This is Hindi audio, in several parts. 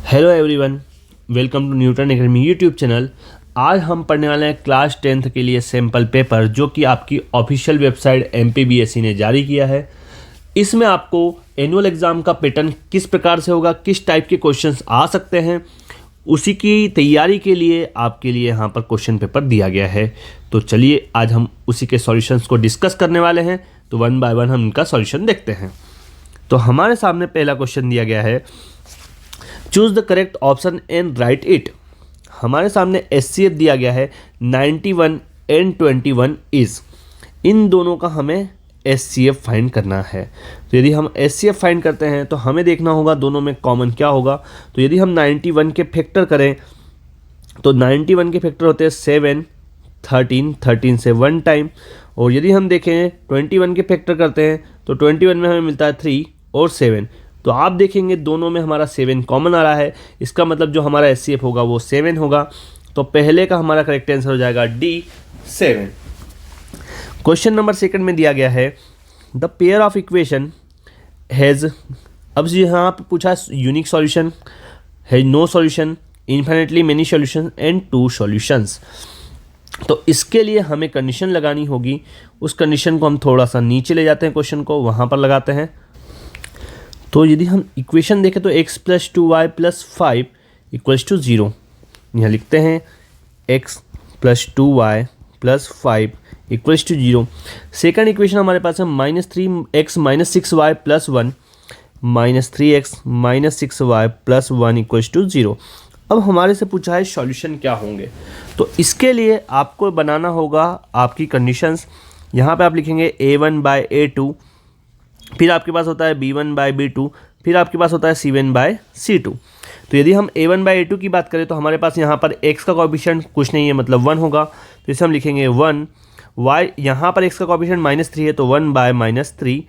Hello everyone, welcome to Newton Academy YouTube channel. आज हम पढ़ने वाले हैं क्लास 10th के लिए सैम्पल पेपर, जो कि आपकी ऑफिशियल वेबसाइट MPBSE ने जारी किया है। इसमें आपको एनुअल एग्ज़ाम का पैटर्न किस प्रकार से होगा, किस टाइप के क्वेश्चंस आ सकते हैं, उसी की तैयारी के लिए आपके लिए यहाँ पर क्वेश्चन पेपर दिया गया है। तो चलिए आज हम उसी के सॉल्यूशंस को डिस्कस करने वाले हैं। तो वन बाय वन हम इनका सॉल्यूशन देखते हैं। तो हमारे सामने पहला क्वेश्चन दिया गया है, choose the correct option and right it. हमारे सामने SCF दिया गया है 91 एंड 21 इज। इन दोनों का हमें SCF फाइंड करना है। तो यदि हम SCF फाइंड करते हैं तो हमें देखना होगा दोनों में कॉमन क्या होगा। तो यदि हम 91 के फैक्टर करें तो 91 के फैक्टर होते हैं 7, 13, 13 से 1 टाइम। और यदि हम देखें 21 के फैक्टर करते हैं तो 21 में हमें मिलता है 3 और 7। तो आप देखेंगे दोनों में हमारा 7 कॉमन आ रहा है। इसका मतलब जो हमारा SCF होगा वो 7 होगा। तो पहले का हमारा करेक्ट आंसर हो जाएगा D 7। क्वेश्चन नंबर सेकंड में दिया गया है, the pair of equation has, अब यहाँ पे पूछा unique solution, has no solution, infinitely many solution and 2 solutions. तो इसके लिए हमें कंडीशन लगानी होगी। उस कंडीशन को हम थोड़ा सा नीचे ले जाते हैं, क्वेश्चन को वहाँ पर लगाते हैं। तो यदि हम इक्वेशन देखें तो x + 2y + 5 = 0। यहाँ लिखते हैं x + 2y + 5 = 0। सेकंड इक्वेशन हमारे पास है -3x - 6y + 1 -3x - 6y + 1 = 0। अब हमारे से पूछा है सॉल्यूशन क्या होंगे। तो इसके लिए आपको बनाना होगा आपकी कंडीशंस। यहाँ पे आप लिखेंगे A1/A2, फिर आपके पास होता है B1/B2, फिर आपके पास होता है C1/C2। तो यदि हम A1/A2 की बात करें तो हमारे पास यहाँ पर x का कोएफिशिएंट कुछ नहीं है, मतलब 1 होगा। तो इसे हम लिखेंगे 1। y यहाँ पर x का कोएफिशिएंट -3 है तो 1/-3।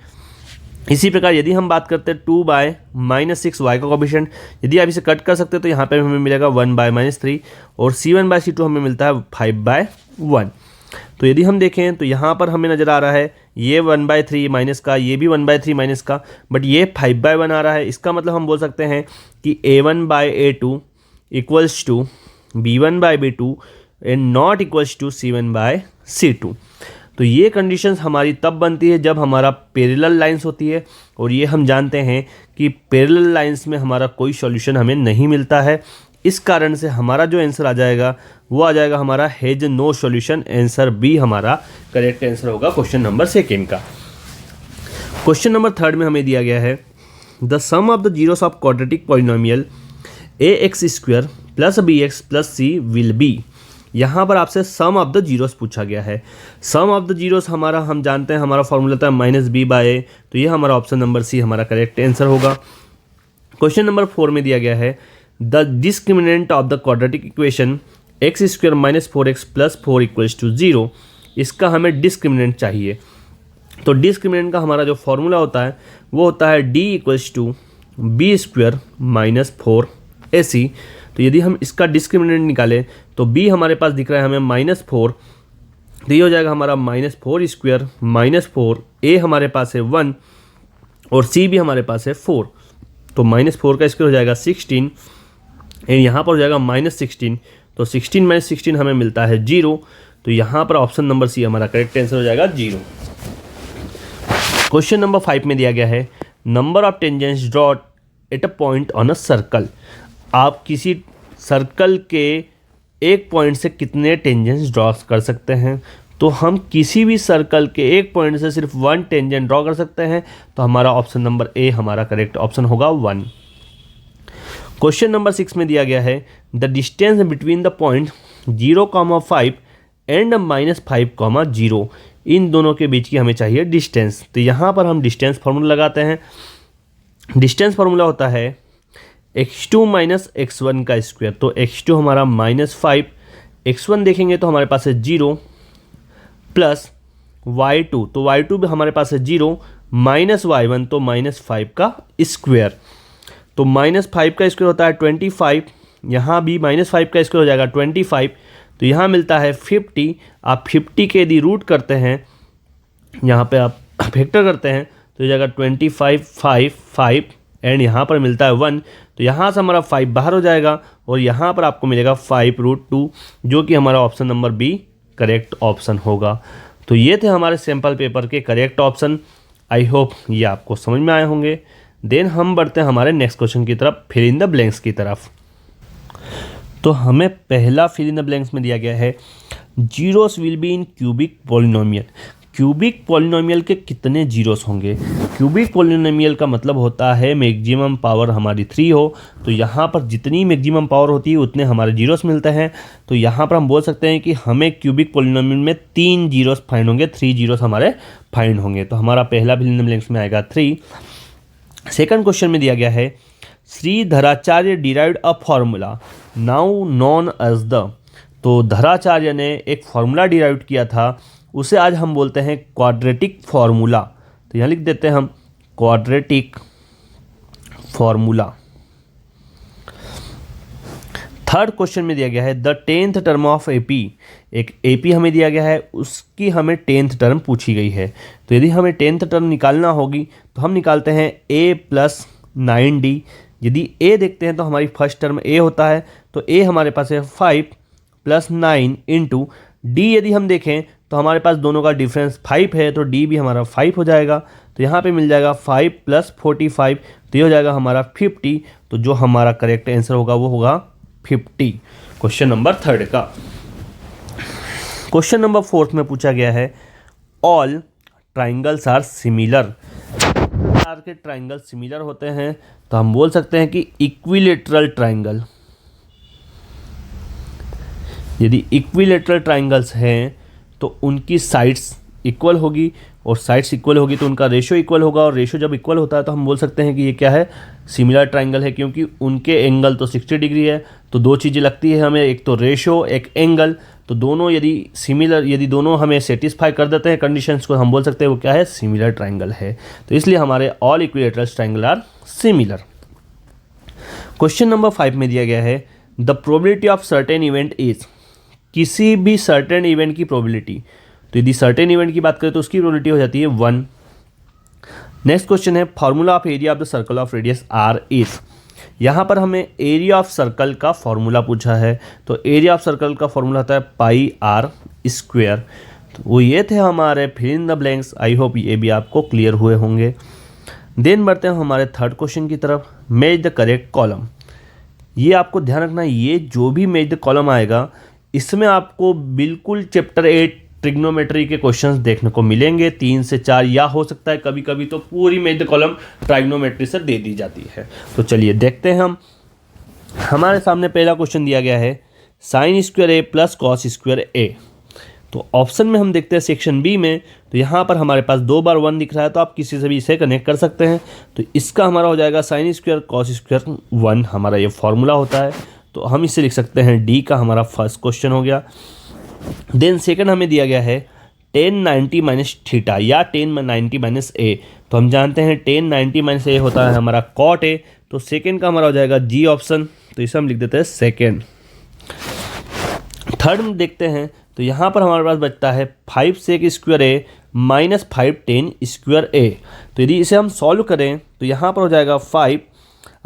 इसी प्रकार यदि हम बात करते हैं 2/-6 y का कोएफिशिएंट, यदि आप इसे कट कर सकते हैं तो यहाँ पर हमें मिलेगा 1/-3 और C1/C2 हमें मिलता है 5/1। तो यदि हम देखें तो यहाँ पर हमें नज़र आ रहा है ये 1/3 माइनस का, ये भी 1/3 माइनस का, बट ये 5/1 आ रहा है। इसका मतलब हम बोल सकते हैं कि A1/A2 = B1/B2 and not equals to C1/C2। तो ये कंडीशंस हमारी तब बनती है जब हमारा पैरेलल लाइंस होती है, और ये हम जानते हैं कि पैरेलल लाइंस में हमारा कोई सॉल्यूशन हमें नहीं मिलता है। इस कारण से हमारा जो आंसर आ जाएगा वो आ जाएगा हमारा has no solution. Answer B हमारा करेक्ट आंसर होगा क्वेश्चन नंबर सेकेंड का। क्वेश्चन नंबर थर्ड में हमें दिया गया है, the sum of the zeros of quadratic polynomial ax² + bx + c will be. यहाँ पर आपसे सम ऑफ द जीरोस पूछा गया है। सम ऑफ द जीरोस हमारा हम जानते हैं, हमारा फॉर्मूला था -b/a। तो ये हमारा ऑप्शन नंबर सी हमारा करेक्ट आंसर होगा। क्वेश्चन नंबर 4 में दिया गया है, the discriminant of the quadratic equation x² - 4x + 4 = 0। इसका हमें डिस्क्रिमिनेंट चाहिए। तो डिस्क्रिमिनेंट का हमारा जो फॉर्मूला होता है वो होता है D = b² - 4ac। तो यदि हम इसका डिस्क्रिमिनेंट निकालें तो b हमारे पास दिख रहा है हमें -4, तो ये हो जाएगा हमारा -4² - 4। a हमारे पास है 1 और c भी हमारे पास है 4। तो -4 का स्क्वायर हो जाएगा 16 एंड यहाँ पर हो जाएगा -16। तो 16 - 16 हमें मिलता है 0। तो यहाँ पर ऑप्शन नंबर सी हमारा करेक्ट आंसर हो जाएगा 0। क्वेश्चन नंबर 5 में दिया गया है, number of tangents draw at a point on a circle. आप किसी सर्कल के एक पॉइंट से कितने टेंजेंट्स ड्रॉ कर सकते हैं। तो हम किसी भी सर्कल के एक पॉइंट से सिर्फ 1 टेंजेंट ड्रॉ कर सकते हैं। तो हमारा ऑप्शन नंबर ए हमारा करेक्ट ऑप्शन होगा 1। क्वेश्चन नंबर 6 में दिया गया है, the distance between the point 0,5 and -5, 0। इन दोनों के बीच की हमें चाहिए डिस्टेंस। तो यहाँ पर हम डिस्टेंस फार्मूला लगाते हैं। डिस्टेंस फार्मूला होता है x2 - x1 का स्क्वायर। तो x2 हमारा -5, x1 देखेंगे तो हमारे पास है 0 प्लस y2, तो y2 भी हमारे पास है 0 माइनस y1, तो -5 का स्क्वायर। तो -5 का स्क्वायर होता है 25। यहाँ भी -5 का स्क्वायर हो जाएगा 25। तो यहाँ मिलता है 50। आप 50 के यदि रूट करते हैं, यहाँ पे आप फैक्टर करते हैं तो हो जाएगा 25, 5, 5 एंड यहाँ पर मिलता है 1, तो यहाँ से हमारा 5 बाहर हो जाएगा और यहाँ पर आपको मिलेगा 5√2, जो कि हमारा option number B correct option होगा। तो ये थे हमारे सैम्पल पेपर के करेक्ट ऑप्शन। आई होप ये आपको समझ में आए होंगे। देन हम बढ़ते हैं हमारे नेक्स्ट क्वेश्चन की तरफ, फिल इन द ब्लैंक्स की तरफ। तो हमें पहला फिल इन द ब्लैंक्स में दिया गया है zeros will be in cubic polynomial. Cubic polynomial के कितने जीरोस होंगे? क्यूबिक पॉलिनोमियल का मतलब होता है मैक्सिमम पावर हमारी 3 हो, तो यहाँ पर जितनी मैक्सिमम पावर होती है उतने हमारे जीरोस मिलते हैं। तो यहाँ पर हम बोल सकते हैं कि हमें क्यूबिक पॉलिनोमियल में 3 जीरोस फाइंड होंगे, 3 जीरोस हमारे फाइंड होंगे। तो हमारा पहला फिल इन द ब्लैंक्स में आएगा 3। सेकंड क्वेश्चन में दिया गया है Sridharacharya derived a formula now known as the. तो धराचार्य ने एक फॉर्मूला डिराइव किया था, उसे आज हम बोलते हैं क्वाड्रेटिक फॉर्मूला। तो यहाँ लिख देते हैं हम क्वाड्रेटिक फॉर्मूला। थर्ड क्वेश्चन में दिया गया है the 10th term of AP. एक एपी हमें दिया गया है, उसकी हमें 10th टर्म पूछी गई है। तो यदि हमें 10th टर्म निकालना होगी तो हम निकालते हैं a + 9d। यदि a देखते हैं तो हमारी फर्स्ट टर्म a होता है, तो a हमारे पास है 5 + 9 इंटू d। यदि हम देखें तो हमारे पास दोनों का डिफरेंस 5 है, तो d भी हमारा 5 हो जाएगा। तो यहाँ पे मिल जाएगा 5 + 45, तो ये हो जाएगा हमारा 50। तो जो हमारा करेक्ट आंसर होगा वो होगा 50, क्वेश्चन नंबर 3 का। क्वेश्चन नंबर 4 में पूछा गया है ऑल ट्राइंगल्स आर सिमिलर। प्रकार के ट्राइंगल सिमिलर होते हैं, तो हम बोल सकते हैं कि इक्विलेटरल ट्राइंगल। यदि इक्विलेटरल ट्राइंगल्स हैं तो उनकी साइड्स इक्वल होगी, और साइड्स इक्वल होगी तो उनका रेशो इक्वल होगा, और रेशो जब इक्वल होता है तो हम बोल सकते हैं कि ये क्या है, सिमिलर ट्राइंगल है, क्योंकि उनके एंगल तो 60 डिग्री है। तो दो चीज़ें लगती है हमें, एक तो रेशो, एक एंगल। तो दोनों यदि सिमिलर, यदि दोनों हमें सेटिस्फाई कर देते हैं कंडीशंस को, हम बोल सकते हैं वो क्या है, सिमिलर ट्राइंगल है। तो इसलिए हमारे all equilateral triangle are similar. Question number 5 में दिया गया है the probability of certain event is. किसी भी सर्टेन इवेंट की प्रोबेबिलिटी, तो यदि सर्टेन इवेंट की बात करें तो उसकी प्रोबेबिलिटी हो जाती है 1। नेक्स्ट क्वेश्चन है formula of area of the circle of radius r is. यहाँ पर हमें एरिया ऑफ सर्कल का फॉर्मूला पूछा है, तो एरिया ऑफ सर्कल का फॉर्मूला होता है πr²। तो वो ये थे हमारे fill in the blanks. I hope ये भी आपको क्लियर हुए होंगे। देन बढ़ते हैं हमारे थर्ड क्वेश्चन की तरफ, मैच द करेक्ट कॉलम। ये आपको ध्यान रखना, ये जो भी मैच द कॉलम आएगा इसमें आपको बिल्कुल चैप्टर 8 ट्रिग्नोमेट्री के क्वेश्चंस देखने को मिलेंगे, 3 से 4, या हो सकता है कभी कभी तो पूरी मैच द कॉलम ट्राइग्नोमेट्री से दे दी जाती है। तो चलिए देखते हैं हम। हमारे सामने पहला क्वेश्चन दिया गया है sin² a + cos² a। तो ऑप्शन में हम देखते हैं सेक्शन बी में, तो यहाँ पर हमारे पास 2 बार 1 दिख रहा है, तो आप किसी से भी इसे कनेक्ट कर सकते हैं। तो इसका हमारा हो जाएगा sin² cos² 1, हमारा ये फॉर्मूला होता है। तो हम इसे लिख सकते हैं डी का हमारा फर्स्ट क्वेश्चन हो गया। देन सेकंड हमें दिया गया है tan 90 - थीटा या tan 90 - a। तो हम जानते हैं tan 90 - a होता है हमारा cot a। तो सेकंड का हमारा हो जाएगा जी ऑप्शन, तो इसे हम लिख देते हैं सेकंड। थर्ड में देखते हैं, तो यहाँ पर हमारे पास बचता है 5 sec² a - 5 tan² a। तो यदि इसे हम सॉल्व करें तो यहाँ पर हो जाएगा 5,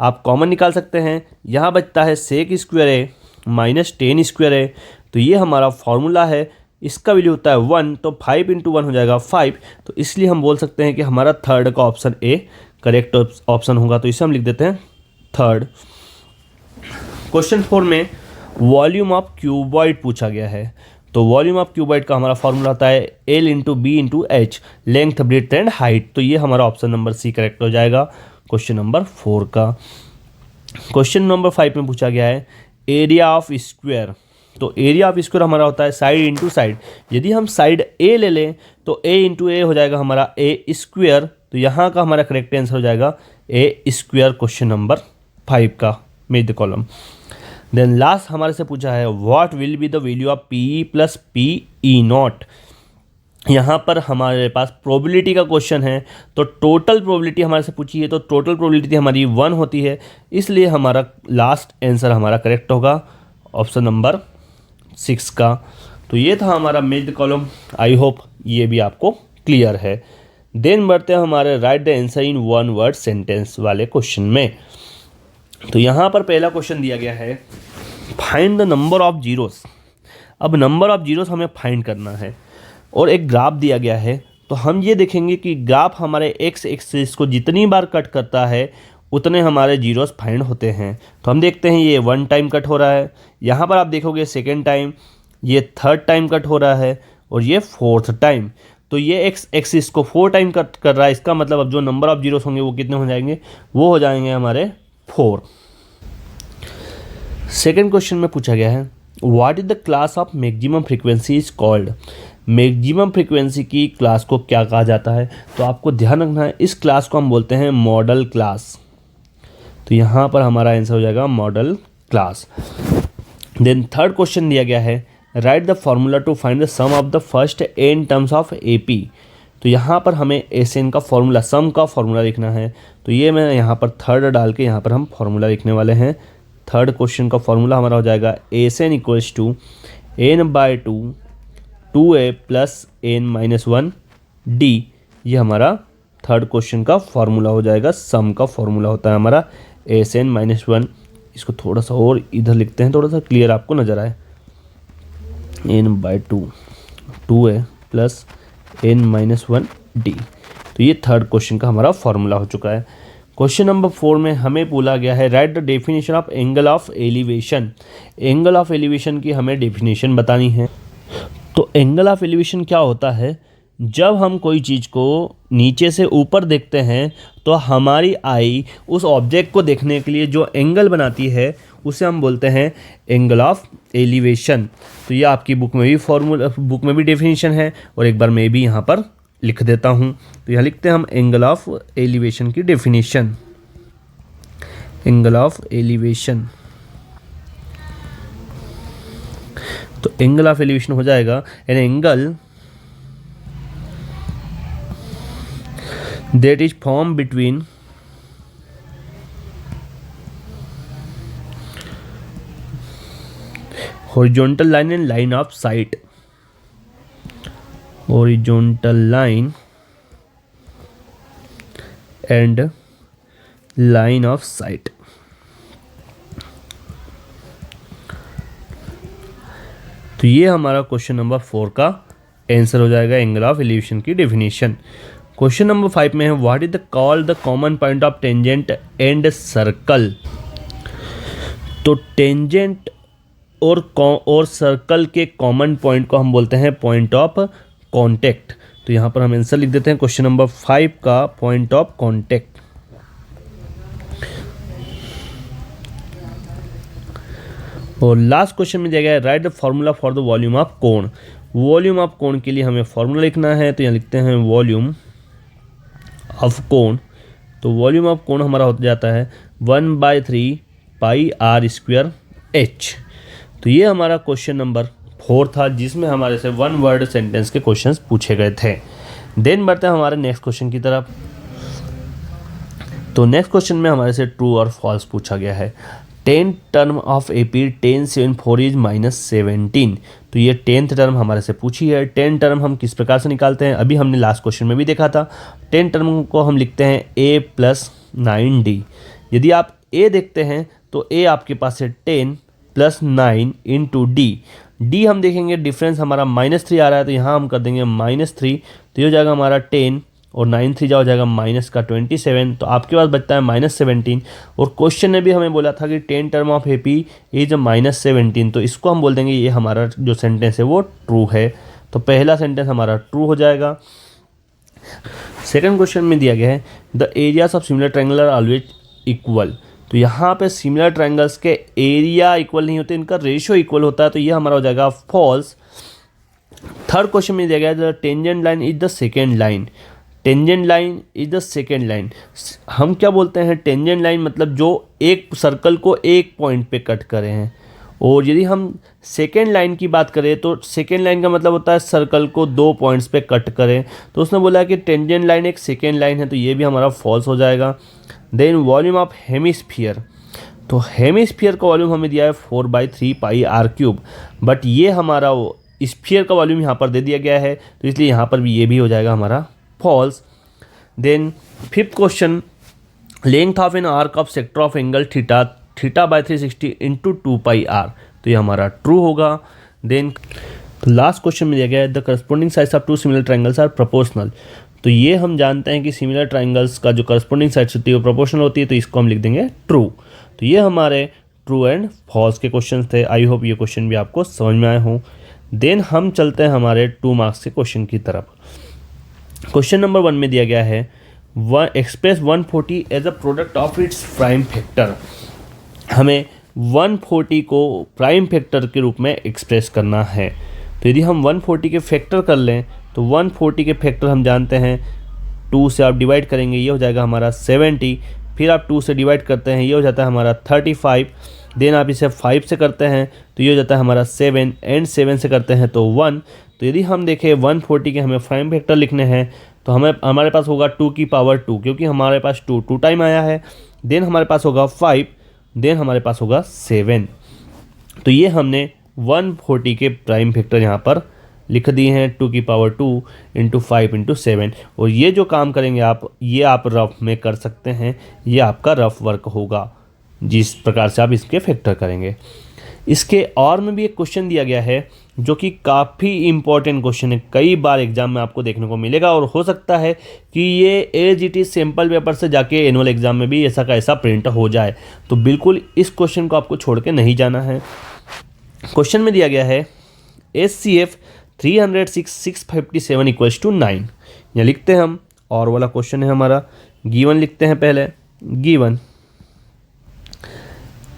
आप कॉमन निकाल सकते हैं। यहाँ बचता है sec² a - tan² a। तो ये हमारा फॉर्मूला है, इसका वैल्यू होता है 1, तो 5 × 1 हो जाएगा 5। तो इसलिए हम बोल सकते हैं कि हमारा थर्ड का ऑप्शन ए करेक्ट ऑप्शन होगा। तो इसे हम लिख देते हैं थर्ड। क्वेश्चन 4 में वॉल्यूम ऑफ क्यूबॉइड पूछा गया है। तो वॉल्यूम ऑफ क्यूबॉइड का हमारा फॉर्मूला होता है L × B × H, length, breadth and height. तो ये हमारा ऑप्शन नंबर सी करेक्ट हो जाएगा क्वेश्चन नंबर 4 का। क्वेश्चन नंबर 5 में पूछा गया है एरिया ऑफ स्क्वायर। तो एरिया ऑफ स्क्वायर हमारा होता है साइड × साइड। यदि हम साइड ए ले लें तो a × a हो जाएगा हमारा a²। तो यहाँ का हमारा करेक्ट आंसर हो जाएगा a², क्वेश्चन नंबर 5 का match the column. Then last हमारे से पूछा है what will be the value of PE + PE0। यहाँ पर हमारे पास प्रोबेबिलिटी का क्वेश्चन है, तो टोटल प्रोबेबिलिटी हमारे से पूछी है, तो टोटल प्रोबेबिलिटी हमारी 1 होती है, इसलिए हमारा लास्ट आंसर हमारा करेक्ट होगा ऑप्शन नंबर 6 का। तो ये था हमारा match the column. I hope ये भी आपको क्लियर है। देन बढ़ते हैं हमारे right the answer in one word sentence वाले क्वेश्चन में। तो यहाँ पर पहला क्वेश्चन दिया गया है find the number of zeros. अब नंबर ऑफ जीरोस हमें फाइंड करना है और एक ग्राफ दिया गया है। तो हम ये देखेंगे कि ग्राफ हमारे एक्स एक्सिस को जितनी बार कट करता है उतने हमारे जीरोस फाइंड होते हैं। तो हम देखते हैं ये 1 टाइम कट हो रहा है, यहाँ पर आप देखोगे 2nd टाइम, ये 3rd टाइम कट हो रहा है और ये 4th टाइम। तो ये एक्स एक्सिस को 4 टाइम कट कर रहा है, इसका मतलब अब जो नंबर ऑफ जीरोस होंगे वो कितने हो जाएंगे, वो हो जाएंगे हमारे 4। सेकेंड क्वेश्चन में पूछा गया है what is the class of maximum frequency is called. Maximum frequency की क्लास को क्या कहा जाता है। तो आपको ध्यान रखना है इस क्लास को हम बोलते हैं मॉडल क्लास। तो यहाँ पर हमारा आंसर हो जाएगा model class. Then third question दिया गया है write the formula to find the sum of the first n terms of AP। तो यहाँ पर हमें SN का फॉर्मूला, सम का फॉर्मूला लिखना है। तो ये मैं यहाँ पर थर्ड डाल के यहाँ पर हम फॉर्मूला लिखने वाले हैं। थर्ड क्वेश्चन का फॉर्मूला हमारा हो जाएगा SN equals to n/2 2a plus n-1d। ये हमारा थर्ड क्वेश्चन का फॉर्मूला हो जाएगा। सम का फॉर्मूला होता है हमारा SN-1। इसको थोड़ा सा और इधर लिखते हैं, थोड़ा सा क्लियर आपको नज़र आए। n/2 2a plus n-1d। तो ये थर्ड क्वेश्चन का हमारा फॉर्मूला हो चुका है। क्वेश्चन नंबर 4 में हमें बोला गया है write the definition of angle of elevation. Angle of elevation की हमें डेफिनेशन बतानी है। तो एंगल ऑफ एलिवेशन क्या होता है, जब हम कोई चीज़ को नीचे से ऊपर देखते हैं तो हमारी आई उस ऑब्जेक्ट को देखने के लिए जो एंगल बनाती है उसे हम बोलते हैं एंगल ऑफ एलिवेशन। तो ये आपकी बुक में भी डेफिनेशन है और एक बार मैं भी यहाँ पर लिख देता हूँ। तो यहाँ लिखते हैं हम एंगल ऑफ एलिवेशन की डेफिनेशन। एंगल ऑफ एलिवेशन, तो एंगल ऑफ एलिवेशन हो जाएगा an angle that is formed between horizontal line and line of sight। horizontal line and line of sight। तो ये हमारा क्वेश्चन नंबर 4 का आंसर हो जाएगा एंगल ऑफ एलिवेशन की डेफिनेशन। क्वेश्चन नंबर 5 में है what is the called the common point of tangent and circle. तो टेंजेंट और सर्कल के कॉमन पॉइंट को हम बोलते हैं पॉइंट ऑफ कांटेक्ट। तो यहाँ पर हम आंसर लिख देते हैं क्वेश्चन नंबर 5 का पॉइंट ऑफ कांटेक्ट। और लास्ट क्वेश्चन में दिया गया है write the formula for the volume of कोण। वॉल्यूम ऑफ कोण के लिए हमें फॉर्मूला लिखना है। तो यहाँ लिखते हैं वॉल्यूम ऑफ कोण। तो वॉल्यूम ऑफ कोण हमारा हो जाता है 1/3 πr² h। तो ये हमारा क्वेश्चन नंबर 4 था जिसमें हमारे से 1 वर्ड सेंटेंस के क्वेश्चंस पूछे गए थे। देन बढ़ते हैं हमारे नेक्स्ट क्वेश्चन की तरफ। तो नेक्स्ट क्वेश्चन में हमारे से ट्रू और फॉल्स पूछा गया है। 10 टर्म ऑफ AP 10 7 4 इज -17। तो ये 10th टर्म हमारे से पूछी है। 10 टर्म हम किस प्रकार से निकालते हैं, अभी हमने लास्ट क्वेश्चन में भी देखा था। 10 टर्म को हम लिखते हैं A + 9D। यदि आप A देखते हैं तो A आपके पास है 10 + 9 × D। D हम देखेंगे डिफरेंस हमारा -3 आ रहा है, तो यहाँ हम कर देंगे -3। तो ये हो जाएगा हमारा 10 और 9 3 जा हो जाएगा -27। तो आपके पास बचता है -17। और क्वेश्चन ने भी हमें बोला था कि 10 टर्म ऑफ AP इज -17। तो इसको हम बोल देंगे ये हमारा जो सेंटेंस है वो ट्रू है। तो पहला सेंटेंस हमारा ट्रू हो जाएगा। सेकंड क्वेश्चन में दिया गया है the areas of similar triangle are always equal. तो यहाँ पे सिमिलर ट्रायंगल्स के एरिया इक्वल नहीं होते, इनका रेशियो इक्वल होता है। तो ये हमारा हो जाएगा फॉल्स। थर्ड क्वेश्चन में दिया गया है the tangent line is the second line. Tangent line is the second line. हम क्या बोलते हैं, टेंजेंट लाइन मतलब जो एक सर्कल को एक पॉइंट पे कट करे हैं। और यदि हम सेकेंड लाइन की बात करें तो सेकेंड लाइन का मतलब होता है सर्कल को 2 पॉइंट्स पे कट करें। तो उसने बोला कि टेंजेंट लाइन एक सेकेंड लाइन है, तो ये भी हमारा फॉल्स हो जाएगा। Then volume of hemisphere. तो हेमिस्फीयर का वॉल्यूम हमें दिया है 4/3 πr³। बट ये हमारा वो स्फीयर का वॉल्यूम यहाँ पर दे दिया गया है, तो इसलिए यहाँ पर भी ये भी हो जाएगा हमारा false. Then fifth question, length of an arc of sector of angle theta by 360 into 2πr, तो ये हमारा ट्रू होगा। देन लास्ट क्वेश्चन में दिया गया है the corresponding sides of two similar triangles are proportional, तो ये हम जानते हैं कि सिमिलर ट्राइंगल्स का जो करस्पॉन्डिंग साइड्स होती है वो प्रोपोर्शनल होती है, तो इसको हम लिख देंगे ट्रू। तो ये हमारे ट्रू एंड फॉल्स के क्वेश्चन थे। आई होप ये क्वेश्चन भी आपको समझ में आए हों। देन हम चलते हैं हमारे 2 मार्क्स के क्वेश्चन की तरफ। क्वेश्चन नंबर 1 में दिया गया है express 140 as a product of its prime factor. हमें 140 को प्राइम फैक्टर के रूप में एक्सप्रेस करना है। तो यदि हम 140 के फैक्टर कर लें तो 140 के फैक्टर हम जानते हैं 2 से आप डिवाइड करेंगे, ये हो जाएगा हमारा 70, फिर आप 2 से डिवाइड करते हैं, ये हो जाता है हमारा 35, देन आप इसे 5 से करते हैं तो ये हो जाता है हमारा 7, एंड 7 से करते हैं तो 1। तो यदि हम देखें 140 के हमें प्राइम फैक्टर लिखने हैं तो हमारे पास होगा 2 की पावर 2, क्योंकि हमारे पास 2 टाइम आया है। देन हमारे पास होगा 5, देन हमारे पास होगा 7। तो ये हमने 140 के प्राइम फैक्टर यहाँ पर लिख दिए हैं 2 की पावर 2 इंटू 5 इंटू 7। और ये जो काम करेंगे आप, ये आप रफ में कर सकते हैं, ये आपका रफ वर्क होगा जिस प्रकार से आप इसके फैक्टर करेंगे। इसके और में भी एक क्वेश्चन दिया गया है जो कि काफ़ी इम्पोर्टेंट क्वेश्चन है, कई बार एग्जाम में आपको देखने को मिलेगा और हो सकता है कि ये as it is sample paper से जाके एनुअल एग्जाम में भी ऐसा का ऐसा प्रिंट हो जाए। तो बिल्कुल इस क्वेश्चन को आपको छोड़ के नहीं जाना है। क्वेश्चन में दिया गया है HCF 306,657 इक्वल्स टू 9। यहाँ लिखते हैं हम, और वाला क्वेश्चन है हमारा, गिवन लिखते हैं पहले, गिवन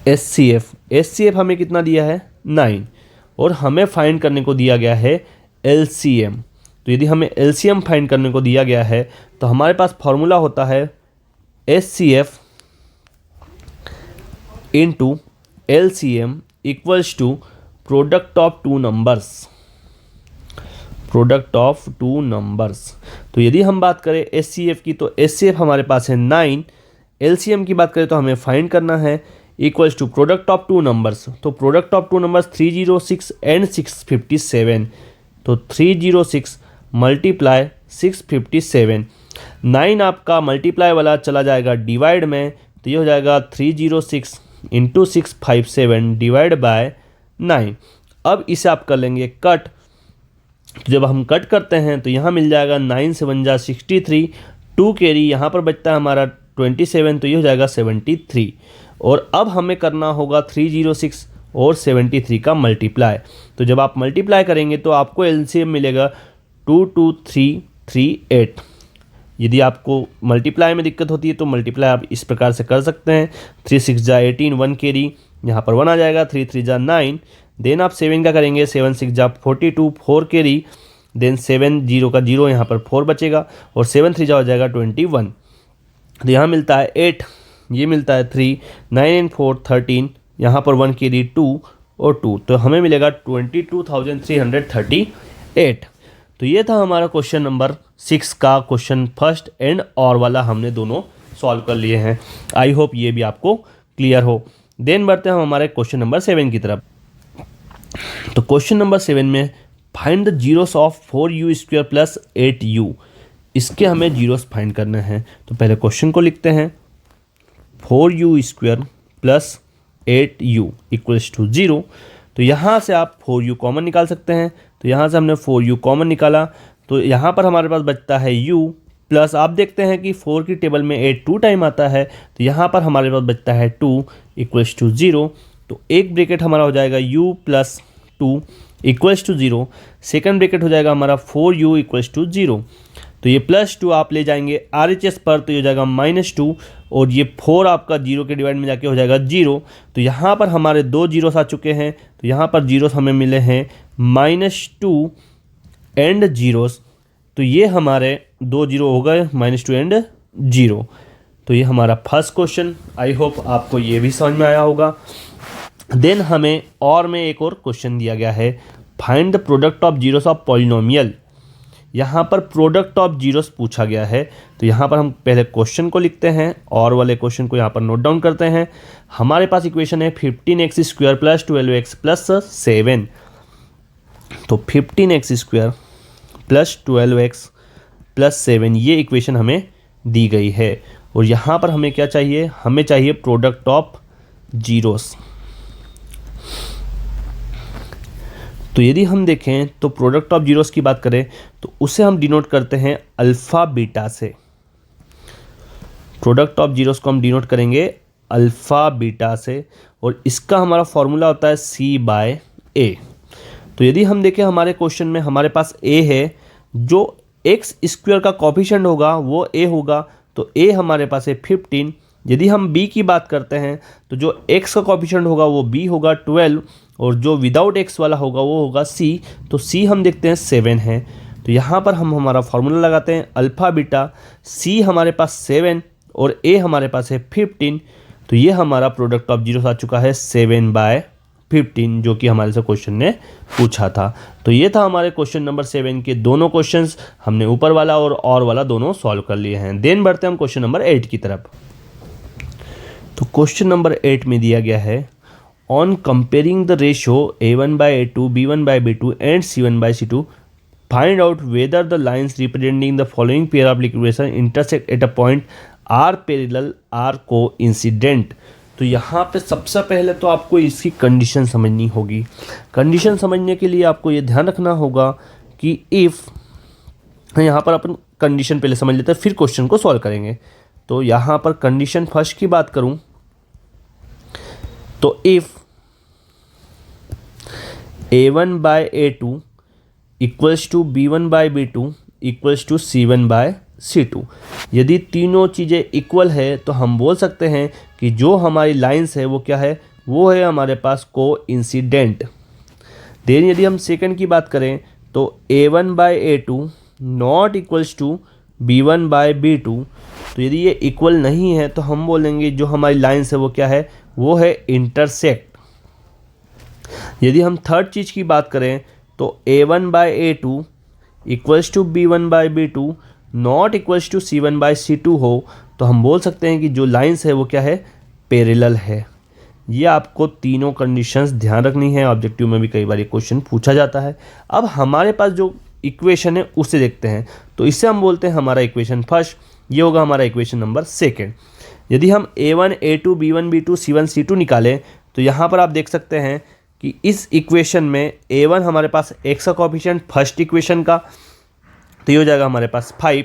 HCF हमें कितना दिया है 9, और हमें फाइंड करने को दिया गया है LCM। तो यदि हमें LCM फाइंड करने को दिया गया है तो हमारे पास फॉर्मूला होता है HCF into LCM equals to product of two numbers. तो यदि हम बात करें HCF की तो HCF हमारे पास है 9, LCM की बात करें तो हमें फाइंड करना है equals to product of two numbers. तो product of two numbers 306 and 657, तो 306 मल्टीप्लाई 657, 9 आपका मल्टीप्लाई वाला चला जाएगा डिवाइड में, तो ये हो जाएगा 306 इंटू 657 डिवाइड बाय 9। अब इसे आप कर लेंगे कट, तो जब हम कट करते हैं तो यहाँ मिल जाएगा 9 से 1 जा 63, 2 कैरी यहाँ पर बचता है हमारा 27, तो ये हो जाएगा 73। और अब हमें करना होगा 306 और 73 का मल्टीप्लाई। तो जब आप मल्टीप्लाई करेंगे तो आपको एलसीएम मिलेगा 22338। यदि आपको मल्टीप्लाई में दिक्कत होती है तो मल्टीप्लाई आप इस प्रकार से कर सकते हैं, 3 6 जा 18, 1 कैरी यहाँ पर 1 आ जाएगा, 3 3 जा 9, देन आप 7 का करेंगे, 7 6 जा 42, 4 कैरी, देन 7 0 का 0 यहाँ पर 4 बचेगा, और 7 3 जा हो जाएगा 21। तो यहाँ मिलता है 8, ये मिलता है 3, 9 एंड 4 13, यहाँ पर 1 कैरी 2 और 2, तो हमें मिलेगा 22,338। तो ये था हमारा क्वेश्चन नंबर 6 का क्वेश्चन फर्स्ट एंड और वाला हमने दोनों सॉल्व कर लिए हैं। आई होप ये भी आपको क्लियर हो। देन बढ़ते हैं हम हमारे क्वेश्चन नंबर 7 की तरफ। तो क्वेश्चन नंबर 7 में find the zeros of 4u² plus 8u, इसके हमें जीरोस फाइंड करने हैं। तो पहले क्वेश्चन को लिखते हैं, 4u² plus 8u equals to 0। तो यहाँ से आप 4u कॉमन निकाल सकते हैं। तो यहाँ से हमने 4u कॉमन निकाला, तो यहाँ पर हमारे पास बचता है u प्लस, आप देखते हैं कि 4 की टेबल में 8 2 टाइम आता है, तो यहाँ पर हमारे पास बचता है 2 इक्वल्स टू 0। तो एक ब्रैकेट हमारा हो जाएगा u plus 2 equals to 0, second bracket हो जाएगा हमारा 4u इक्वल्स टू 0। तो ये +2 आप ले जाएंगे RHS पर, तो ये हो जाएगा -2, और ये 4 आपका 0 के डिवाइड में जाके हो जाएगा 0। तो यहाँ पर हमारे 2 जीरोस आ चुके हैं, तो यहाँ पर जीरोस हमें मिले हैं -2 एंड जीरोस, तो ये हमारे 2 जीरो हो गए, -2 एंड 0। तो ये हमारा फर्स्ट क्वेश्चन, आई होप आपको ये भी समझ में आया होगा। देन हमें और में एक और क्वेश्चन दिया गया है, find the product of zeros of polynomial. यहाँ पर प्रोडक्ट ऑफ जीरोस पूछा गया है। तो यहाँ पर हम पहले क्वेश्चन को लिखते हैं और वाले क्वेश्चन को यहाँ पर नोट डाउन करते हैं। हमारे पास इक्वेशन है 15x² प्लस 12x प्लस 7। तो 15x² प्लस 12x प्लस 7 ये इक्वेशन हमें दी गई है। और यहाँ पर हमें क्या चाहिए, हमें चाहिए प्रोडक्ट ऑफ जीरोस। तो यदि हम देखें तो प्रोडक्ट ऑफ जीरोस की बात करें तो उसे हम डिनोट करते हैं अल्फ़ा बीटा से। प्रोडक्ट ऑफ जीरोस को हम डिनोट करेंगे अल्फ़ा बीटा से और इसका हमारा फॉर्मूला होता है C/A। तो यदि हम देखें हमारे क्वेश्चन में हमारे पास A है, जो एक्स स्क्वायर का कोफिशिएंट होगा वो A होगा, तो A हमारे पास है 15। यदि हम B की बात करते हैं तो जो x का कोफिशिएंट होगा वो B होगा 12 और जो विदाउट x वाला होगा वो होगा C। तो C हम देखते हैं 7 है। तो यहाँ पर हम हमारा फॉर्मूला लगाते हैं अल्फ़ा बीटा, C हमारे पास 7 और A हमारे पास है 15। तो ये हमारा प्रोडक्ट ऑफ जीरोस आ चुका है 7/15, जो कि हमारे से क्वेश्चन ने पूछा था। तो ये था हमारे क्वेश्चन नंबर 7 के दोनों क्वेश्चंस, हमने ऊपर वाला और वाला दोनों सॉल्व कर लिए हैं। देन बढ़ते हैं हम क्वेश्चन नंबर 8 की तरफ। तो क्वेश्चन नंबर 8 में दिया गया है, on comparing the ratio A1/A2, B1/B2 and C1/C2 find out whether the lines representing the following pair of equation intersect at a point or parallel or coincident. तो यहाँ पे सबसे पहले तो आपको इसकी कंडीशन समझनी होगी। कंडीशन समझने के लिए आपको ये ध्यान रखना होगा कि इफ़, यहाँ पर अपन कंडीशन पहले समझ लेते हैं फिर क्वेश्चन को सॉल्व करेंगे। तो यहाँ पर कंडीशन फर्स्ट की बात करूँ तो if A1/A2 equals to B1/B2 equals to C1/C2, यदि तीनों चीज़ें इक्वल है तो हम बोल सकते हैं कि जो हमारी लाइंस है वो क्या है, वो है हमारे पास कोइंसिडेंट। देन यदि हम सेकंड की बात करें तो A1/A2 not equals to B1/B2, तो यदि ये इक्वल नहीं है तो हम बोलेंगे जो हमारी लाइंस है वो क्या है, वो है इंटरसेक्ट। यदि हम थर्ड चीज़ की बात करें तो A1/A2 equals to B1/B2 not equals to C1/C2 हो तो हम बोल सकते हैं कि जो लाइंस है वो क्या है, पैरेलल है। ये आपको तीनों कंडीशंस ध्यान रखनी है, ऑब्जेक्टिव में भी कई बार ये क्वेश्चन पूछा जाता है। अब हमारे पास जो इक्वेशन है उसे देखते हैं। तो इससे हम बोलते हैं हमारा इक्वेशन फर्स्ट, ये होगा हमारा इक्वेशन नंबर सेकेंड। यदि हम A1, A2, B1, B2, C1, C2 निकालें तो यहाँ पर आप देख सकते हैं कि इस इक्वेशन में A1 हमारे पास x का कोफिशिएंट फर्स्ट इक्वेशन का, तो ये हो जाएगा हमारे पास 5।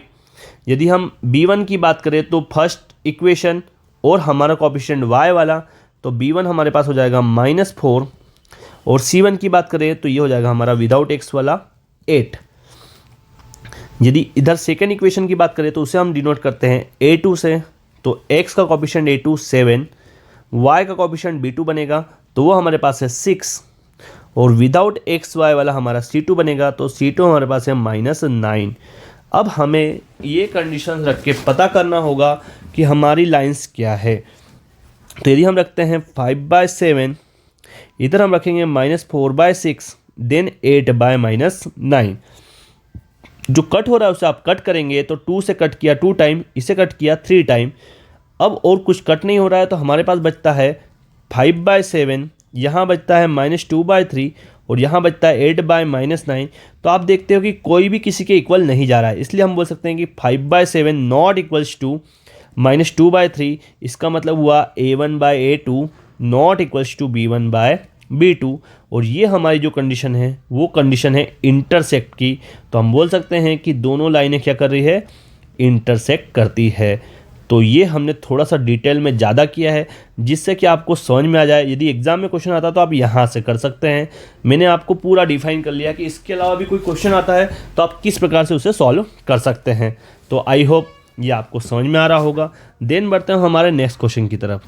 यदि हम B1 की बात करें तो फर्स्ट इक्वेशन और हमारा कोफिशिएंट y वाला, तो B1 हमारे पास हो जाएगा -4 और C1 की बात करें तो ये हो जाएगा हमारा विदाउट x वाला 8। यदि इधर सेकेंड इक्वेशन की बात करें तो उसे हम डिनोट करते हैं A2 से, तो x का कोफिशिएंट A2 7, y का कोफिशिएंट B2 बनेगा तो वो हमारे पास है 6 और विदाउट एक्स वाई वाला हमारा C2 बनेगा, तो C2 हमारे पास है -9। अब हमें ये कंडीशन रख के पता करना होगा कि हमारी लाइंस क्या है। तो यदि हम रखते हैं 5/7, इधर हम रखेंगे -4/6, देन 8/-9। जो कट हो रहा है उसे आप कट करेंगे तो 2 से कट किया 2 टाइम, इसे कट किया 3 टाइम। अब और कुछ कट नहीं हो रहा है तो हमारे पास बचता है 5/7, यहाँ बचता है -2/3 और यहाँ बचता है 8/-9। तो आप देखते हो कि कोई भी किसी के इक्वल नहीं जा रहा है, इसलिए हम बोल सकते हैं कि 5/7 नॉट इक्वल्स टू -2/3। इसका मतलब हुआ A1/A2 not equals to B1/B2। और ये हमारी जो कंडीशन है वो कंडीशन है इंटरसेक्ट की। तो हम बोल सकते हैं कि दोनों लाइनें क्या कर रही है, इंटरसेक्ट करती है। तो ये हमने थोड़ा सा डिटेल में ज़्यादा किया है जिससे कि आपको समझ में आ जाए। यदि एग्जाम में क्वेश्चन आता तो आप यहाँ से कर सकते हैं। मैंने आपको पूरा डिफाइन कर लिया कि इसके अलावा भी कोई क्वेश्चन आता है तो आप किस प्रकार से उसे सॉल्व कर सकते हैं। तो आई होप ये आपको समझ में आ रहा होगा। देन बढ़ते हैं हमारे नेक्स्ट क्वेश्चन की तरफ।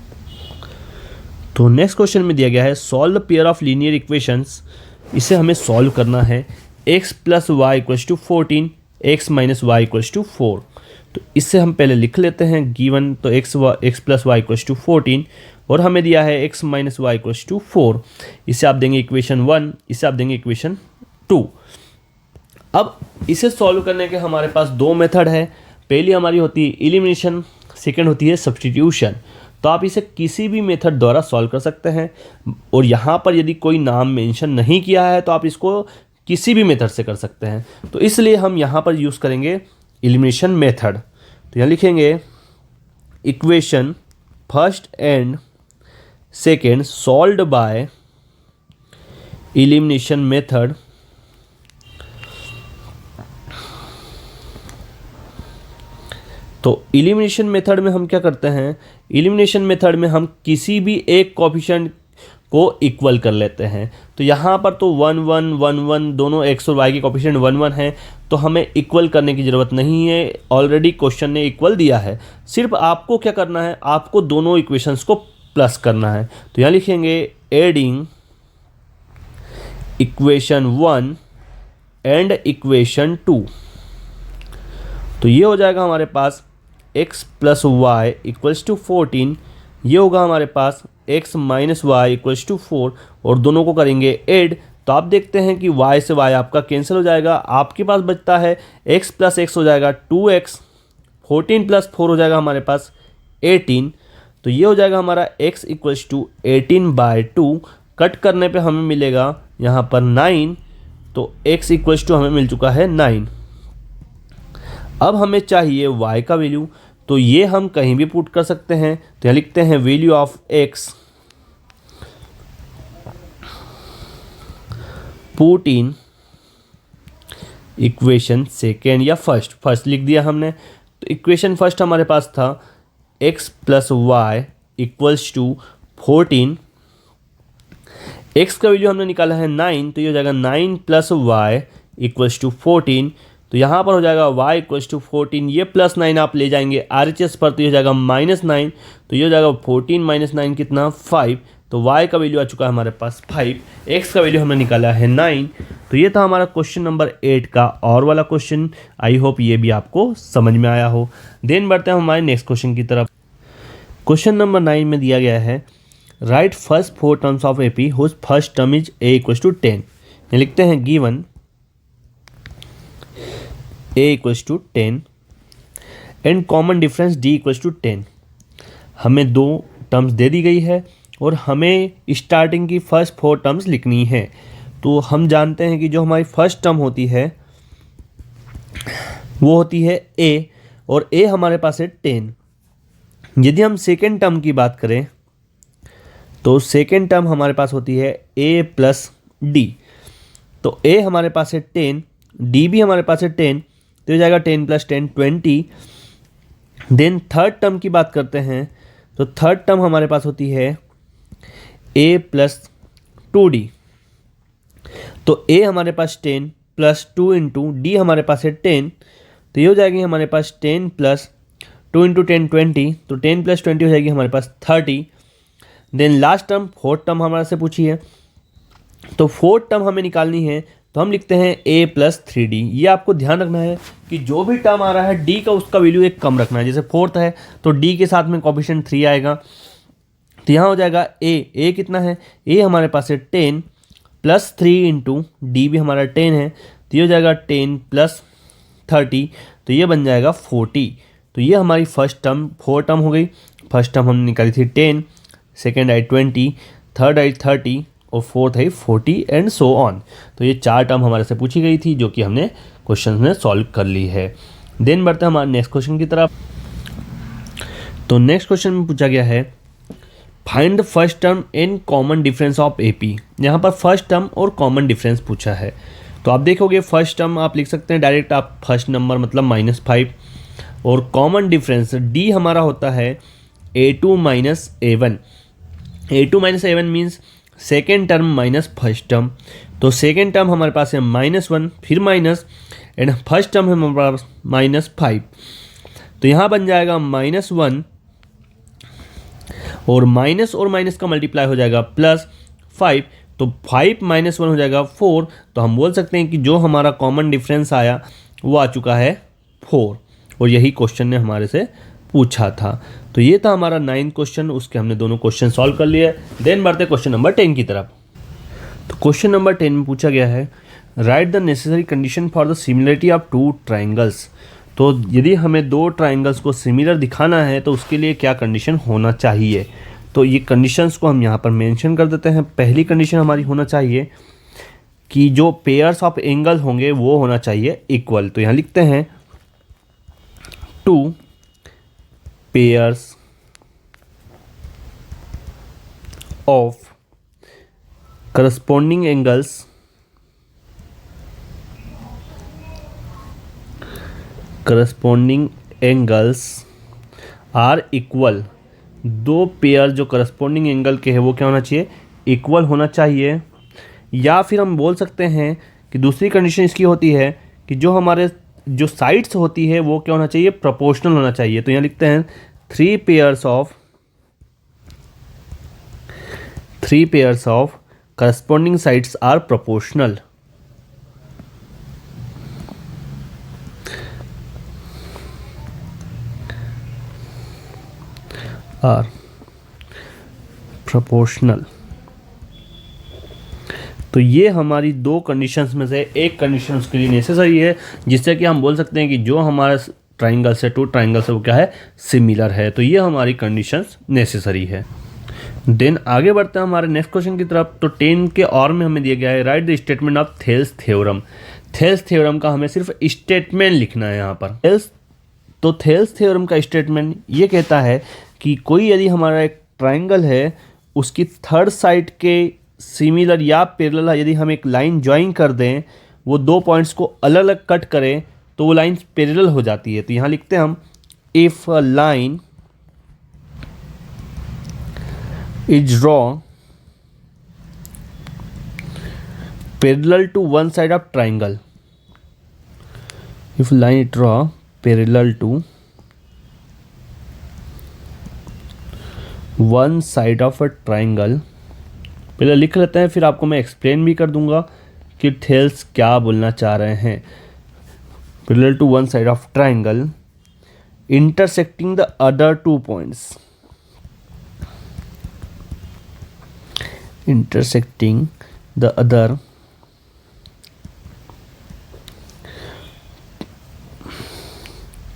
तो नेक्स्ट क्वेश्चन में दिया गया है, solve the pair of linear equations. इसे हमें सॉल्व करना है। x + y = 14, x - y = 4। तो इससे हम पहले लिख लेते हैं गिवन। तो x + y = 14 और हमें दिया है x - y = 4। इसे आप देंगे इक्वेशन 1, इसे आप देंगे इक्वेशन 2। अब इसे सॉल्व करने के हमारे पास दो मेथड है। पहली हमारी होती है एलिमिनेशन, सेकंड होती है सब्स्टिट्यूशन। तो आप इसे किसी भी मेथड द्वारा सॉल्व कर सकते हैं और यहाँ पर यदि कोई नाम मेंशन नहीं किया है तो आप इसको किसी भी मेथड से कर सकते हैं। तो इसलिए हम यहाँ पर यूज़ करेंगे एलिमिनेशन मेथड। तो यहाँ लिखेंगे equation first and second solved by elimination method तो एलिमिनेशन मेथड में हम क्या करते हैं, एलिमिनेशन मेथड में हम किसी भी एक कोएफिशिएंट को इक्वल कर लेते हैं। तो यहाँ पर तो 1 1 1 1 दोनों एक्स और वाई के कोएफिशिएंट 1 1 हैं, तो हमें इक्वल करने की ज़रूरत नहीं है, ऑलरेडी क्वेश्चन ने इक्वल दिया है। सिर्फ आपको क्या करना है, आपको दोनों इक्वेशंस को प्लस करना है। तो यहाँ लिखेंगे एडिंग इक्वेशन 1 एंड इक्वेशन 2। तो ये हो जाएगा हमारे पास x plus y equals to 14, ये होगा हमारे पास x minus y equals to 4 और दोनों को करेंगे ऐड। तो आप देखते हैं कि y से y आपका कैंसिल हो जाएगा, आपके पास बचता है x प्लस x हो जाएगा 2x, 14 प्लस 4 हो जाएगा हमारे पास 18। तो ये हो जाएगा हमारा x इक्वल्स टू 18/2, कट करने पे हमें मिलेगा यहाँ पर 9, तो x इक्वल्स टू हमें मिल चुका है 9। अब हमें चाहिए y का वैल्यू, तो ये हम कहीं भी पुट कर सकते हैं। तो यहाँ लिखते हैं value of x put in equation second या फर्स्ट लिख दिया हमने। तो इक्वेशन फर्स्ट हमारे पास था x plus y equals to 14, x का वैल्यू हमने निकाला है 9, तो ये हो जाएगा 9 प्लस वाई इक्वल्स टू 14। तो यहाँ पर हो जाएगा y इक्वल्स टू 14, ये प्लस 9 आप ले जाएंगे RHS पर, तो ये हो जाएगा -9, तो ये हो जाएगा 14 माइनस 9 कितना 5। तो y का वैल्यू आ चुका है हमारे पास 5, x का वैल्यू हमने निकाला है 9। तो ये था हमारा क्वेश्चन नंबर 8 का और वाला क्वेश्चन। आई होप ये भी आपको समझ में आया हो। देन बढ़ते हैं हमारे नेक्स्ट क्वेश्चन की तरफ। क्वेश्चन नंबर 9 में दिया गया है right first 4 terms of AP whose first term is a equals to 10। ये लिखते हैं given a equals to 10 and common difference d equals to 10। हमें दो टर्म्स दे दी गई है और हमें स्टार्टिंग की फर्स्ट 4 टर्म्स लिखनी है। तो हम जानते हैं कि जो हमारी फर्स्ट टर्म होती है वो होती है a, और a हमारे पास है 10। यदि हम सेकेंड टर्म की बात करें तो सेकेंड टर्म हमारे पास होती है a प्लस d। तो a हमारे पास है 10, d भी हमारे पास है 10, तो हो जाएगा 10 प्लस 10 20। देन थर्ड टर्म की बात करते हैं तो थर्ड टर्म हमारे पास होती है a प्लस 2d। तो a हमारे पास 10 प्लस 2 इंटू डी हमारे पास है 10, तो ये हो जाएगी हमारे पास 10 प्लस 2 इंटू 10 20, तो 10 प्लस 20 हो जाएगी हमारे पास 30। Then last term fourth term हमारे से पूछी है, तो फोर्थ टर्म हमें निकालनी है, तो हम लिखते हैं a प्लस 3d। ये आपको ध्यान रखना है कि जो भी टर्म आ रहा है d का उसका वैल्यू एक कम रखना है। जैसे फोर्थ है तो d के साथ में कोएफिशिएंट 3 आएगा, तो यहाँ हो जाएगा a कितना है, a हमारे पास है 10 प्लस 3 इंटू डी भी हमारा 10 है, तो ये हो जाएगा 10 प्लस 30, तो ये बन जाएगा 40। तो ये हमारी फर्स्ट टर्म 4 टर्म हो गई। फर्स्ट टर्म हमने निकाली थी 10, सेकेंड आई 20, थर्ड आई 30 और फोर्थ है 40 एंड सो ऑन। तो ये 4 टर्म हमारे से पूछी गई थी जो कि हमने क्वेश्चन में सॉल्व कर ली है। देन बढ़ते हैं हमारे नेक्स्ट क्वेश्चन की तरफ। तो नेक्स्ट क्वेश्चन में पूछा गया है find the first term in common difference of AP। यहाँ पर फर्स्ट टर्म और कॉमन डिफरेंस पूछा है, तो आप देखोगे फर्स्ट टर्म आप लिख सकते हैं डायरेक्ट, आप फर्स्ट नंबर मतलब -5, और कॉमन डिफरेंस D हमारा होता है A2 minus A1। A2 minus A1 means second term minus first term. तो सेकेंड टर्म हमारे पास है -1 फिर माइनस एंड फर्स्ट टर्म है हमारे पास -5। तो यहाँ बन जाएगा -1 और माइनस का मल्टीप्लाई हो जाएगा +5, तो 5 - 1 हो जाएगा 4। तो हम बोल सकते हैं कि जो हमारा कॉमन डिफरेंस आया वो आ चुका है 4, और यही क्वेश्चन ने हमारे से पूछा था। तो ये था हमारा 9th क्वेश्चन, उसके हमने दोनों क्वेश्चन सॉल्व कर लिए। देन बढ़ते क्वेश्चन नंबर 10 की तरफ। तो क्वेश्चन नंबर 10 में पूछा गया है write the necessary condition for the similarity of 2 triangles. तो यदि हमें 2 ट्राइंगल्स को सिमिलर दिखाना है तो उसके लिए क्या कंडीशन होना चाहिए। तो ये कंडीशंस को हम यहाँ पर मेंशन कर देते हैं। पहली कंडीशन हमारी होना चाहिए कि जो पेयर्स ऑफ एंगल होंगे वो होना चाहिए इक्वल। तो यहाँ लिखते हैं 2 pairs of corresponding angles are equal. दो पेयर जो करस्पॉन्डिंग एंगल के हैं वो क्या होना चाहिए, इक्वल होना चाहिए। या फिर हम बोल सकते हैं कि दूसरी कंडीशन इसकी होती है कि जो हमारे जो साइड्स होती है वो क्या होना चाहिए, प्रोपोर्शनल होना चाहिए। तो यहाँ लिखते हैं three pairs of corresponding sides are proportional. Are proportional. तो ये हमारी दो कंडीशंस में से एक कंडीशन उसके लिए नेसेसरी है, जिससे कि हम बोल सकते हैं कि जो हमारा ट्राइंगल से टू ट्राइंगल से वो क्या है, सिमिलर है। तो ये हमारी कंडीशंस नेसेसरी है। देन आगे बढ़ते हैं हमारे नेक्स्ट क्वेश्चन की तरफ। तो 10 के और में हमें दिया गया है write the statement of Thales theorem. Thales theorem का हमें सिर्फ स्टेटमेंट लिखना है यहाँ पर। तो थेल्स थ्योरम का स्टेटमेंट ये कहता है कि कोई यदि हमारा एक ट्राइंगल है उसकी थर्ड साइड के सिमिलर या पैरेलल यदि हम एक लाइन ज्वाइन कर दें, वो दो पॉइंट्स को अलग अलग कट करें तो वो लाइन पैरेलल हो जाती है। तो यहाँ लिखते हैं हम if a line is draw parallel to one side of triangle, if line is draw parallel to one side of a triangle. पहले लिख लेते हैं, फिर आपको मैं एक्सप्लेन भी कर दूंगा कि थेल्स क्या बोलना चाह रहे हैं। Parallel to one side of triangle intersecting the other two points, intersecting the other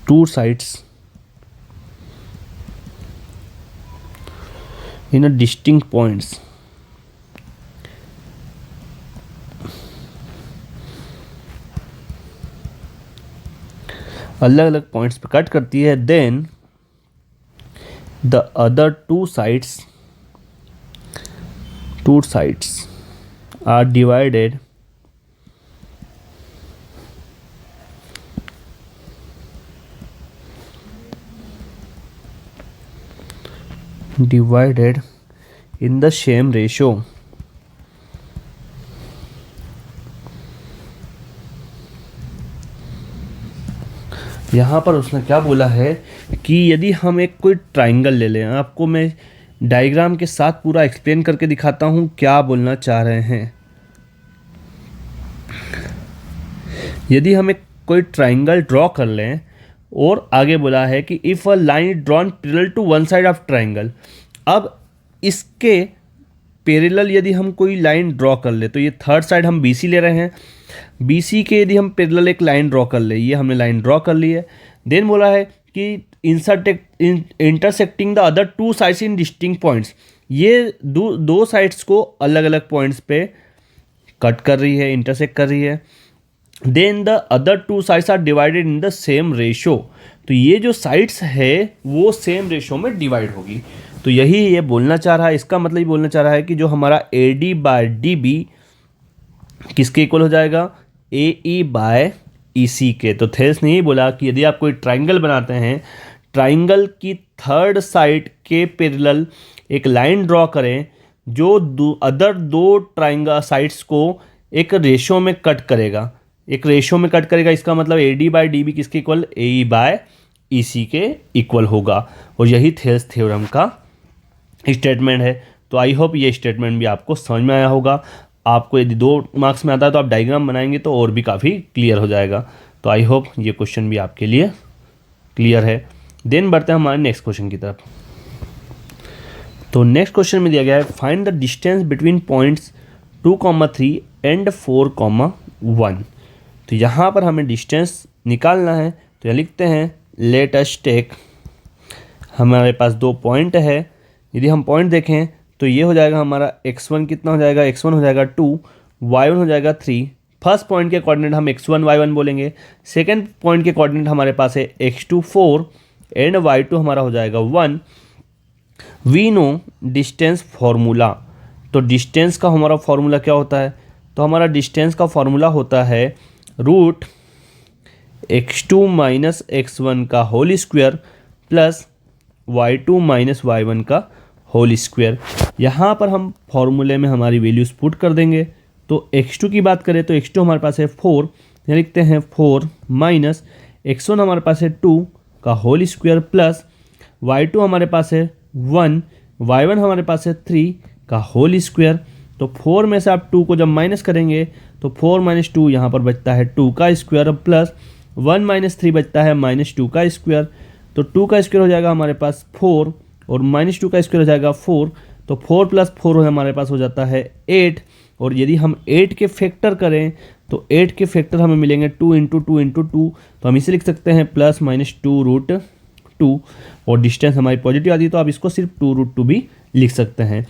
two sides in a distinct points। अलग अलग पॉइंट्स पे कट करती है। Then the other two sides are divided in the same ratio। यहाँ पर उसने क्या बोला है कि यदि हम एक कोई ट्राइंगल ले लें, आपको मैं डायग्राम के साथ पूरा एक्सप्लेन करके दिखाता हूँ क्या बोलना चाह रहे हैं। यदि हम एक कोई ट्राइंगल ड्रॉ कर लें और आगे बोला है कि if a line drawn parallel to one side of triangle, अब इसके पैरेलल यदि हम कोई लाइन ड्रॉ कर ले, तो ये थर्ड साइड हम BC ले रहे हैं, BC के यदि हम पैरेलल एक लाइन ड्रॉ कर ले, ये हमने लाइन ड्रॉ कर ली है। देन बोला है कि intersecting the other two sides in distinct points, ये दो साइड्स को अलग अलग पॉइंट्स पे कट कर रही है, इंटरसेक्ट कर रही है। Then the other two sides are divided in the same ratio, तो ये जो साइड्स है वो सेम रेशो में डिवाइड होगी। तो यही ये बोलना चाह रहा है, इसका मतलब ये बोलना चाह रहा है कि जो हमारा AD/DB किसके इक्वल हो जाएगा, AE/EC के। तो थेल्स ने यही बोला कि यदि आप कोई ट्राइंगल बनाते हैं, ट्राइंगल की थर्ड साइड के पैरेलल एक लाइन ड्रॉ करें जो अदर दो ट्राइंगल साइड्स को एक रेशो में कट करेगा, इसका मतलब AD/DB किसके इक्वल, AE/EC के इक्वल होगा। और यही थेल्स थ्योरम का स्टेटमेंट है। तो आई होप ये स्टेटमेंट भी आपको समझ में आया होगा। आपको यदि 2 मार्क्स में आता है तो आप डायग्राम बनाएंगे तो और भी काफ़ी क्लियर हो जाएगा। तो आई होप ये क्वेश्चन भी आपके लिए क्लियर है। देन बढ़ते हैं हमारे नेक्स्ट क्वेश्चन की तरफ। तो नेक्स्ट क्वेश्चन में दिया गया है find the distance between points 2,3 and 4,1। तो यहाँ पर हमें डिस्टेंस निकालना है। तो यहाँ लिखते हैं लेट अस टेक, हमारे पास 2 पॉइंट है। यदि हम पॉइंट देखें तो ये हो जाएगा हमारा x1 कितना हो जाएगा, x1 हो जाएगा 2, y1 हो जाएगा 3। फर्स्ट पॉइंट के कोऑर्डिनेट हम x1 y1 बोलेंगे। सेकंड पॉइंट के कोऑर्डिनेट हमारे पास है x2 4 एंड y2 हमारा हो जाएगा 1। वी नो डिस्टेंस फॉर्मूला, तो डिस्टेंस का हमारा फॉर्मूला क्या होता है, तो हमारा डिस्टेंस का फॉर्मूला होता है रूट x2 माइनस x1 का whole square plus y2 minus y1 का होल स्क्वायर। यहाँ पर हम फॉर्मूले में हमारी वैल्यूज पुट कर देंगे। तो x2 की बात करें तो x2 हमारे पास है 4, यहाँ लिखते हैं 4 माइनस x1 हमारे पास है 2 का होल स्क्वायर प्लस y2 हमारे पास है 1, y1 हमारे पास है 3 का होल स्क्वायर। तो 4 में से आप 2 को जब माइनस करेंगे तो 4 माइनस 2 यहाँ पर बचता है 2 का स्क्वायर प्लस 1 माइनस 3 बचता है माइनस 2 का स्क्वायर। तो 2 का स्क्वायर हो जाएगा हमारे पास 4 और माइनस 2 का स्क्वायर हो जाएगा 4। तो 4 प्लस 4 हमारे पास हो जाता है 8। और यदि हम 8 के फैक्टर करें तो 8 के फैक्टर हमें मिलेंगे 2 इंटू 2 इंटू 2। तो हम इसे लिख सकते हैं प्लस माइनस 2 रूट 2। और डिस्टेंस हमारी पॉजिटिव आती है तो आप इसको सिर्फ 2 रूट 2 भी लिख सकते हैं।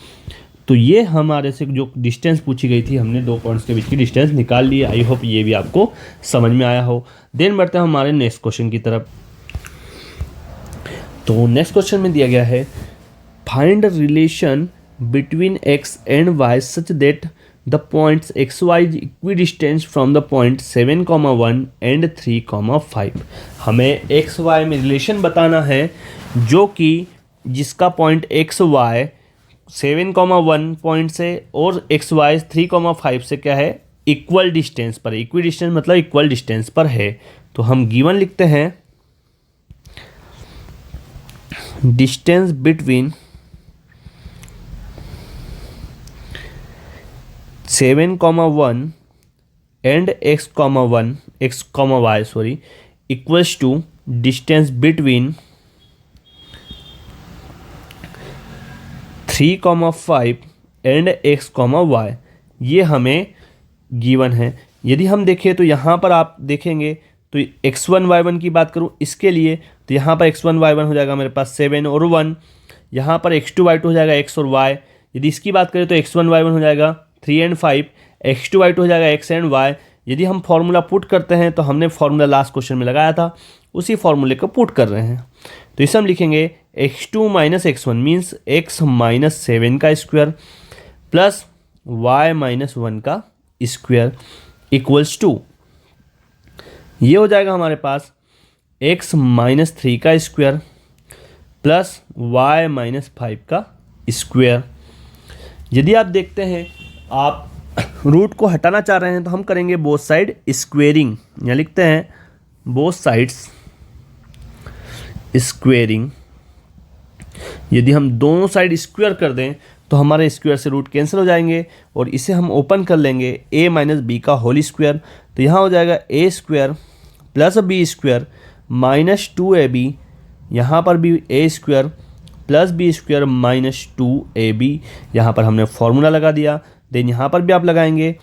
तो ये हमारे से जो डिस्टेंस पूछी गई थी, हमने दो पॉइंट्स के बीच की डिस्टेंस निकाल ली। आई होप ये भी आपको समझ में आया हो। देन बढ़ते हैं हमारे नेक्स्ट क्वेश्चन की तरफ। तो नेक्स्ट क्वेश्चन में दिया गया है find relation between x and y such that the points x y is equidistance from the point 7,1 and 3,5। हमें एक्स वाई में रिलेशन बताना है जो कि जिसका पॉइंट एक्स वाई 7,1 पॉइंट से और एक्स वाई 3,5 से क्या है, इक्वल डिस्टेंस पर। इक्वी डिस्टेंस मतलब इक्वल डिस्टेंस पर है। तो हम गिवन लिखते हैं distance between 7,1 and x,1 x,y sorry equals to distance between 3,5 and x,y। ये हमें गिवन है। यदि हम देखें तो यहाँ पर आप देखेंगे तो x1 y1 की बात करूँ इसके लिए, तो यहाँ पर x1 y1 हो जाएगा मेरे पास 7 और 1। यहाँ पर x2 y2 हो जाएगा x और y। यदि इसकी बात करें तो x1 y1 हो जाएगा 3 एंड 5, x2 y2 हो जाएगा x एंड y। यदि हम फॉर्मूला पुट करते हैं तो हमने फॉर्मूला लास्ट क्वेश्चन में लगाया था, उसी फॉर्मूले को पुट कर रहे हैं। तो इसे हम लिखेंगे x2 minus x1 means x minus 7 का स्क्वायर प्लस y माइनस 1 का स्क्वायर इक्वल्स टू, ये हो जाएगा हमारे पास x माइनस 3 का स्क्वायर प्लस y माइनस 5 का स्क्वायर। यदि आप देखते हैं आप रूट को हटाना चाह रहे हैं तो हम करेंगे बोथ साइड स्क्वेयरिंग। यहाँ लिखते हैं बोथ साइड्स स्क्वेयरिंग। यदि हम दोनों साइड स्क्वायर कर दें तो हमारे स्क्वायर से रूट कैंसिल हो जाएंगे और इसे हम ओपन कर लेंगे a माइनस बी का होल स्क्वायर। तो यहाँ हो जाएगा a square plus b square minus 2ab, यहाँ पर भी a square plus b square minus 2ab। यहाँ पर हमने फॉर्मूला लगा दिया। देन यहाँ पर भी आप लगाएंगे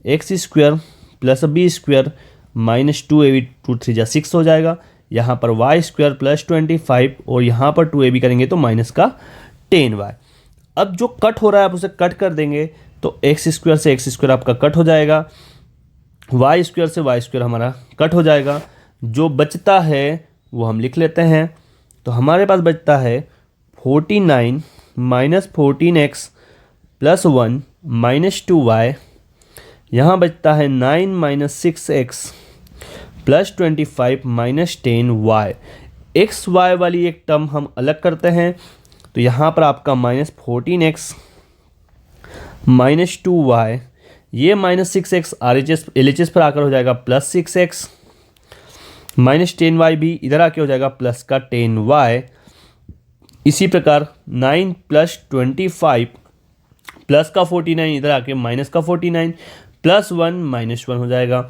x square plus b square minus 2ab, 2 3 जा 6 हो जाएगा। यहाँ पर वाई स्क्वायर प्लस 25 और यहाँ पर 2ab करेंगे तो माइनस का 10y। अब जो कट हो रहा है आप उसे कट कर देंगे तो एक्स स्क्वायर से एक्स स्क्वायर आपका कट हो जाएगा, वाई स्क्वायर से वाई स्क्वायर हमारा कट हो जाएगा। जो बचता है वो हम लिख लेते हैं। तो हमारे पास बचता है 49 minus 14x plus 1 minus 2y। यहाँ बचता है 9 minus 6x plus 25 minus 10y। X y वाली एक टर्म हम अलग करते हैं तो यहाँ पर आपका माइनस 14x माइनस 2y, ये माइनस 6x LHS पर आकर हो जाएगा प्लस 6x माइनस 10y भी इधर आके हो जाएगा प्लस का 10y। इसी प्रकार 9 प्लस 25 प्लस का 49 इधर आके माइनस का 49 प्लस 1 माइनस 1 हो जाएगा।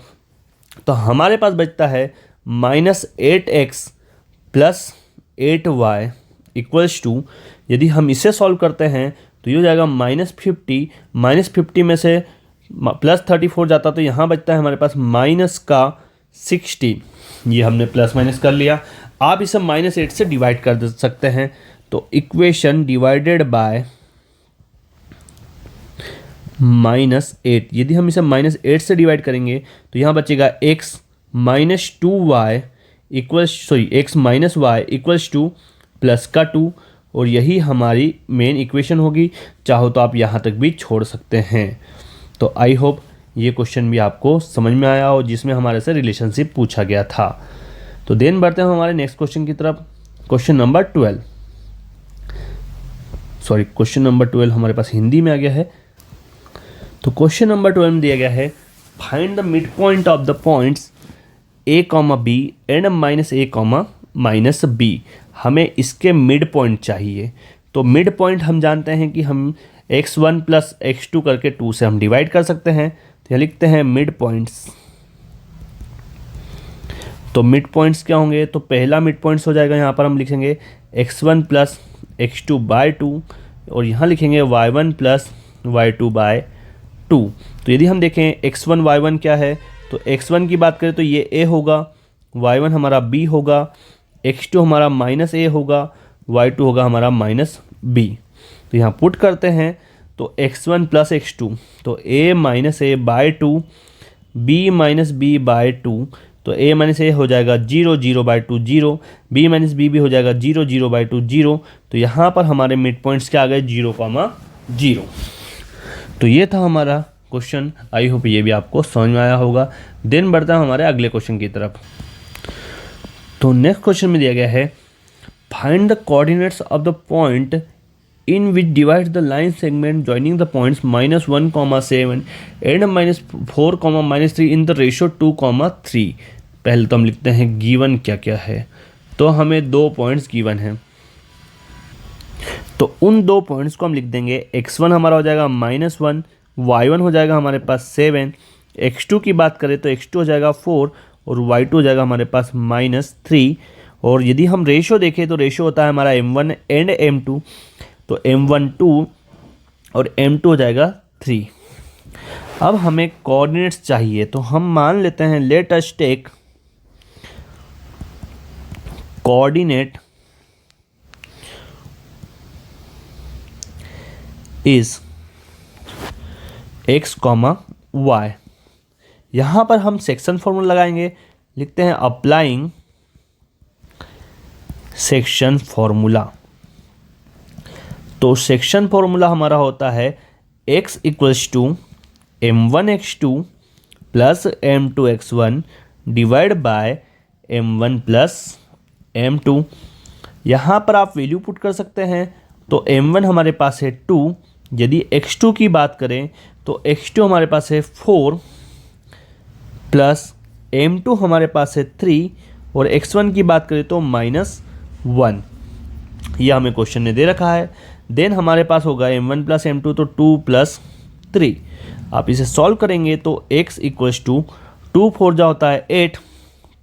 तो हमारे पास बचता है minus 8x plus 8y equals to, यदि हम इसे सॉल्व करते हैं तो ये हो जाएगा -50 में से प्लस 34 जाता तो यहाँ बचता है हमारे पास माइनस का 16। ये हमने प्लस माइनस कर लिया। आप इसे -8 से डिवाइड कर सकते हैं। तो इक्वेशन डिवाइडेड बाय -8, यदि हम इसे -8 से डिवाइड करेंगे तो यहाँ बचेगा x minus 2y x minus y equals to plus का 2, और यही हमारी मेन इक्वेशन होगी। चाहो तो आप यहाँ तक भी छोड़ सकते हैं। तो आई होप ये क्वेश्चन भी आपको समझ में आया हो, जिसमें हमारे से रिलेशनशिप पूछा गया था। तो देन बढ़ते हैं हमारे नेक्स्ट क्वेश्चन की तरफ। क्वेश्चन नंबर 12 हमारे पास हिंदी में आ गया है। तो क्वेश्चन नंबर 12 में दिया गया है, find the mid point of the points a, b and -a, -b। हमें इसके मिड पॉइंट चाहिए। तो मिड पॉइंट हम जानते हैं कि हम x1 प्लस x2 करके 2 से हम डिवाइड कर सकते हैं। तो यहाँ लिखते हैं मिड पॉइंट्स। तो मिड पॉइंट्स क्या होंगे? तो पहला मिड पॉइंट्स हो जाएगा, यहाँ पर हम लिखेंगे x1 प्लस x2 बाय 2, और यहाँ लिखेंगे y1 प्लस y2 बाय 2। तो यदि हम देखें x1 y1 क्या है, तो x1 की बात करें तो ये a होगा, y1 हमारा b होगा, x2 हमारा -a होगा, y2 होगा हमारा -b। तो यहाँ पुट करते हैं तो x1 प्लस x2, तो a -a by 2, b -b by 2, तो a -a हो जाएगा 0 0 बाय 2 0, b -b भी हो जाएगा 0 0 बाय 2 0। तो यहाँ पर हमारे मिड पॉइंट्स क्या आ गए? 0, 0। तो ये था हमारा क्वेश्चन। आई होप ये भी आपको समझ में आया होगा। देन बढ़ता है हमारे अगले क्वेश्चन की तरफ। तो नेक्स्ट क्वेश्चन में दिया गया है, find the coordinates of the point in which divide the line segment joining the points -1, 7 and -4, -3 in the ratio 2, 3। पहले तो हम लिखते हैं गिवन क्या क्या है। तो हमें 2 पॉइंट्स गिवन हैं, तो उन 2 पॉइंट्स को हम लिख देंगे। x1 हमारा हो जाएगा -1, y1 हो जाएगा हमारे पास 7, x2 की बात करें तो x2 हो जाएगा 4, और y2 हो जाएगा हमारे पास -3। और यदि हम रेशियो देखें तो रेशियो होता है हमारा m1 एंड m2, तो m1 2 और m2 हो जाएगा 3। अब हमें कोऑर्डिनेट्स चाहिए, तो हम मान लेते हैं let us take coordinate is x, y। यहाँ पर हम सेक्शन फॉर्मूला लगाएंगे। लिखते हैं अप्लाइंग सेक्शन फॉर्मूला। तो सेक्शन फॉर्मूला हमारा होता है x equals to m1x2 plus m2x1 divide by m1 plus m2। यहाँ पर आप वैल्यू पुट कर सकते हैं। तो m1 हमारे पास है 2, यदि x2 की बात करें तो x2 हमारे पास है 4 प्लस m2 हमारे पास है 3, और x1 की बात करें तो -1। यह हमें क्वेश्चन ने दे रखा है। देन हमारे पास होगा m1 प्लस m2, तो 2 प्लस 3। आप इसे सॉल्व करेंगे तो x इक्वल्स टू 2 4 जा होता है 8,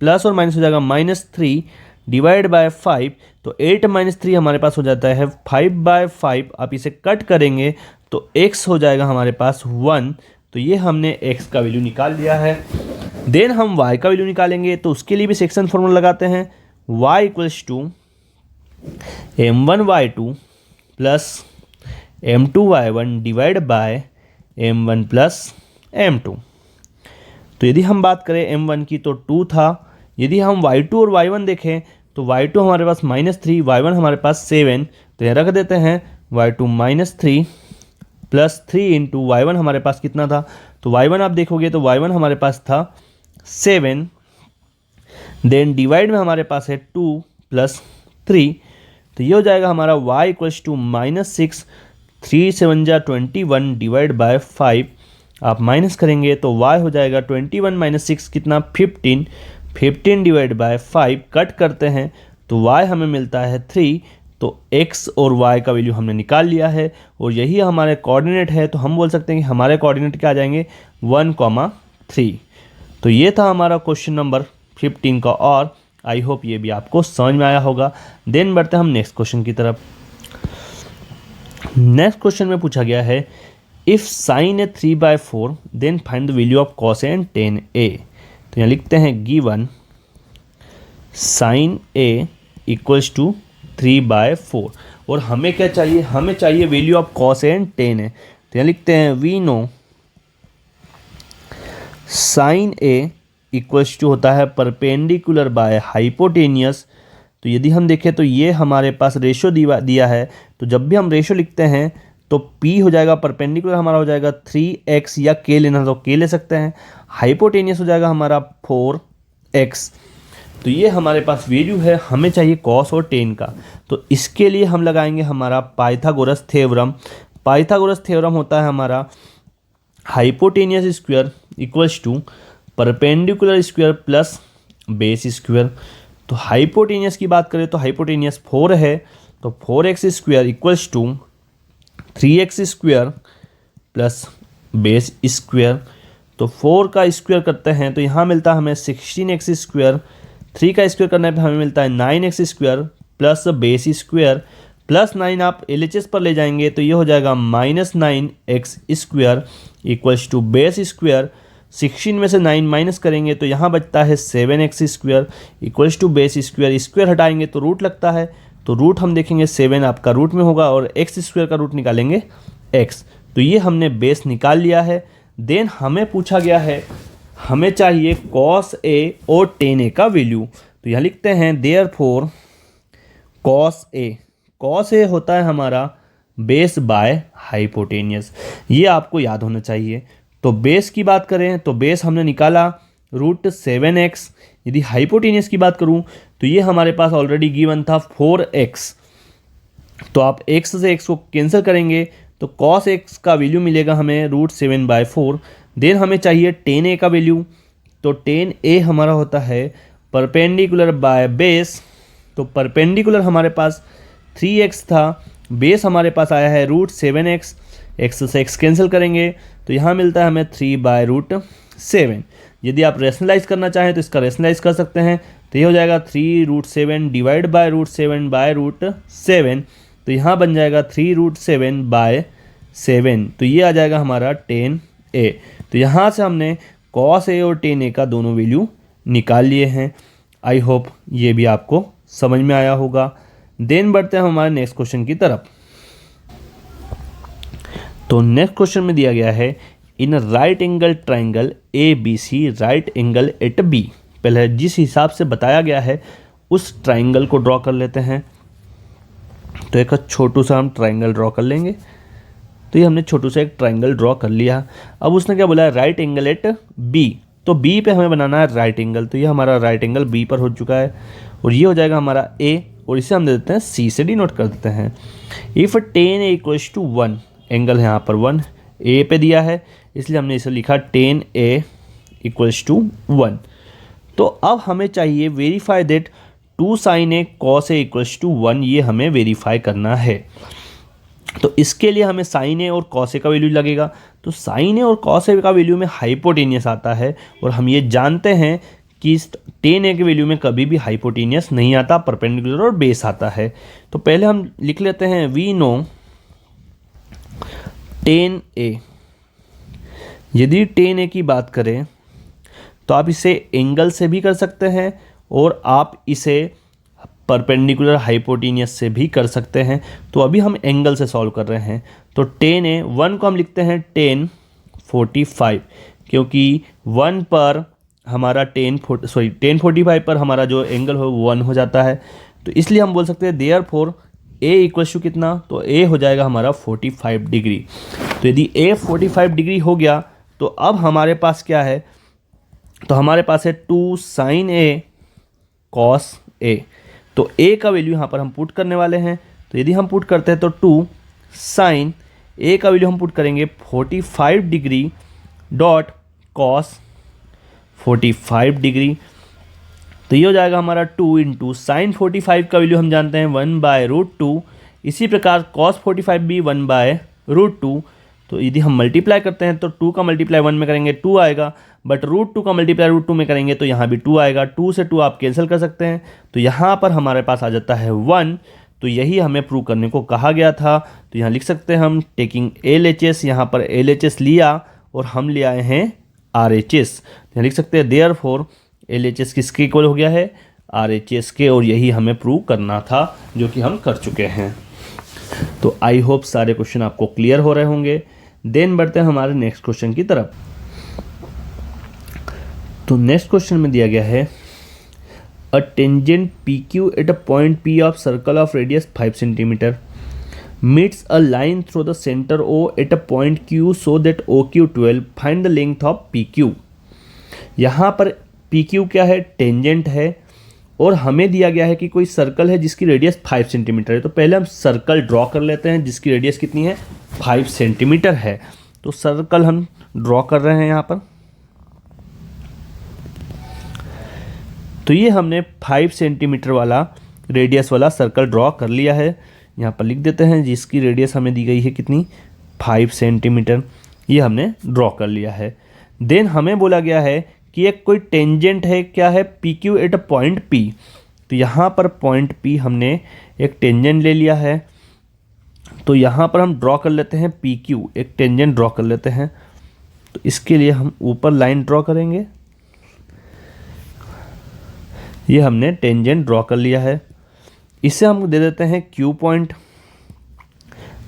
प्लस और माइनस हो जाएगा -3 डिवाइड बाय 5। तो 8 - 3 हमारे पास हो जाता है 5/5। आप इसे कट करेंगे तो x हो जाएगा हमारे पास 1। तो ये हमने x का वैल्यू निकाल लिया है। देन हम y का वैल्यू निकालेंगे, तो उसके लिए भी सेक्शन फॉर्मूला लगाते हैं। y equals to m1y2 plus m2y1 divide by m1 plus m2। तो यदि हम बात करें m1 की तो 2 था। यदि हम y2 और y1 देखें तो y2 हमारे पास -3, y1 हमारे पास 7। तो यह रख देते हैं y2 -3 प्लस 3 इंटू y1 हमारे पास कितना था? तो y1 आप देखोगे तो y1 हमारे पास था 7। देन डिवाइड में हमारे पास है 2 प्लस 3। तो ये हो जाएगा हमारा y इक्वल्स टू -6, 3 7 जा 21 डिवाइड बाय 5। आप माइनस करेंगे तो y हो जाएगा 21 - 6 कितना? 15। 15 डिवाइड बाय 5 कट करते हैं तो y हमें मिलता है 3। तो x और y का वैल्यू हमने निकाल लिया है, और यही हमारे कोऑर्डिनेट है। तो हम बोल सकते हैं कि हमारे कोऑर्डिनेट क्या आ जाएंगे? 1, 3। तो ये था हमारा क्वेश्चन नंबर 15 का, और आई होप ये भी आपको समझ में आया होगा। देन बढ़ते हैं हम नेक्स्ट क्वेश्चन की तरफ। नेक्स्ट क्वेश्चन में पूछा गया है, if sine A 3/4 then find the value of cos and tan A. तो यहाँ लिखते हैं given sine A equals to 3/4, और हमें क्या चाहिए? हमें चाहिए value of cos and tan है। तो यहाँ लिखते हैं we know sine A equals to होता है परपेंडिकुलर बाय हाइपोटेनियस। तो यदि हम देखें तो ये हमारे पास रेशो दिया है, तो जब भी हम रेशो लिखते हैं तो P हो जाएगा, परपेंडिकुलर हमारा हो जाएगा 3x, या K लेना तो K ले सकते हैं, हाइपोटेनियस हो जाएगा हमारा 4x। तो ये हमारे पास वैल्यू है, हमें चाहिए कॉस और टेन का। तो इसके लिए हम लगाएंगे हमारा पाइथागोरस थ्योरम। पाइथागोरस थ्योरम होता है हमारा hypotenuse square equals to perpendicular square plus base square. तो हाइपोटेनियस की बात करें तो हाइपोटेनियस 4 है, तो 4x square equals to 3x square plus base square. तो 4 का स्क्वायर करते हैं तो यहाँ मिलता है हमें 16x स्क्वायर, 3 का स्क्वायर करने पे हमें मिलता है 9x square plus base square, plus 9 आप LHS पर ले जाएंगे तो ये हो जाएगा -9x square equals to base square. 16 में से 9 माइनस करेंगे तो यहाँ बचता है 7x square equals to base square. Square हटाएंगे तो रूट लगता है, तो रूट हम देखेंगे 7 आपका रूट में होगा और x स्क्वायर का रूट निकालेंगे x। तो ये हमने बेस निकाल लिया है। देन हमें पूछा गया है, हमें चाहिए cos a और tan a का वैल्यू। तो यहाँ लिखते हैं देयरफॉर cos a होता है हमारा बेस बाय हाइपोटेनियस। ये आपको याद होना चाहिए। तो बेस की बात करें तो बेस हमने निकाला √7x। यदि हाइपोटेनियस की बात करूं तो ये हमारे पास ऑलरेडी गिवन था 4x। तो आप x से x को कैंसिल करेंगे तो cos x का वैल्यू मिलेगा हमें √7/4। देन हमें चाहिए tan a का वैल्यू। तो tan a हमारा होता है परपेंडिकुलर बाय बेस। तो परपेंडिकुलर हमारे पास 3x था, बेस हमारे पास आया है √7x। x से x कैंसिल करेंगे तो यहाँ मिलता है हमें 3/√7। यदि आप रेशनलाइज करना चाहें तो इसका रेशनलाइज कर सकते हैं, तो ये हो जाएगा 3√7 डिवाइड बाय √7/√7। तो यहाँ बन जाएगा 3√7/7। तो ये आ जाएगा हमारा tan a। तो यहाँ से हमने cos a और tan a का दोनों वैल्यू निकाल लिए हैं। आई होप ये भी आपको समझ में आया होगा। देन बढ़ते हैं हमारे नेक्स्ट क्वेश्चन की तरफ। तो नेक्स्ट क्वेश्चन में दिया गया है in right angle triangle ABC right angle at B। पहले जिस हिसाब से बताया गया है उस ट्राइंगल को ड्रॉ कर लेते हैं। तो एक छोटू सा हम ट्राइंगल ड्रॉ कर लेंगे। तो ये हमने छोटू सा एक ट्राइंगल ड्रॉ कर लिया। अब उसने क्या बोला है, राइट एंगल एट B। तो B पे हमें बनाना है राइट एंगल। तो ये हमारा राइट एंगल B पर हो चुका है और ये हो जाएगा हमारा A, और इसे हम दे देते हैं C से डिनोट कर देते हैं। If tan a equals to 1, angle है यहाँ पर 1 A पे दिया है इसलिए हमने इसे लिखा tan a इक्वल्स टू 1। तो अब हमें चाहिए verify that 2 sin a cos a equals to 1। ये हमें वेरीफाई करना है। तो इसके लिए हमें sin a और cos a का वैल्यू लगेगा। तो sin a और cos a का वैल्यू में हाइपोटेनियस आता है और हम ये जानते हैं कि tan a के वैल्यू में कभी भी हाइपोटेनियस नहीं आता, परपेंडिकुलर और बेस आता है। तो पहले हम लिख लेते हैं वी नो tan a। यदि tan a की बात करें तो आप इसे एंगल से भी कर सकते हैं और आप इसे परपेंडिकुलर हाइपोटेनियस से भी कर सकते हैं। तो अभी हम एंगल से सॉल्व कर रहे हैं। तो tan a 1 को हम लिखते हैं tan 45, क्योंकि 1 पर हमारा tan 45 पर हमारा जो एंगल हो वो 1 हो जाता है। तो इसलिए हम बोल सकते हैं देयरफॉर a इक्वल्स टू कितना, तो a हो जाएगा हमारा 45 डिग्री। तो यदि a 45 डिग्री हो गया तो अब हमारे पास क्या है, तो हमारे पास है 2 sin a cos a। तो a का वैल्यू यहाँ पर हम पुट करने वाले हैं। तो यदि हम पुट करते हैं तो 2 sin a का वैल्यू हम पुट करेंगे 45 डिग्री डॉट cos 45 डिग्री। तो ये हो जाएगा हमारा 2 इंटू साइन 45 का वैल्यू हम जानते हैं 1/√2। इसी प्रकार cos 45 भी 1/√2। तो यदि हम मल्टीप्लाई करते हैं तो 2 का मल्टीप्लाई 1 में करेंगे 2 आएगा, बट √2 का मल्टीप्लाई √2 में करेंगे तो यहाँ भी 2 आएगा। 2 से 2 आप कैंसिल कर सकते हैं। तो यहाँ पर हमारे पास आ जाता है 1। तो यही हमें प्रूव करने को कहा गया था। तो यहाँ लिख सकते हैं हम टेकिंग LHS, यहाँ पर LHS लिया और हम ले आए हैं RHS। यहाँ लिख सकते हैं देयरफॉर LHS किसके इक्वल हो गया है, RHS के, और यही हमें प्रूव करना था जो कि हम कर चुके हैं। तो आई होप सारे क्वेश्चन आपको क्लियर हो रहे होंगे। देन बढ़ते हैं हमारे नेक्स्ट क्वेश्चन की तरफ। तो नेक्स्ट क्वेश्चन में दिया गया है a tangent P Q eight a point P of circle of radius 5 centimetre meets a line through the center O at a point Q so that OQ12 find the length of PQ। यहाँ पर PQ क्या है, टेंजेंट है, और हमें दिया गया है कि कोई सर्कल है जिसकी रेडियस 5 सेंटीमीटर है। तो पहले हम सर्कल ड्रॉ कर लेते हैं जिसकी रेडियस कितनी है, 5 सेंटीमीटर है। तो सर्कल हम ड्रॉ कर रहे हैं यहाँ पर। तो ये हमने 5 सेंटीमीटर वाला रेडियस वाला सर्कल ड्रॉ कर लिया है। यहाँ पर लिख देते हैं जिसकी रेडियस हमें दी गई है कितनी, 5 सेंटीमीटर। ये हमने ड्रॉ कर लिया है। देन हमें बोला गया है कि एक कोई टेंजेंट है, क्या है, P Q eight a point P. तो यहाँ पर पॉइंट पी हमने एक टेंजेंट ले लिया है। तो यहाँ पर हम ड्रॉ कर लेते हैं पी क्यू, एक टेंजेंट ड्रॉ कर लेते हैं। तो इसके लिए हम ऊपर लाइन ड्रॉ करेंगे। ये हमने टेंजेंट ड्रॉ कर लिया है। इसे हम दे देते हैं क्यू पॉइंट।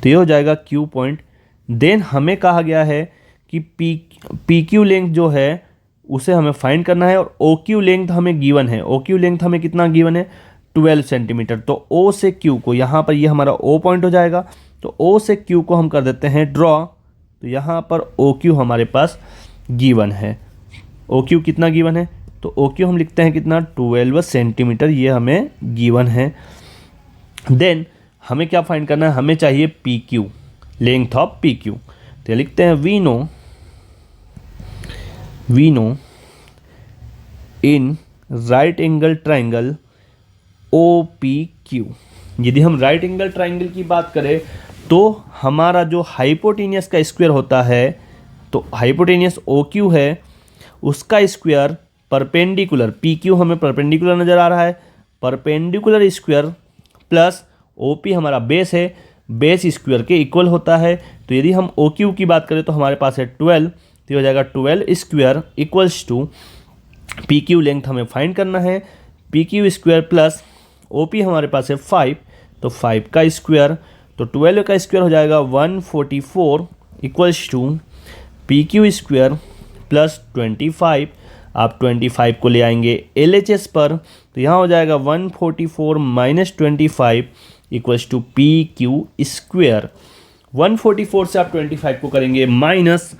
तो ये हो जाएगा क्यू पॉइंट। देन हमें कहा गया है कि पी क्यू लेंथ जो है उसे हमें फाइंड करना है, और ओ क्यू लेंथ हमें गिवन है। ओ क्यू लेंथ हमें कितना गिवन है, 12 सेंटीमीटर। तो ओ से क्यू को, यहाँ पर ये हमारा ओ पॉइंट हो जाएगा। तो ओ से क्यू को हम कर देते हैं ड्रॉ। तो यहाँ पर ओ क्यू हमारे पास गिवन है। ओ क्यू कितना गिवन है, तो ओ क्यू हम लिखते हैं कितना, 12 सेंटीमीटर, ये हमें गिवन है। देन हमें क्या फाइंड करना है, हमें चाहिए P Q, length of P Q. तो लिखते हैं we know in right angle triangle O P Q. यदि हम राइट एंगल ट्राइंगल की बात करें तो हमारा जो हाइपोटेनियस का स्क्वायर होता है, तो हाइपोटेनियस ओ क्यू है, उसका स्क्वायर परपेंडिकुलर, पी क्यू हमें परपेंडिकुलर नज़र आ रहा है, perpendicular square plus O P हमारा बेस है, बेस स्क्वायर के इक्वल होता है। तो यदि हम ओ क्यू की बात करें तो हमारे पास है 12। तो हो जाएगा 12 square equals to P Q length हमें फाइंड करना है, P Q square plus O P हमारे पास है 5। तो 5 का स्क्वायर, तो 12 का स्क्वायर हो जाएगा 144 equals to P Q square plus 25। आप 25 को ले आएंगे LHS पर, तो यहाँ हो जाएगा 144 minus 25 equals to P Q square. 144 से आप 25 को करेंगे माइनस,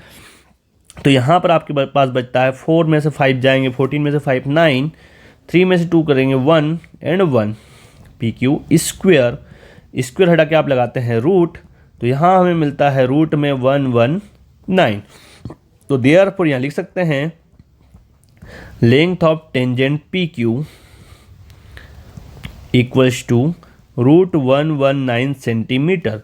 तो यहाँ पर आपके पास बचता है 4 में से 5 जाएंगे, 14 में से 5 9, 3 में से 2 करेंगे 1 and 1 P Q square. Square हटा के आप लगाते हैं रूट, तो यहाँ हमें मिलता है रूट में 119। तो देयरफॉर यहाँ लिख सकते हैं length of tangent P Q equals to root 119 centimetre.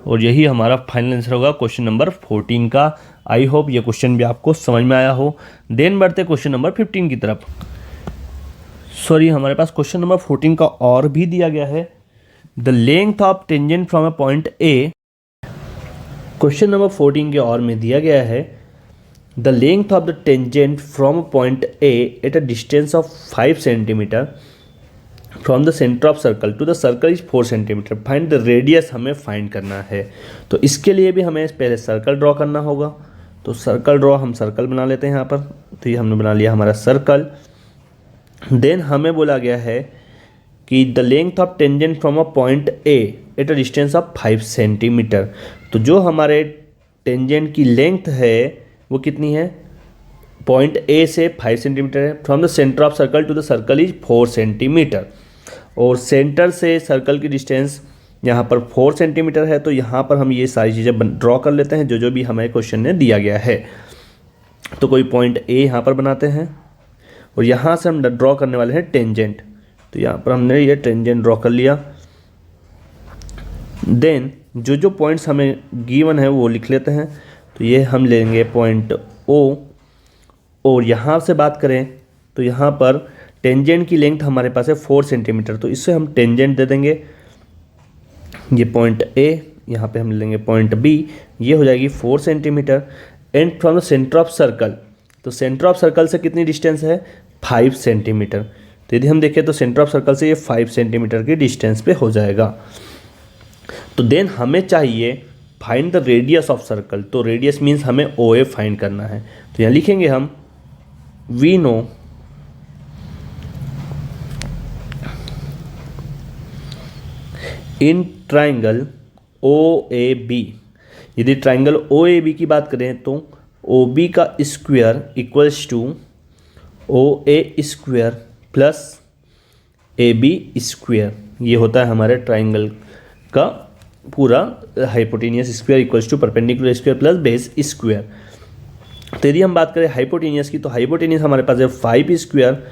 और यही हमारा फाइनल आंसर होगा क्वेश्चन नंबर 14 का। आई होप ये क्वेश्चन भी आपको समझ में आया हो। देन बढ़ते क्वेश्चन नंबर 15 की तरफ। सॉरी, हमारे पास क्वेश्चन नंबर 14 का और भी दिया गया है। The length of tangent from a point A. Question number 14 के और में दिया गया है the length of the tangent from point A at a distance of 5 centimetre from the centre of circle to the circle is 4 centimetre. Find the radius हमें फाइंड करना है। तो इसके लिए भी हमें पहले सर्कल ड्रॉ करना होगा। तो सर्कल ड्रॉ, हम सर्कल बना लेते हैं यहाँ पर। तो ये हमने बना लिया हमारा सर्कल। देन हमें बोला गया है कि the length of tangent from a point A at a distance of 5 centimetre. तो जो हमारे टेंजेंट की लेंथ है वो कितनी है, पॉइंट ए से 5 सेंटीमीटर है। From the centre of circle to the circle is 4 centimetre. और सेंटर से सर्कल की डिस्टेंस यहाँ पर 4 सेंटीमीटर है। तो यहाँ पर हम ये सारी चीज़ें ड्रॉ कर लेते हैं जो भी हमें क्वेश्चन ने दिया गया है। तो कोई पॉइंट ए यहाँ पर बनाते हैं, और यहाँ से हम ड्रॉ करने वाले हैं टेंजेंट। तो यहाँ पर हमने ये टेंजेंट ड्रॉ कर लिया। देन जो पॉइंट्स हमें गिवन है वो लिख लेते हैं। तो ये हम लेंगे पॉइंट ओ, और यहाँ से बात करें तो यहाँ पर टेंजेंट की लेंथ हमारे पास है 4 सेंटीमीटर। तो इससे हम टेंजेंट दे देंगे ये पॉइंट ए, यहाँ पे हम लेंगे पॉइंट बी, ये हो जाएगी 4 centimetre. And from the centre of circle, तो सेंटर ऑफ सर्कल से कितनी डिस्टेंस है, 5 सेंटीमीटर। तो यदि हम देखें तो सेंटर ऑफ सर्कल से ये 5 सेंटीमीटर की डिस्टेंस पे हो जाएगा। तो देन हमें चाहिए find the radius of circle. तो रेडियस मीन्स हमें ओ ए फाइंड करना है। तो यहाँ लिखेंगे हम we know in triangle O A B, यदि ट्राइंगल ओ ए बी की बात करें तो ओ बी का square equals to O A square plus A B square, ये होता है हमारे ट्राइंगल का पूरा hypotenuse square equals to perpendicular square plus base square. तो यदि हम बात करें हाइपोटेनियस की, तो हाइपोटेनियस हमारे पास है 5 स्क्वायर,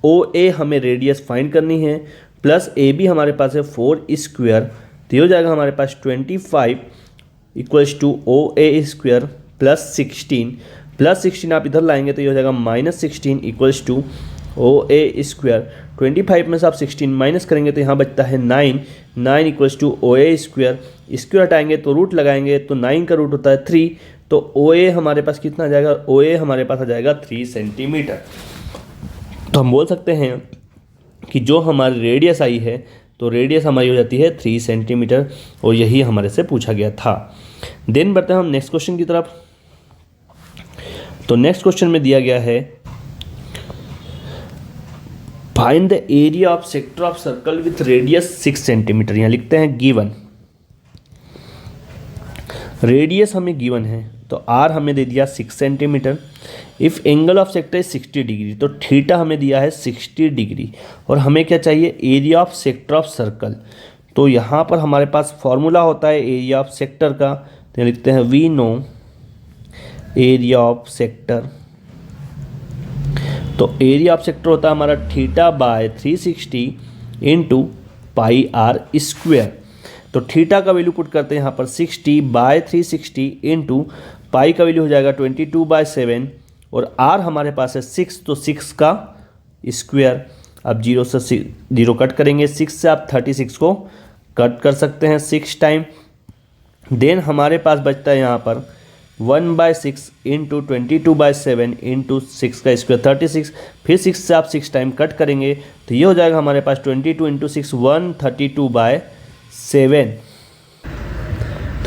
ओ ए हमें रेडियस फाइंड करनी है, प्लस ए बी हमारे पास है 4 स्क्वायर, तो ये हो जाएगा हमारे पास 25 equals to O A square plus 16 आप इधर लाएंगे तो ये हो जाएगा -16 equals to O A square. 25 में से आप 16 माइनस करेंगे तो यहाँ बचता है 9 equals to O A square, square हटाएंगे तो रूट लगाएंगे तो 9 का रूट होता है 3, तो ओ ए हमारे पास कितना आ जाएगा, ओ ए हमारे पास आ जाएगा 3 सेंटीमीटर। तो हम बोल सकते हैं कि जो हमारी रेडियस आई है तो रेडियस हमारी हो जाती है 3 सेंटीमीटर, और यही हमारे से पूछा गया था। देन बढ़ते हैं हम नेक्स्ट क्वेश्चन की तरफ। तो नेक्स्ट क्वेश्चन में दिया गया है find the area of sector of circle with radius 6 centimetre. यहाँ लिखते हैं गिवन, रेडियस हमें गिवन है तो आर हमें दे दिया 6 centimetre. If angle of sector 60 degree, तो थीटा हमें दिया है 60 डिग्री, और हमें क्या चाहिए, area of sector of circle. तो यहाँ पर हमारे पास फॉर्मूला होता है एरिया ऑफ सेक्टर का, तो लिखते हैं we know area of sector. तो एरिया ऑफ सेक्टर होता है हमारा theta by 360 into pi r square. तो थीटा का वैल्यू पुट करते हैं यहाँ पर 60 बाय 360 इंटू पाई का वैल्यू हो जाएगा 22/7, और आर हमारे पास है 6, तो 6 का स्क्वायर। अब 0 से 0 कट करेंगे, 6 से आप 36 को कट कर सकते हैं 6 टाइम। देन हमारे पास बचता है यहाँ पर 1/6 इंटू 22/7 इंटू 6 का स्क्वायर 36, फिर 6 से आप 6 टाइम कट करेंगे तो ये हो जाएगा हमारे पास 22 इंटू 6 132/7।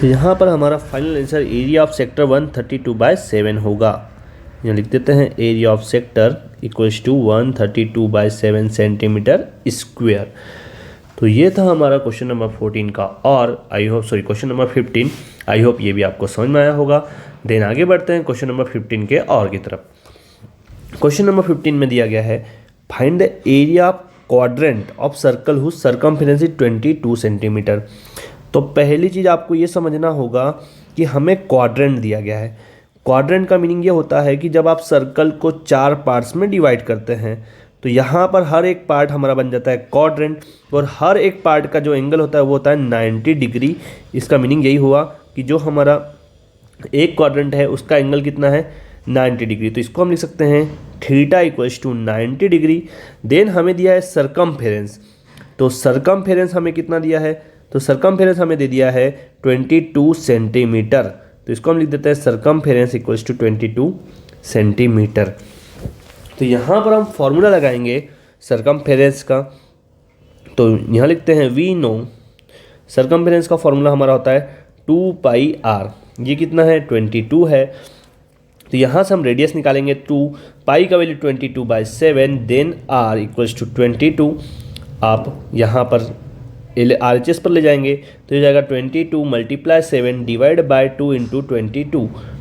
तो यहाँ पर हमारा final answer area of sector 132/7 होगा। यहाँ लिख देते हैं area of sector equals to 132/7 centimetre square. तो ये था हमारा क्वेश्चन नंबर 14 का, और क्वेश्चन नंबर 15। आई होप ये भी आपको समझ में आया होगा। देन आगे बढ़ते हैं क्वेश्चन नंबर 15 के और की तरफ। क्वेश्चन नंबर 15 में दिया गया है find the area of quadrant of circle whose circumference is 22 centimetre. तो पहली चीज़ आपको ये समझना होगा कि हमें क्वाड्रेंट दिया गया है। क्वाड्रेंट का मीनिंग ये होता है कि जब आप सर्कल को 4 पार्ट्स में डिवाइड करते हैं तो यहाँ पर हर एक पार्ट हमारा बन जाता है क्वाड्रेंट, और हर एक पार्ट का जो एंगल होता है वो होता है 90 डिग्री। इसका मीनिंग यही हुआ कि जो हमारा एक क्वाड्रेंट है उसका एंगल कितना है, 90 डिग्री। तो इसको हम लिख सकते हैं theta equals to 90 degree. Then हमें दिया है सरकमफेरेंस, तो सरकमफेरेंस हमें कितना दिया है, तो सरकमफेरेंस हमें दे दिया है 22 सेंटीमीटर। तो इसको हम लिख देते हैं सरकमफेरेंस इक्वल्स टू 22 सेंटीमीटर। तो यहाँ पर हम फॉर्मूला लगाएंगे सरकमफेरेंस का। तो यहाँ लिखते हैं वी नो, सरकमफेरेंस का फॉर्मूला हमारा होता है 2 पाई आर। ये कितना है, 22 है। तो यहाँ से हम रेडियस निकालेंगे 2, पाई का value 22/7, then r equals to 22। आप यहाँ पर RHS पर ले जाएंगे तो ये जाएगा 22 × 7 डिवाइड बाय 2 इंटू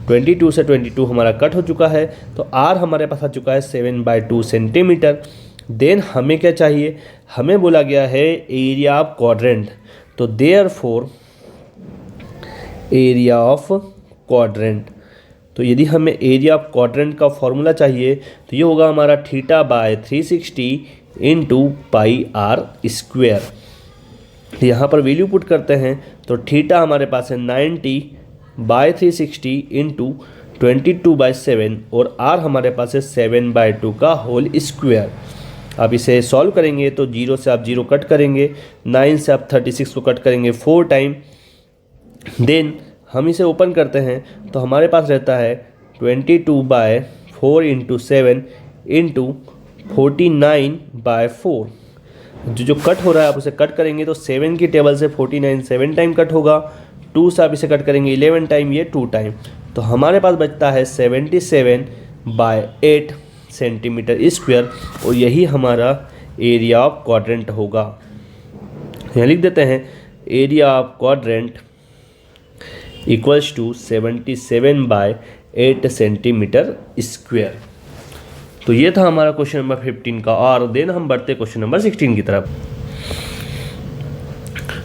22 से 22 हमारा कट हो चुका है, तो R हमारे पास आ चुका है 7/2 सेंटीमीटर। देन हमें क्या चाहिए, हमें बोला गया है एरिया ऑफ क्वाड्रेंट। तो देयरफॉर एरिया ऑफ क्वाड्रेंट, तो यदि हमें एरिया ऑफ क्वाड्रेंट का फॉर्मूला चाहिए तो ये होगा हमारा theta by 360 into pi r square. यहाँ पर वैल्यू पुट करते हैं तो थीटा हमारे पास है 90/360 इंटू 22/7, और आर हमारे पास है 7/2 का होल स्क्वायर। अब इसे सॉल्व करेंगे तो 0 से आप 0 कट करेंगे, 9 से आप 36 को कट करेंगे 4 टाइम। देन हम इसे ओपन करते हैं तो हमारे पास रहता है 22/4 इंटू 7 इंटू 49/4। जो कट हो रहा है आप उसे कट करेंगे तो 7 की टेबल से 49 7 टाइम कट होगा, 2 से आप इसे कट करेंगे 11 टाइम, ये 2 टाइम। तो हमारे पास बचता है 77/8 सेंटीमीटर स्क्वायर और यही हमारा एरिया ऑफ क्वाड्रेंट होगा। यहाँ लिख देते हैं area of quadrant equals to 77/8 centimetre square. तो ये था हमारा क्वेश्चन नंबर 15 का। और देन हम बढ़ते क्वेश्चन नंबर 16 की तरफ।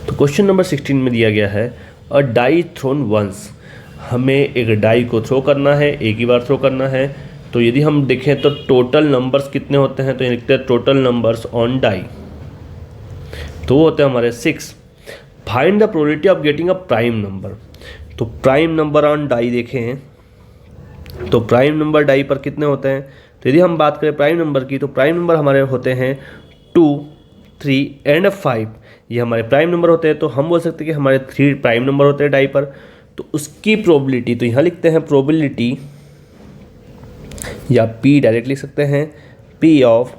तो क्वेश्चन नंबर 16 में दिया गया है अ डाई थ्रोन वंस। हमें एक डाई को थ्रो करना है, एक ही बार थ्रो करना है। तो यदि हम देखें तो टोटल नंबर्स कितने होते हैं, तो ये लिखते हैं टोटल नंबर्स ऑन डाई, तो वो होते हैं हमारे 6। Find the probability of getting a prime number. तो प्राइम नंबर ऑन डाई देखें तो प्राइम नंबर डाई पर कितने होते हैं। तो यदि हम बात करें प्राइम नंबर की, तो प्राइम नंबर हमारे होते हैं 2, 3 एंड 5। ये हमारे प्राइम नंबर होते हैं। तो हम बोल सकते हैं कि हमारे 3 प्राइम नंबर होते हैं डाई पर। तो उसकी प्रोबेबिलिटी, तो यहाँ लिखते हैं प्रोबेबिलिटी, या P डायरेक्ट लिख सकते हैं, P ऑफ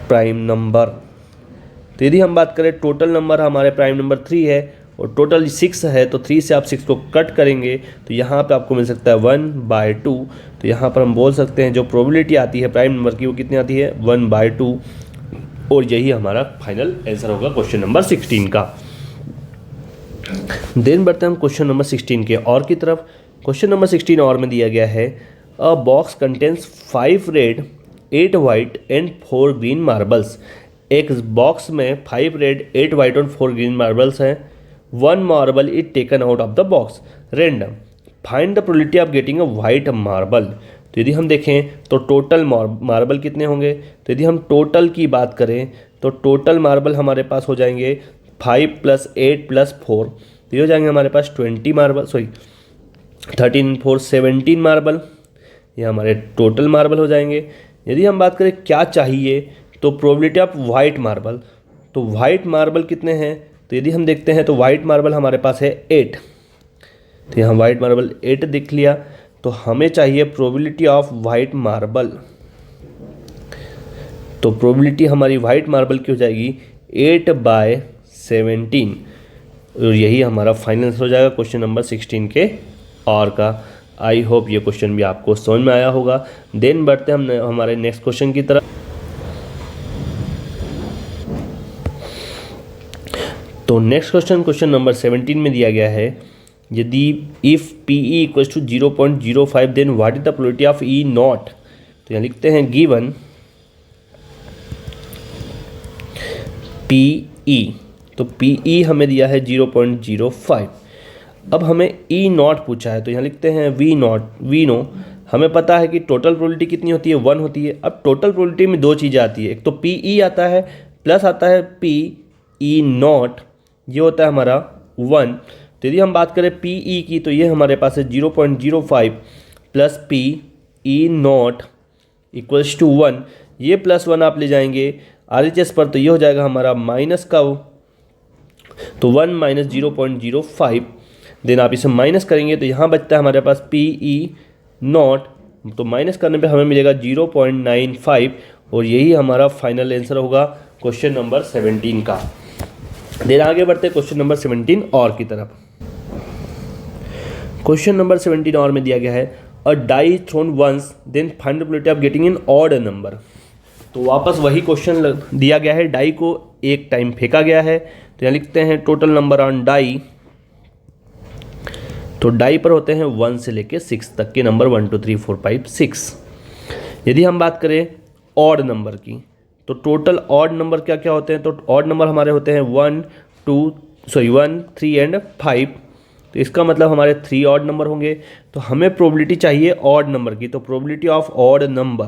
प्राइम नंबर। तो यदि हम बात करें टोटल नंबर हमारे प्राइम नंबर 3 है और टोटल 6 है, तो 3 से आप 6 को कट करेंगे तो यहाँ पे आपको मिल सकता है 1/2। तो यहाँ पर हम बोल सकते हैं जो प्रोबेबिलिटी आती है प्राइम नंबर की वो कितनी आती है 1/2। और यही हमारा फाइनल आंसर होगा क्वेश्चन नंबर 16 का। देन बढ़ते हैं हम क्वेश्चन नंबर 16 के और की तरफ। क्वेश्चन नंबर 16 और में दिया गया है अ box contains 5 red 8 white and 4 green marbles. एक बॉक्स में 5 रेड 8 वाइट और 4 ग्रीन मार्बल्स हैं। 1 marble is taken out of the box random. Find the probability of getting a white marble. तो यदि हम देखें तो टोटल मार्बल कितने होंगे। तो यदि हम टोटल की बात करें तो टोटल मार्बल हमारे पास हो जाएंगे 5 + 8 + 4, तो ये हो जाएंगे हमारे पास 20 मार्बल, 13 4 17 मार्बल। ये हमारे टोटल मार्बल हो जाएंगे। यदि हम बात करें क्या चाहिए, तो प्रोबेबिलिटी ऑफ वाइट मार्बल। तो वाइट मार्बल कितने हैं, तो यदि हम देखते हैं तो वाइट मार्बल हमारे पास है 8। तो यहाँ वाइट मार्बल 8 दिख लिया। तो हमें चाहिए प्रोबेबिलिटी ऑफ वाइट मार्बल। तो प्रोबेबिलिटी हमारी वाइट मार्बल की हो जाएगी 8/17 और यही हमारा फाइनल आंसर हो जाएगा क्वेश्चन नंबर 16 के और का। आई होप ये क्वेश्चन भी आपको समझ में आया होगा। देन बढ़ते हम हमारे नेक्स्ट क्वेश्चन की तरफ। तो नेक्स्ट क्वेश्चन नंबर 17 में दिया गया है यदि if PE = 0.05 then what is the probability of E0। तो यहाँ लिखते हैं गिवन PE। तो PE हमें दिया है 0.05। अब हमें E0 पूछा है, तो यहाँ लिखते हैं V0। हमें पता है कि टोटल प्रोबेबिलिटी कितनी होती है 1 होती है। अब टोटल प्रोबेबिलिटी में 2 चीज़ें आती है, एक तो PE आता है प्लस आता है PE0, ये होता है हमारा 1। तो यदि हम बात करें PE की, तो ये हमारे पास है 0.05 + PE0 = 1। ये +1 आप ले जाएंगे RHS पर, तो ये हो जाएगा हमारा माइनस का, तो 1 - 0.05। देन आप इसे माइनस करेंगे तो यहाँ बचता है हमारे पास PE0। तो माइनस करने पे हमें मिलेगा 0.95 और यही हमारा फाइनल आंसर होगा क्वेश्चन नंबर 17 का। देन आगे बढ़ते हैं क्वेश्चन नंबर 17 और की तरफ। क्वेश्चन नंबर 17 और में दिया गया है a die thrown once then find the probability of getting an odd number. तो वापस वही क्वेश्चन दिया गया है, डाई को एक टाइम फेंका गया है। तो यहाँ लिखते हैं टोटल नंबर ऑन डाई। तो डाई पर होते हैं 1 से लेके 6 तक के नंबर, 1 2 3 4 5 6। यदि हम बात करें ऑड नंबर की, तो टोटल ऑड नंबर क्या क्या होते हैं। तो ऑड नंबर हमारे होते हैं 1 3 एंड 5। तो इसका मतलब हमारे 3 ऑड नंबर होंगे। तो हमें प्रोबेबिलिटी चाहिए ऑड नंबर की, तो प्रोबेबिलिटी ऑफ ऑड नंबर।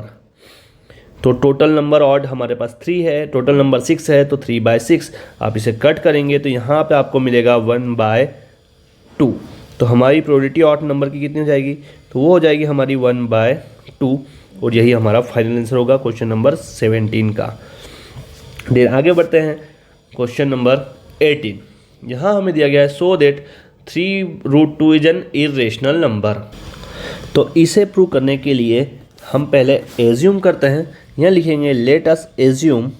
तो टोटल नंबर ऑड हमारे पास 3 है, टोटल नंबर 6 है, तो 3/6 आप इसे कट करेंगे तो यहाँ पे आपको मिलेगा 1/2। तो हमारी प्रोबेबिलिटी ऑड नंबर की कितनी हो जाएगी, तो वो हो जाएगी हमारी 1/2 और यही हमारा फाइनल आंसर होगा क्वेश्चन नंबर 17 का। देन आगे बढ़ते हैं क्वेश्चन नंबर 18। यहाँ हमें दिया गया है so that 3√2 is an irrational number. तो इसे प्रूव करने के लिए हम पहले एज्यूम करते हैं। यहाँ लिखेंगे late us assume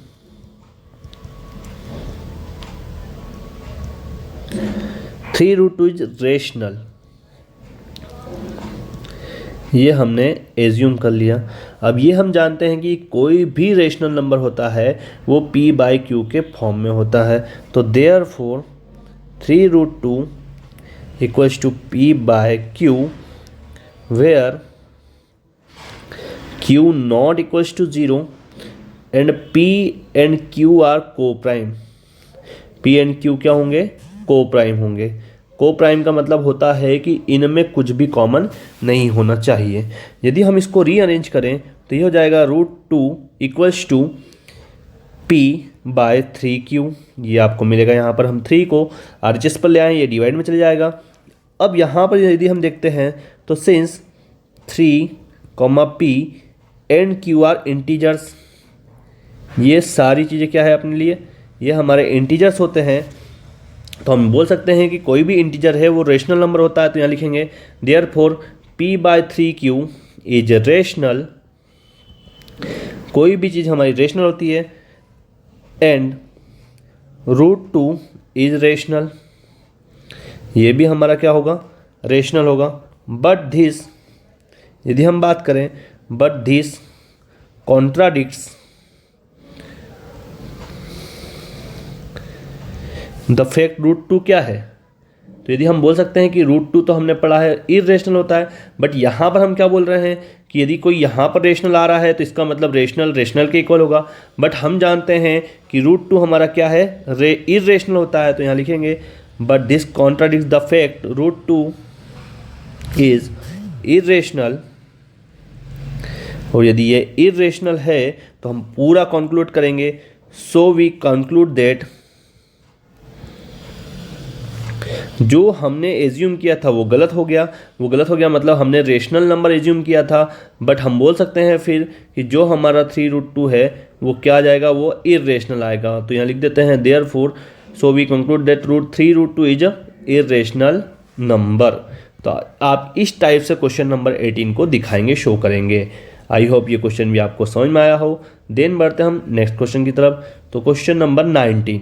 3√2 is rational. ये हमने एज्यूम कर लिया। अब ये हम जानते हैं कि कोई भी रेशनल नंबर होता है वो p बाई क्यू के फॉर्म में होता है। तो therefore 3√2 equals to p by q where q not equals to 0 and p and q are coprime. p and q क्या होंगे? को प्राइम होंगे। को प्राइम का मतलब होता है कि इनमें कुछ भी कॉमन नहीं होना चाहिए। यदि हम इसको रीअरेंज करें तो ये हो जाएगा √2 equals to p by 3q। ये आपको मिलेगा। यहाँ पर हम 3 को RHS पर ले आए, ये डिवाइड में चले जाएगा। अब यहाँ पर यदि हम देखते हैं तो since 3, p and q are integers, ये सारी चीज़ें क्या है अपने लिए? ये हमारे इंटीजर्स होते हैं। तो हम बोल सकते हैं कि कोई भी इंटीजर है वो रेशनल नंबर होता है। तो यहाँ लिखेंगे therefore p by 3q is rational. कोई भी चीज़ हमारी रेशनल होती है एंड √2 इज रेशनल। ये भी हमारा क्या होगा? रेशनल होगा। बट दिस, यदि हम बात करें, but this contradicts the fact √2 क्या है? तो यदि हम बोल सकते हैं कि √2 तो हमने पढ़ा है इरेशनल होता है, बट यहाँ पर हम क्या बोल रहे हैं कि यदि कोई यहाँ पर रेशनल आ रहा है तो इसका मतलब रेशनल के इक्वल होगा। बट हम जानते हैं कि √2 हमारा क्या है? इरेशनल होता है। तो यहाँ लिखेंगे but this contradicts the fact √2 is irrational. और यदि ये इरेशनल है तो हम पूरा कंक्लूड करेंगे। सो वी कंक्लूड दैट जो हमने एज्यूम किया था वो गलत हो गया। वो गलत हो गया मतलब हमने रेशनल नंबर एज्यूम किया था, बट हम बोल सकते हैं फिर कि जो हमारा 3√2 है वो क्या आ जाएगा? वो इरेशनल आएगा। तो यहाँ लिख देते हैं therefore so we conclude that 3√2 is a irrational number. तो आप इस टाइप से क्वेश्चन नंबर 18 को दिखाएंगे, शो करेंगे। आई होप ये क्वेश्चन भी आपको समझ में आया हो। देन बढ़ते हम नेक्स्ट क्वेश्चन की तरफ। तो क्वेश्चन नंबर 19।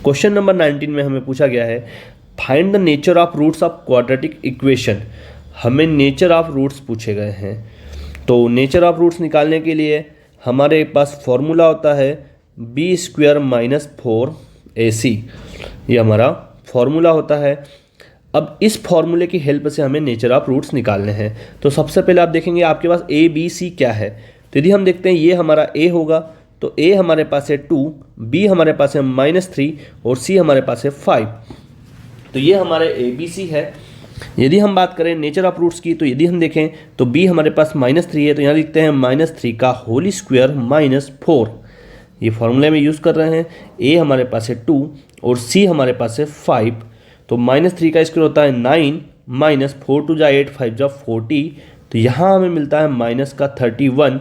क्वेश्चन नंबर 19 में हमें पूछा गया है find the nature of roots of quadratic equation. हमें नेचर ऑफ रूट्स पूछे गए हैं। तो नेचर ऑफ रूट्स निकालने के लिए हमारे पास फॉर्मूला होता है b² - 4ac। ये हमारा फॉर्मूला होता है। अब इस फॉर्मूले की हेल्प से हमें नेचर ऑफ रूट्स निकालने हैं। तो सबसे पहले आप देखेंगे आपके पास a b c क्या है। तो यदि हम देखते हैं ये हमारा a होगा तो a हमारे पास है 2, b हमारे पास है -3 और c हमारे पास है 5। तो ये हमारे ABC है। यदि हम बात करें नेचर ऑफ रूट्स की तो यदि हम देखें तो b हमारे पास -3 है तो यहाँ लिखते हैं -3 का होल स्क्वायर -4। ये फॉर्मूले में यूज़ कर रहे हैं। a हमारे पास है 2 और c हमारे पास है 5। तो -3 का स्क्वायर होता है 9 -4 2 जा 8 5 जा 40। तो यहाँ हमें मिलता है माइनस का 31।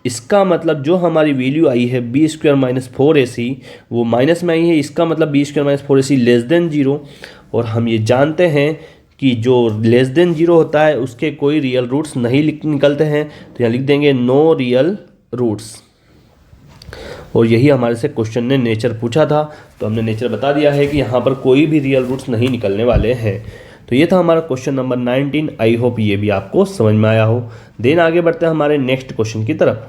इसका मतलब जो हमारी वैल्यू आई है b² - 4ac वो माइनस में आई है। इसका मतलब b² - 4ac लेस देन 0। और हम ये जानते हैं कि जो लेस देन 0 होता है उसके कोई रियल रूट्स नहीं निकलते हैं। तो यहाँ लिख देंगे नो रियल रूट्स। और यही हमारे से क्वेश्चन ने नेचर पूछा था, तो हमने नेचर बता दिया है कि यहाँ पर कोई भी रियल रूट्स नहीं निकलने वाले हैं। तो ये था हमारा क्वेश्चन नंबर 19। आई होप ये भी आपको समझ में आया हो। देन आगे बढ़ते हैं हमारे नेक्स्ट क्वेश्चन की तरफ।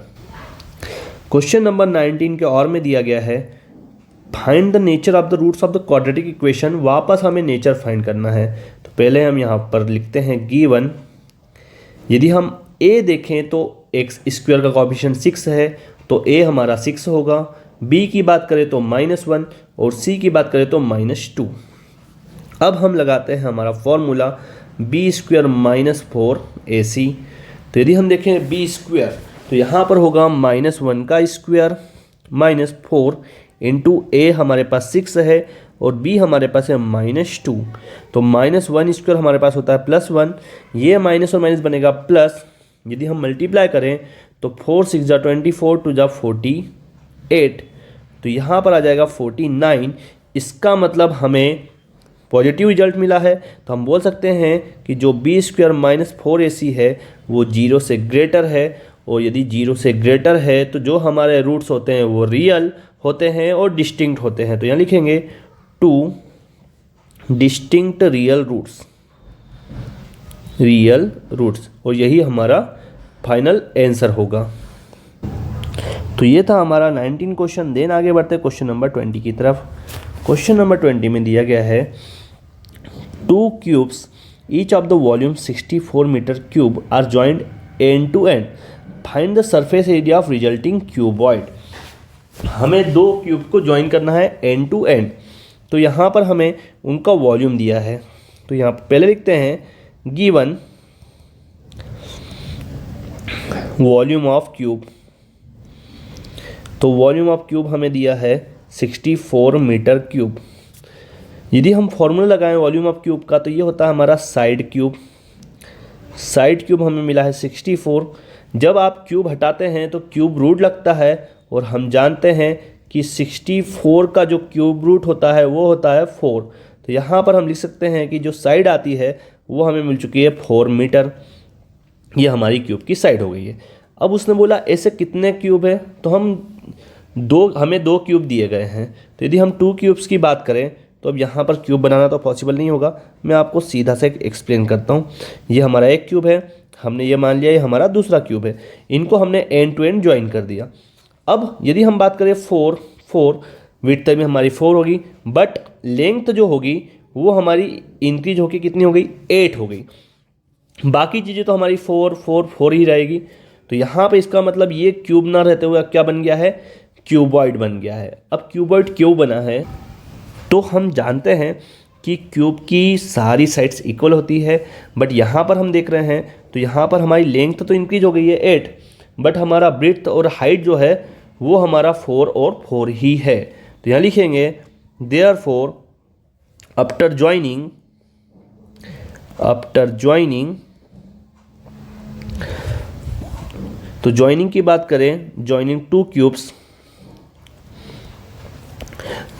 क्वेश्चन नंबर 19 के और में दिया गया है find the nature of the roots of the quadratic equation. वापस हमें नेचर फाइंड करना है। तो पहले हम यहाँ पर लिखते हैं गिवन। यदि हम a देखें तो x² का कोएफिशिएंट 6 है तो a हमारा 6 होगा। b की बात करें तो -1 और c की बात करें तो -2। अब हम लगाते हैं हमारा फॉर्मूला b² - 4ac। तो यदि हम देखें b² तो यहाँ पर होगा -1 का स्क्वायर -4 इंटू a हमारे पास 6 है और b हमारे पास है -2। तो -1² हमारे पास होता है +1। ये माइनस और माइनस बनेगा प्लस। यदि हम मल्टीप्लाई करें तो 4 6 जा 24 2 जा 48। तो यहाँ पर आ जाएगा 49। इसका मतलब हमें पॉजिटिव रिजल्ट मिला है। तो हम बोल सकते हैं कि जो b² - 4ac है वो 0 से ग्रेटर है। और यदि 0 से ग्रेटर है तो जो हमारे रूट्स होते हैं वो रियल होते हैं और डिस्टिंक्ट होते हैं। तो यहाँ लिखेंगे 2 distinct real roots. Real roots, और यही हमारा फाइनल आंसर होगा। तो ये था हमारा 19 क्वेश्चन। देन आगे बढ़ते क्वेश्चन नंबर 20 की तरफ। क्वेश्चन नंबर 20 में दिया गया है 2 cubes each of the volume 64 metre cube are joined end to end, find the surface area of resulting cuboid. हमें 2 क्यूब को ज्वाइन करना है एंड टू एंड, तो यहाँ पर हमें उनका वॉल्यूम दिया है। तो यहाँ पर पहले लिखते हैं गिवन वॉल्यूम ऑफ क्यूब। तो वॉल्यूम ऑफ क्यूब हमें दिया है 64 मीटर क्यूब। यदि हम फॉर्मूला लगाएं वॉल्यूम ऑफ क्यूब का, तो ये होता है हमारा साइड क्यूब। साइड क्यूब हमें मिला है 64। जब आप क्यूब हटाते हैं तो क्यूब रूट लगता है, और हम जानते हैं कि 64 का जो क्यूब रूट होता है वो होता है 4। तो यहाँ पर हम लिख सकते हैं कि जो साइड आती है वो हमें मिल चुकी है 4 मीटर। ये हमारी क्यूब की साइड हो गई है। अब उसने बोला ऐसे कितने क्यूब है, तो हमें 2 क्यूब दिए गए हैं। तो यदि हम 2 क्यूब्स की बात करें तो अब यहाँ पर क्यूब बनाना तो पॉसिबल नहीं होगा। मैं आपको सीधा से एक्सप्लेन करता हूँ। ये हमारा एक क्यूब है, हमने ये मान लिया ये हमारा दूसरा क्यूब है, इनको हमने एंड टू एंड ज्वाइन कर दिया। अब यदि हम बात करें 4 विड्थ में हमारी 4 होगी, बट लेंथ जो होगी वो हमारी इंक्रीज होगी, कितनी हो गई 8 हो गई। बाकी चीज़ें तो हमारी 4 ही रहेगी। तो यहाँ पे इसका मतलब ये क्यूब ना रहते हुए क्या बन गया है, क्यूबॉइड बन गया है। अब क्यूबॉइड क्यों बना है, तो हम जानते हैं कि क्यूब की सारी साइड्स इक्वल होती है, बट यहाँ पर हम देख रहे हैं तो यहाँ पर हमारी लेंथ तो इंक्रीज हो गई है 8, बट हमारा ब्रेड्थ और हाइट जो है वो हमारा 4 और 4 ही है। तो यहाँ लिखेंगे देयरफॉर आफ्टर ज्वाइनिंग तो ज्वाइनिंग की बात करें, joining 2 cubes,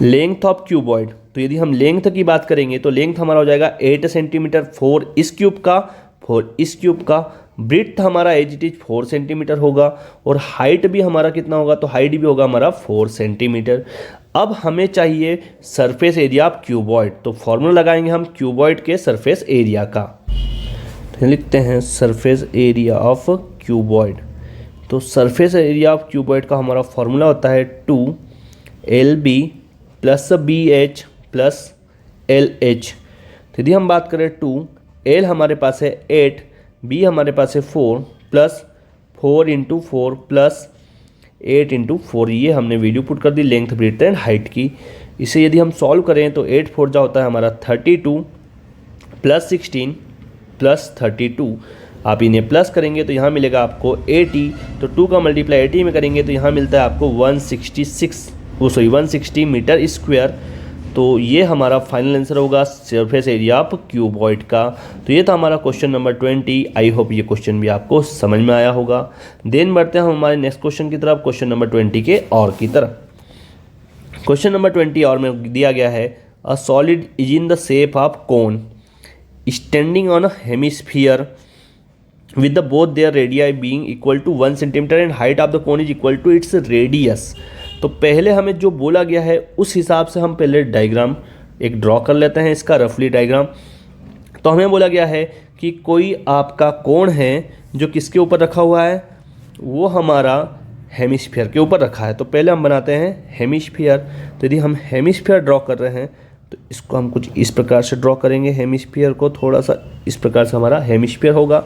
length of cuboid. तो यदि हम लेंथ की बात करेंगे तो लेंथ हमारा हो जाएगा 8 सेंटीमीटर, 4 इस क्यूब का, 4 इस क्यूब का। ब्रेड्थ हमारा एज इट इज 4 सेंटीमीटर होगा, और हाइट भी हमारा कितना होगा, तो हाइट भी होगा हमारा 4 सेंटीमीटर। अब हमें चाहिए सरफेस एरिया ऑफ क्यूबॉइड। तो फॉर्मूला लगाएंगे हम क्यूबॉइड के सरफेस एरिया का। तो लिखते हैं सरफेस एरिया ऑफ क्यूबॉइड। तो सरफेस एरिया ऑफ क्यूबॉइड का हमारा फॉर्मूला होता है 2LB plus BH plus LH। तो यदि हम बात करें 2L हमारे पास है 8, B हमारे पास है 4 प्लस 4 इंटू 4 प्लस 8 इंटू 4, ये हमने वैल्यू पुट कर the length breadth and height की। इसे यदि हम सॉल्व करें तो 8 4 जा होता है हमारा 32 प्लस 16 प्लस 32। आप इन्हें प्लस करेंगे तो यहाँ मिलेगा आपको 80। तो 2 का मल्टीप्लाई 80 में करेंगे तो यहाँ मिलता है आपको 160 मीटर स्क्वायर। तो ये हमारा फाइनल आंसर होगा सरफेस एरिया ऑफ क्यूबॉइड का। तो ये था हमारा क्वेश्चन नंबर 20। आई होप ये क्वेश्चन भी आपको समझ में आया होगा। देन बढ़ते हैं हम हमारे नेक्स्ट क्वेश्चन की तरफ, क्वेश्चन नंबर 20 के और की तरफ। क्वेश्चन नंबर 20 और में दिया गया है a solid is in the shape of cone standing on a hemisphere with the both their radii being equal to 1 centimeter and height of the cone is equal to its radius। तो पहले हमें जो बोला गया है उस हिसाब से हम पहले डायग्राम एक ड्रॉ कर लेते हैं, इसका रफली डायग्राम। तो हमें बोला गया है कि कोई आपका कोण है जो किसके ऊपर रखा हुआ है, वो हमारा हेमिस्फीयर के ऊपर रखा है। तो पहले हम बनाते हैं हेमिस्फीयर। तो यदि हम हेमिस्फीयर ड्रॉ कर रहे हैं तो इसको हम कुछ इस प्रकार से ड्रॉ करेंगे, हेमिस्फीयर को थोड़ा सा इस प्रकार से हमारा हेमिस्फीयर होगा।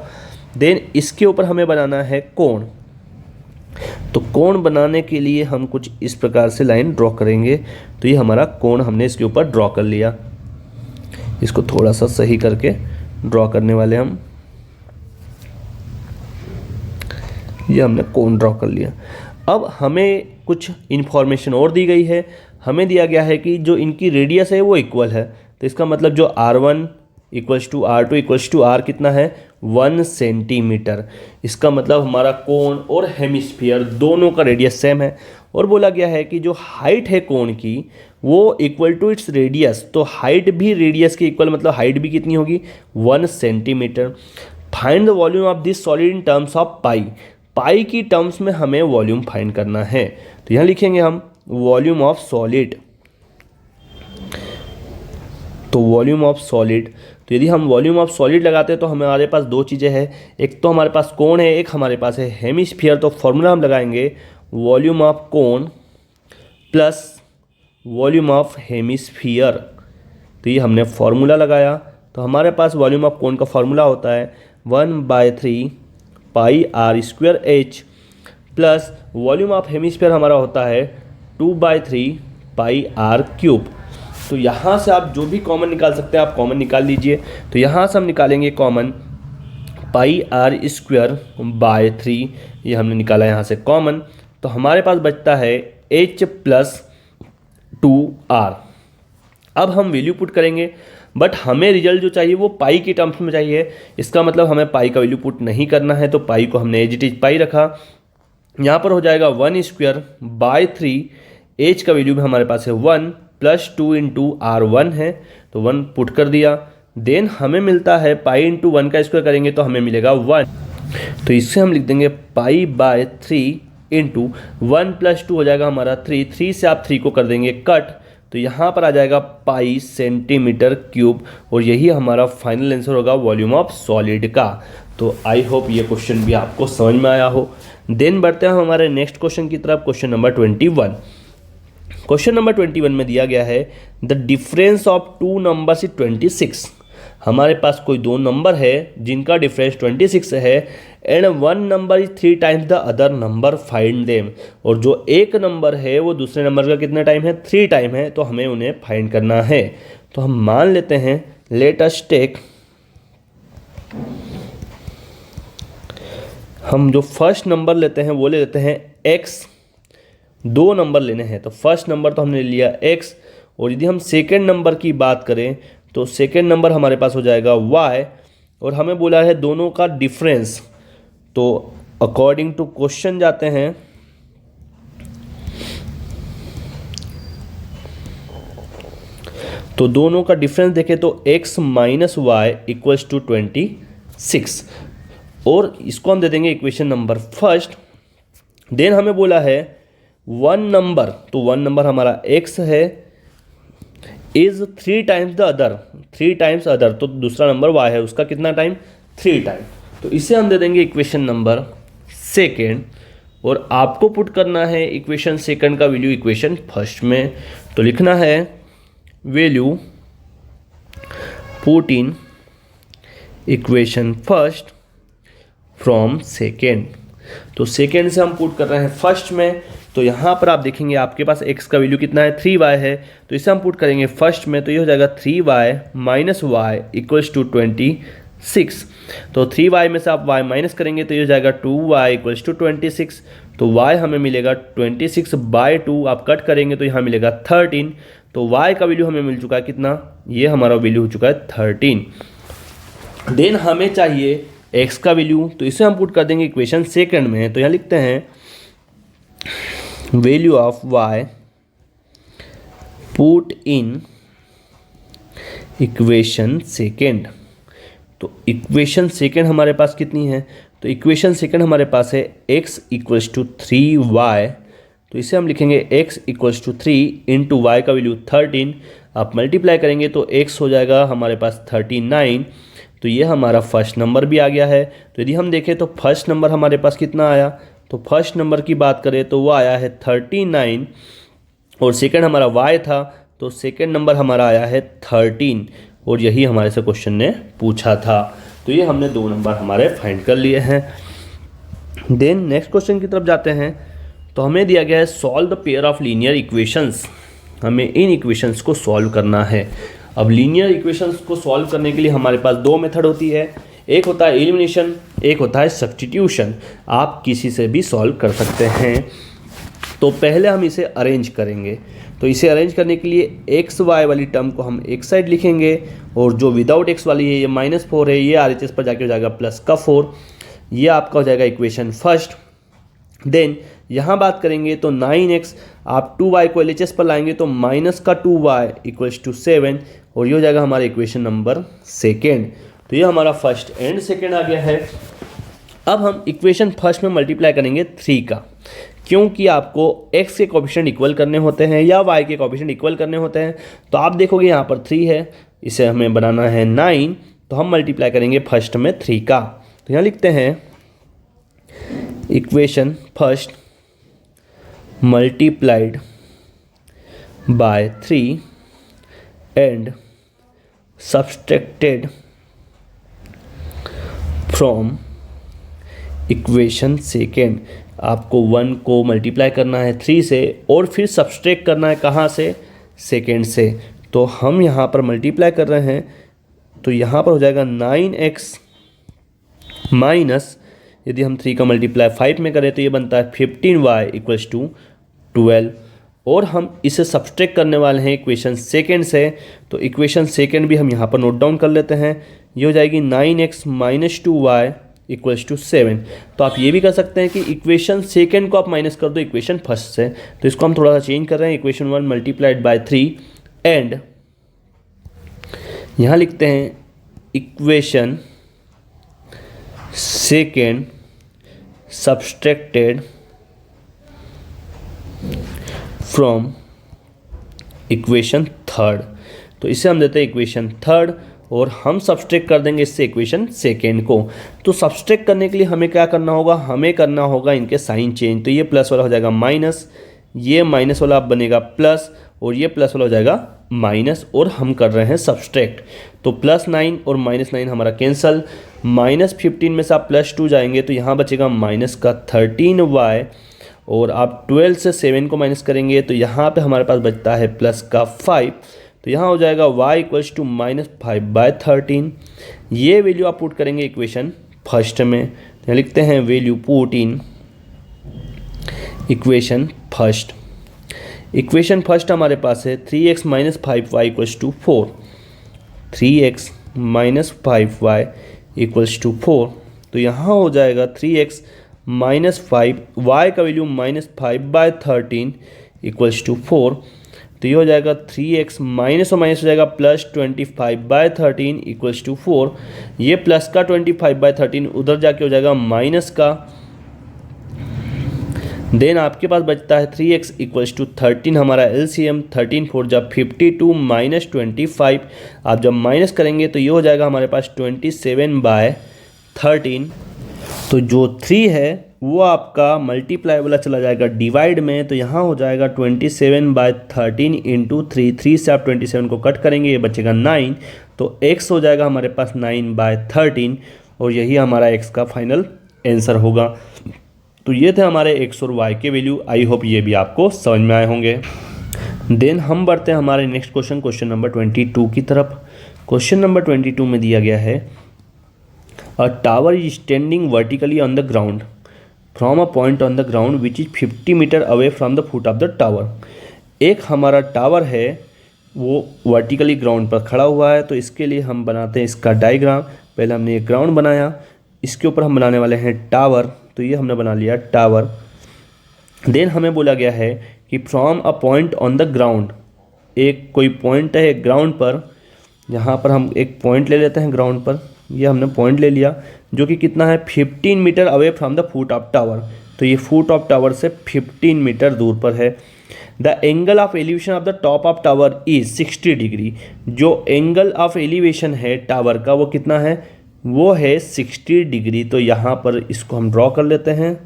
देन इसके ऊपर हमें बनाना है कोण। तो कोण बनाने के लिए हम कुछ इस प्रकार से लाइन ड्रॉ करेंगे। तो ये हमारा कोण हमने इसके ऊपर ड्रॉ कर लिया। इसको थोड़ा सा सही करके ड्रॉ करने वाले हम, ये हमने कोण ड्रॉ कर लिया। अब हमें कुछ इन्फॉर्मेशन और दी गई है। हमें दिया गया है कि जो इनकी रेडियस है वो इक्वल है। तो इसका मतलब जो R1 equals to R2 equals to R कितना है 1 सेंटीमीटर। इसका मतलब हमारा कोण और हेमिस्फीयर दोनों का रेडियस सेम है। और बोला गया है कि जो हाइट है कोण की वो इक्वल टू इट्स रेडियस। तो हाइट भी रेडियस के इक्वल, मतलब हाइट भी कितनी होगी 1 centimetre. Find the volume of this solid in terms of pi. Pi की टर्म्स में हमें वॉल्यूम फाइंड करना है। तो यहाँ लिखेंगे हम वॉल्यूम ऑफ सॉलिड। तो वॉल्यूम ऑफ सॉलिड, तो यदि हम वॉल्यूम ऑफ सॉलिड लगाते हैं तो हमारे पास दो चीज़ें हैं, एक तो हमारे पास कोन है, एक हमारे पास है हेमिस्फीयर। तो फॉर्मूला हम लगाएंगे volume of cone plus volume of hemisphere. तो ये हमने फॉर्मूला लगाया, तो हमारे पास वॉल्यूम ऑफ कोन का फॉर्मूला होता है 1/3 pi r square h plus volume of hemisphere हमारा होता है 2/3 पाई आर क्यूब। तो यहाँ से आप जो भी कॉमन निकाल सकते हैं आप कॉमन निकाल लीजिए। तो यहाँ से हम निकालेंगे common pi r square by 3, ये हमने निकाला यहाँ से कॉमन। तो हमारे पास बचता है h प्लस 2r। अब हम वैल्यू पुट करेंगे, बट हमें रिजल्ट जो चाहिए वो पाई की टर्म्स में चाहिए। इसका मतलब हमें पाई का वैल्यू पुट नहीं करना है, तो पाई को हमने एज इट इज पाई रखा। यहाँ पर हो जाएगा 1 स्क्वायर बाय 3, एच का वैल्यू भी हमारे पास है 1 प्लस 2 इंटू आर 1 है, तो 1 पुट कर दिया। देन हमें मिलता है पाई इंटू 1 का स्क्वायर करेंगे तो हमें मिलेगा 1। तो इससे हम लिख देंगे पाई बाय 3 इंटू 1 प्लस 2 हो जाएगा हमारा 3 से आप 3 को कर देंगे कट, तो यहाँ पर आ जाएगा पाई सेंटीमीटर क्यूब, और यही हमारा फाइनल आंसर होगा वॉल्यूम ऑफ सॉलिड का। तो आई होप ये क्वेश्चन भी आपको समझ में आया हो। देन बढ़ते हैं हमारे नेक्स्ट क्वेश्चन की तरफ, क्वेश्चन नंबर 21। क्वेश्चन नंबर 21 में दिया गया है the difference of two numbers is 26। हमारे पास कोई दो नंबर है जिनका डिफरेंस 26 है, and one number is 3 times the other number, find them. और जो एक नंबर है वो दूसरे नंबर का कितना टाइम है, 3 टाइम है, तो हमें उन्हें फाइंड करना है। तो हम मान लेते हैं, लेट अस टेक, हम जो फर्स्ट नंबर लेते हैं वो ले लेते हैं x। दो नंबर लेने हैं, तो फर्स्ट नंबर तो हमने लिया x, और यदि हम सेकेंड नंबर की बात करें तो सेकेंड नंबर हमारे पास हो जाएगा y, और हमें बोला है दोनों का डिफरेंस। तो अकॉर्डिंग टू क्वेश्चन जाते हैं, तो दोनों का डिफरेंस देखें तो x minus y equals to 26, और इसको हम दे देंगे इक्वेशन नंबर फर्स्ट। देन हमें बोला है वन नंबर, तो वन नंबर हमारा x है, is 3 times the other, 3 times other, तो दूसरा नंबर y है, उसका कितना टाइम, 3 टाइम। तो इसे हम दे देंगे इक्वेशन नंबर सेकेंड, और आपको पुट करना है इक्वेशन सेकेंड का वैल्यू इक्वेशन फर्स्ट में। तो लिखना है value put in equation first from second. तो सेकेंड से हम पुट कर रहे हैं फर्स्ट में, तो यहाँ पर आप देखेंगे आपके पास x का वैल्यू कितना है, 3y है, तो इसे हम पुट करेंगे फर्स्ट में, तो ये हो जाएगा 3y minus y equals to 26। तो 3y में से आप y माइनस करेंगे तो ये हो जाएगा 2y इक्वल्स टू 26। तो y हमें मिलेगा 26/2, आप कट करेंगे तो यहाँ मिलेगा 13। तो y का वैल्यू हमें मिल चुका है कितना, ये हमारा वैल्यू हो चुका है 13। देन हमें चाहिए x का वैल्यू, तो इसे हम पुट कर देंगे इक्वेशन सेकंड में। तो यहाँ लिखते हैं value of y put in equation second. तो इक्वेशन सेकंड हमारे पास कितनी है, तो इक्वेशन सेकंड हमारे पास है x इक्वल्स टू 3y। तो इसे हम लिखेंगे x equals to 3 into y का वैल्यू 13, आप मल्टीप्लाई करेंगे तो x हो जाएगा हमारे पास 39। तो ये हमारा फर्स्ट नंबर भी आ गया है। तो यदि हम देखें तो फर्स्ट नंबर हमारे पास कितना आया, तो फर्स्ट नंबर की बात करें तो वो आया है 39, और सेकंड हमारा y था, तो सेकंड नंबर हमारा आया है 13, और यही हमारे से क्वेश्चन ने पूछा था। तो ये हमने दो नंबर हमारे फाइंड कर लिए हैं। देन नेक्स्ट क्वेश्चन की तरफ जाते हैं। तो हमें दिया गया है solve the pair of linear equations, हमें इन इक्वेशंस को सॉल्व करना है। अब लीनियर इक्वेशंस को सॉल्व करने के लिए हमारे पास दो मेथड होती है, एक होता है एलिमिनेशन, एक होता है सब्स्टिट्यूशन। आप किसी से भी सॉल्व कर सकते हैं। तो पहले हम इसे अरेंज करेंगे। तो इसे अरेंज करने के लिए एक्स वाई वाली टर्म को हम एक साइड लिखेंगे, और जो विदाउट एक्स वाली है ये -4 है, ये RHS पर जाके हो जाएगा प्लस का 4, ये आपका हो जाएगा इक्वेशन फर्स्ट। देन यहाँ बात करेंगे तो 9x, आप 2y को LHS पर लाएंगे तो माइनस का 2y इक्वल्स टू 7, और ये हो जाएगा हमारा इक्वेशन नंबर सेकेंड। तो ये हमारा फर्स्ट एंड सेकेंड आ गया है। अब हम इक्वेशन फर्स्ट में मल्टीप्लाई करेंगे 3 का, क्योंकि आपको x के कोएफिशिएंट इक्वल करने होते हैं या y के कोएफिशिएंट इक्वल करने होते हैं। तो आप देखोगे यहाँ पर 3 है, इसे हमें बनाना है 9, तो हम मल्टीप्लाई करेंगे फर्स्ट में 3 का। तो यहाँ लिखते हैं equation first multiplied by 3 and subtracted from equation second. आपको 1 को मल्टीप्लाई करना है 3 से और फिर सब्सट्रैक्ट करना है कहाँ से, सेकेंड से। तो हम यहाँ पर मल्टीप्लाई कर रहे हैं, तो यहाँ पर हो जाएगा 9x माइनस, यदि हम 3 का मल्टीप्लाई 5 में करें तो ये बनता है 15y इक्वल्स टू 12। और हम इसे सब्सट्रैक्ट करने वाले हैं इक्वेशन सेकेंड से, तो इक्वेशन सेकेंड भी हम यहाँ पर नोट डाउन कर लेते हैं। ये हो जाएगी 9x minus 2y equals to 7। तो आप ये भी कर सकते हैं कि इक्वेशन सेकेंड को आप माइनस कर दो इक्वेशन फर्स्ट से। तो इसको हम थोड़ा सा चेंज कर रहे हैं, इक्वेशन 1 मल्टीप्लाइड बाय 3 एंड यहाँ लिखते हैं equation second subtracted from equation third. तो इसे हम देते हैं इक्वेशन थर्ड और हम सब्सट्रैक्ट कर देंगे इससे इक्वेशन सेकेंड को। तो सब्सट्रैक्ट करने के लिए हमें क्या करना होगा, हमें करना होगा इनके साइन चेंज। तो ये प्लस वाला हो जाएगा माइनस, ये माइनस वाला अब बनेगा प्लस और ये प्लस वाला हो जाएगा माइनस, और हम कर रहे हैं सब्सट्रैक्ट। तो +9 और -9 हमारा कैंसल, -15 में से आप +2 जाएंगे तो यहाँ बचेगा माइनस का 13y, और आप 12 से 7 को माइनस करेंगे तो यहाँ पे हमारे पास बचता है प्लस का 5। तो यहाँ हो जाएगा y इक्वल्स टू -5/13। ये वैल्यू आप पुट करेंगे इक्वेशन फर्स्ट में। यहाँ लिखते हैं value put in equation first. Equation first हमारे पास है 3x minus 5y equals to 4। 3x minus 5y equals to 4। तो यहाँ हो जाएगा 3x माइनस 5, y का वैल्यू -5/13 इक्वल्स टू 4। तो ये हो जाएगा 3x माइनस और माइनस हो जाएगा +25/13 इक्वल्स टू 4। ये प्लस का 25/13 उधर जाके हो जाएगा माइनस का, देन आपके पास बचता है 3x इक्वल्स टू 13। हमारा एलसीएम 13 4 जब 52 माइनस 25, आप जब माइनस करेंगे तो ये हो जाएगा हमारे पास 27/13। तो जो 3 है वो आपका मल्टीप्लाई वाला चला जाएगा डिवाइड में, तो यहाँ हो जाएगा 27/13 इंटू 3 से आप 27 को कट करेंगे, ये बचेगा 9। तो x हो जाएगा हमारे पास 9/13 और यही हमारा x का फाइनल आंसर होगा। तो ये थे हमारे x और y के वैल्यू। आई होप ये भी आपको समझ में आए होंगे। देन हम बढ़ते हैं हमारे नेक्स्ट क्वेश्चन नंबर 22 की तरफ। क्वेश्चन नंबर 22 में दिया गया है a tower is standing vertically on the ground from a point on the ground which is 50 metre away from the foot of the tower. एक हमारा टावर है वो वर्टिकली ग्राउंड पर खड़ा हुआ है, तो इसके लिए हम बनाते हैं इसका डायग्राम। पहले हमने एक ग्राउंड बनाया, इसके ऊपर हम बनाने वाले हैं टावर। तो ये हमने बना लिया टावर। देन हमें बोला गया है कि from a point on the ground, एक कोई पॉइंट है एक ग्राउंड पर, यहाँ पर हम एक पॉइंट ले लेते हैं ग्राउंड पर। ये हमने पॉइंट ले लिया जो कि कितना है 15 metre away from the foot of tower. तो ये फुट ऑफ टावर से 15 मीटर दूर पर है। The angle of elevation of the top of tower is 60 degree. जो एंगल ऑफ एलिवेशन है टावर का वो कितना है, वो है 60 डिग्री। तो यहाँ पर इसको हम ड्रॉ कर लेते हैं।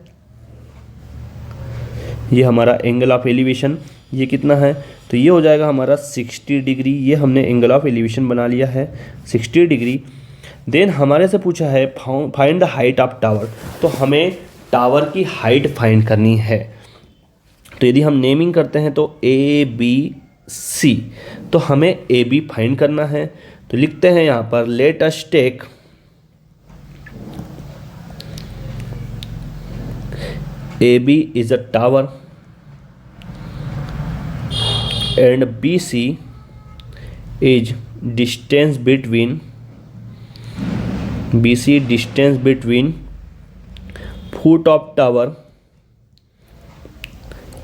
ये हमारा एंगल ऑफ एलिवेशन ये कितना है, तो ये हो जाएगा हमारा 60 डिग्री। ये हमने एंगल ऑफ एलिवेशन बना लिया है 60 डिग्री। देन हमारे से पूछा है find the height of tower. तो हमें टावर की हाइट फाइंड करनी है। तो यदि हम नेमिंग करते हैं तो ABC, तो हमें AB फाइंड करना है। तो लिखते हैं यहाँ पर let us take AB is a tower and BC is distance between foot of tower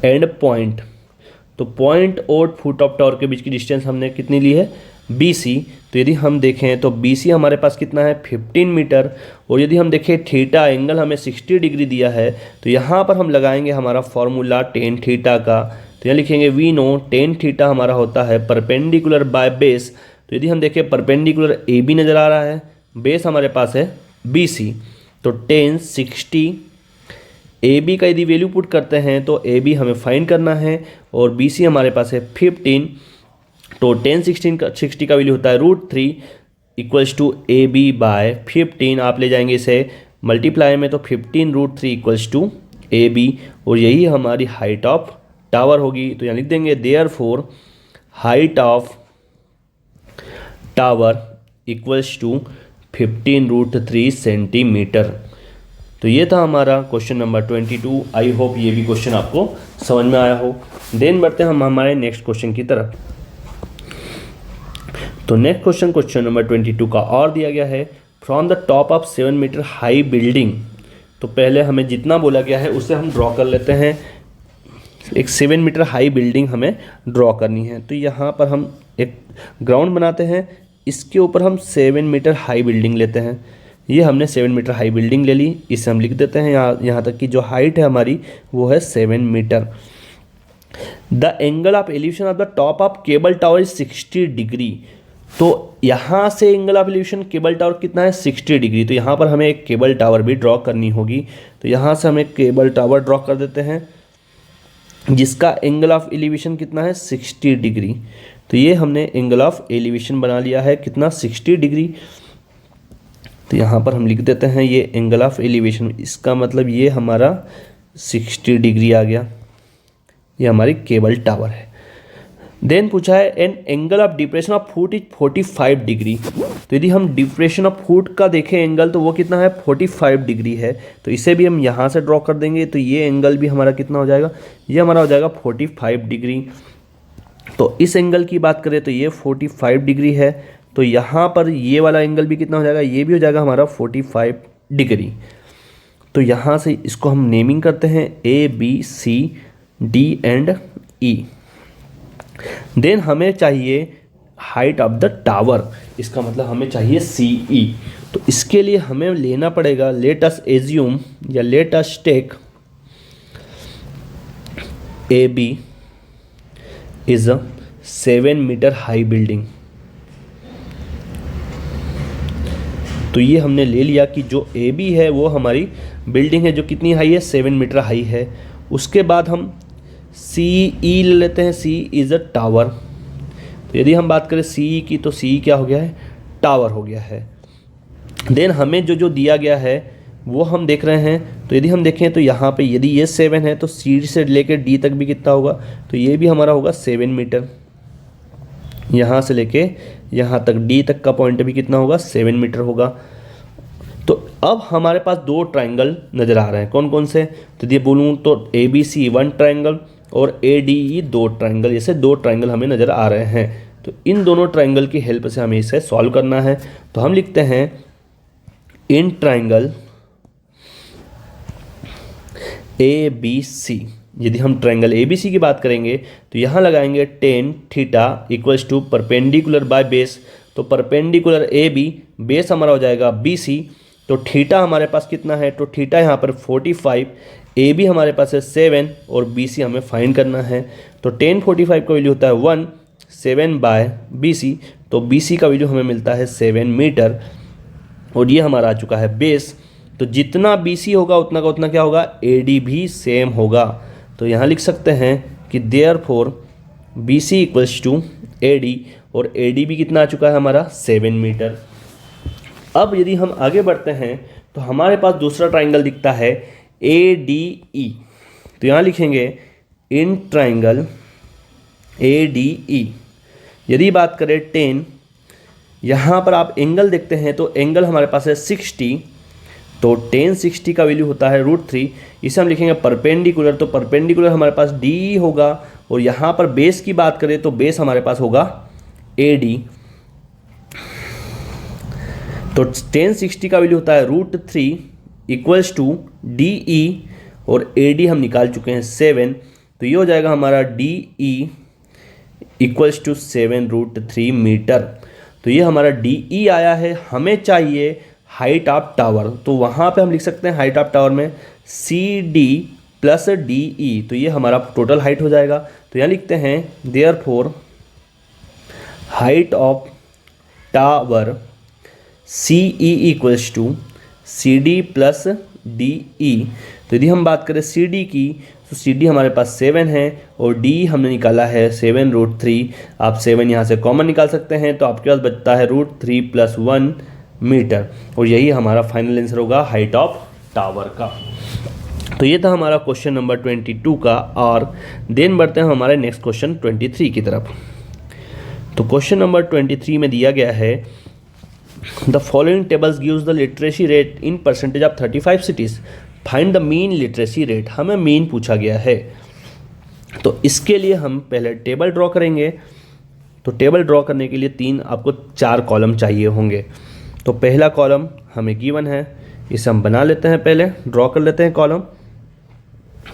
and point। तो पॉइंट और फुट ऑफ टावर के बीच की डिस्टेंस हमने कितनी ली है BC। तो यदि हम देखें तो BC हमारे पास कितना है 15 मीटर। और यदि हम देखें थीटा एंगल हमें 60 डिग्री दिया है, तो यहाँ पर हम लगाएंगे हमारा फॉर्मूला tan थीटा का। तो यहाँ लिखेंगे वी नो tan थीटा हमारा होता है परपेंडिकुलर बाय बेस तो यदि हम देखें परपेंडिकुलर ए बी नज़र आ रहा है, बेस हमारे पास है बी सी, तो 10 60 ए बी का यदि वैल्यू पुट करते हैं तो ए बी हमें फाइंड करना है और बी सी हमारे पास है 15, तो 10 60 का वैल्यू होता है √3 equals to A B by 15। आप ले जाएंगे इसे मल्टीप्लाई में, तो 15 √3 इक्वल्स टू ए बी, और यही हमारी हाइट ऑफ टावर होगी। तो यहाँ लिख देंगे therefore height of tower equals to 15 √3 centimetre. तो ये था हमारा क्वेश्चन नंबर 22। आई होप ये भी क्वेश्चन आपको समझ में आया हो। देन बढ़ते हैं हम हमारे नेक्स्ट क्वेश्चन की तरफ। तो नेक्स्ट क्वेश्चन नंबर 22 का और दिया गया है, from the top of 7 metre high building. तो पहले हमें जितना बोला गया है उससे हम ड्रॉ कर लेते हैं। एक 7 मीटर हाई बिल्डिंग हमें ड्रॉ करनी है। तो यहाँ पर हम एक ग्राउंड बनाते हैं, इसके ऊपर हम 7 मीटर हाई बिल्डिंग लेते हैं। ये हमने 7 मीटर हाई बिल्डिंग ले ली, इसे हम लिख देते हैं यहाँ तक कि जो हाइट है हमारी वो है 7 metre. The angle of elevation of the top of cable tower is 60 degree. तो यहाँ से angle of elevation cable tower कितना है 60 डिग्री। तो यहाँ पर हमें एक केबल टावर भी ड्रॉ करनी होगी। तो यहाँ से हम एक केबल टावर ड्रॉ कर देते हैं जिसका एंगल ऑफ एलिवेशन कितना है 60 डिग्री। तो ये हमने एंगल ऑफ एलिवेशन बना लिया है कितना 60 डिग्री। तो यहाँ पर हम लिख देते हैं ये एंगल ऑफ एलिवेशन, इसका मतलब ये हमारा 60 डिग्री आ गया। ये हमारी केबल टावर है। देन पूछा है an angle of depression of foot is 45 degree. तो यदि हम डिप्रेशन ऑफ फुट का देखें एंगल तो वो कितना है 45 डिग्री है। तो इसे भी हम यहाँ से ड्रॉ कर देंगे। तो ये एंगल भी हमारा कितना हो जाएगा, ये हमारा हो जाएगा 45 डिग्री। तो इस एंगल की बात करें तो ये 45 डिग्री है। तो यहाँ पर ये वाला एंगल भी कितना हो जाएगा, ये भी हो जाएगा हमारा 45 डिग्री। तो यहाँ से इसको हम नेमिंग करते हैं A B C D and E. Then हमें चाहिए हाइट ऑफ द टावर, इसका मतलब हमें चाहिए सी ई। तो इसके लिए हमें लेना पड़ेगा, लेट अस एज्यूम या let us take A B is a 7 metre high building. तो ये हमने ले लिया कि जो ए बी है वो हमारी बिल्डिंग है जो कितनी हाई है 7 मीटर हाई है। उसके बाद हम सी ई ले लेते हैं, सी इज़ अ टावर। तो यदि हम बात करें सी ई की तो सी ई क्या हो गया है, टावर हो गया है। देन हमें जो दिया गया है वो हम देख रहे हैं। तो यदि हम देखें तो यहाँ पे यदि ये 7 है तो सी से लेकर डी तक भी कितना होगा, तो ये भी हमारा होगा 7 मीटर। यहाँ से लेके यहाँ तक डी तक का पॉइंट भी कितना होगा 7 मीटर होगा। तो अब हमारे पास 2 ट्राइंगल नज़र आ रहे हैं, कौन कौन से, तो ये बोलूँ तो ए बी सी 1 ट्राइंगल और ए डी ई 2 ट्राइंगल, जैसे 2 ट्राइंगल हमें नज़र आ रहे हैं। तो इन दोनों ट्राइंगल की हेल्प से हमें इसे सॉल्व करना है। तो हम लिखते हैं इन ट्राइंगल ए बी सी। यदि हम ट्राइंगल ए बी सी की बात करेंगे तो यहाँ लगाएंगे tan theta equals to perpendicular by base. तो परपेंडिकुलर ए बी, बेस हमारा हो जाएगा बी सी। तो थीटा हमारे पास कितना है, तो थीटा यहाँ पर 45, ए बी हमारे पास है 7 और बी सी हमें फाइंड करना है। तो 10 45 का वैल्यू होता है 1, 7 बाय बी सी। तो बी सी का वैल्यू हमें मिलता है 7 मीटर और ये हमारा आ चुका है बेस। तो जितना बी सी होगा उतना का उतना क्या होगा, ए डी भी सेम होगा। तो यहाँ लिख सकते हैं कि therefore B C equals to A D, और ए डी भी कितना आ चुका है हमारा 7 मीटर। अब यदि हम आगे बढ़ते हैं तो हमारे पास दूसरा ट्राइंगल दिखता है ए डी ई। तो यहाँ लिखेंगे in triangle A D E. यदि बात करें 10, यहाँ पर आप एंगल देखते हैं तो एंगल हमारे पास है 60। तो 10 60 का वैल्यू होता है √3। इसे हम लिखेंगे परपेंडिकुलर। तो परपेंडिकुलर हमारे पास डी होगा और यहाँ पर बेस की बात करें तो बेस हमारे पास होगा ए डी। तो 10 60 का वैल्यू होता है √3 इक्वल्स टू डी ई, और ए डी हम निकाल चुके हैं 7। तो ये हो जाएगा हमारा D E equals to 7 √3 metre. तो ये हमारा डी ई आया है। हमें चाहिए हाइट ऑफ टावर। तो वहाँ पे हम लिख सकते हैं हाइट ऑफ टावर में C D plus D E. तो ये हमारा टोटल हाइट हो जाएगा। तो यहाँ लिखते हैं therefore height of tower CE equals to CD plus DE। तो यदि हम बात करें CD की तो CD हमारे पास 7 है और D हमने निकाला है 7√3। आप 7 यहाँ से कॉमन निकाल सकते हैं तो आपके पास बचता है √3 + 1 मीटर, और यही हमारा फाइनल आंसर होगा हाइट ऑफ टावर का। तो ये था हमारा क्वेश्चन नंबर 22 का। और देन बढ़ते हैं हमारे नेक्स्ट क्वेश्चन 23 की तरफ। तो क्वेश्चन नंबर 23 में दिया गया है the following tables gives the literacy rate in percentage of 35 cities, find the mean literacy rate. हमें मीन पूछा गया है, तो इसके लिए हम पहले टेबल ड्रॉ करेंगे। तो टेबल ड्रॉ करने के लिए आपको 4 कॉलम चाहिए होंगे। तो पहला कॉलम हमें गिवन है, इसे हम बना लेते हैं, पहले ड्रॉ कर लेते हैं कॉलम।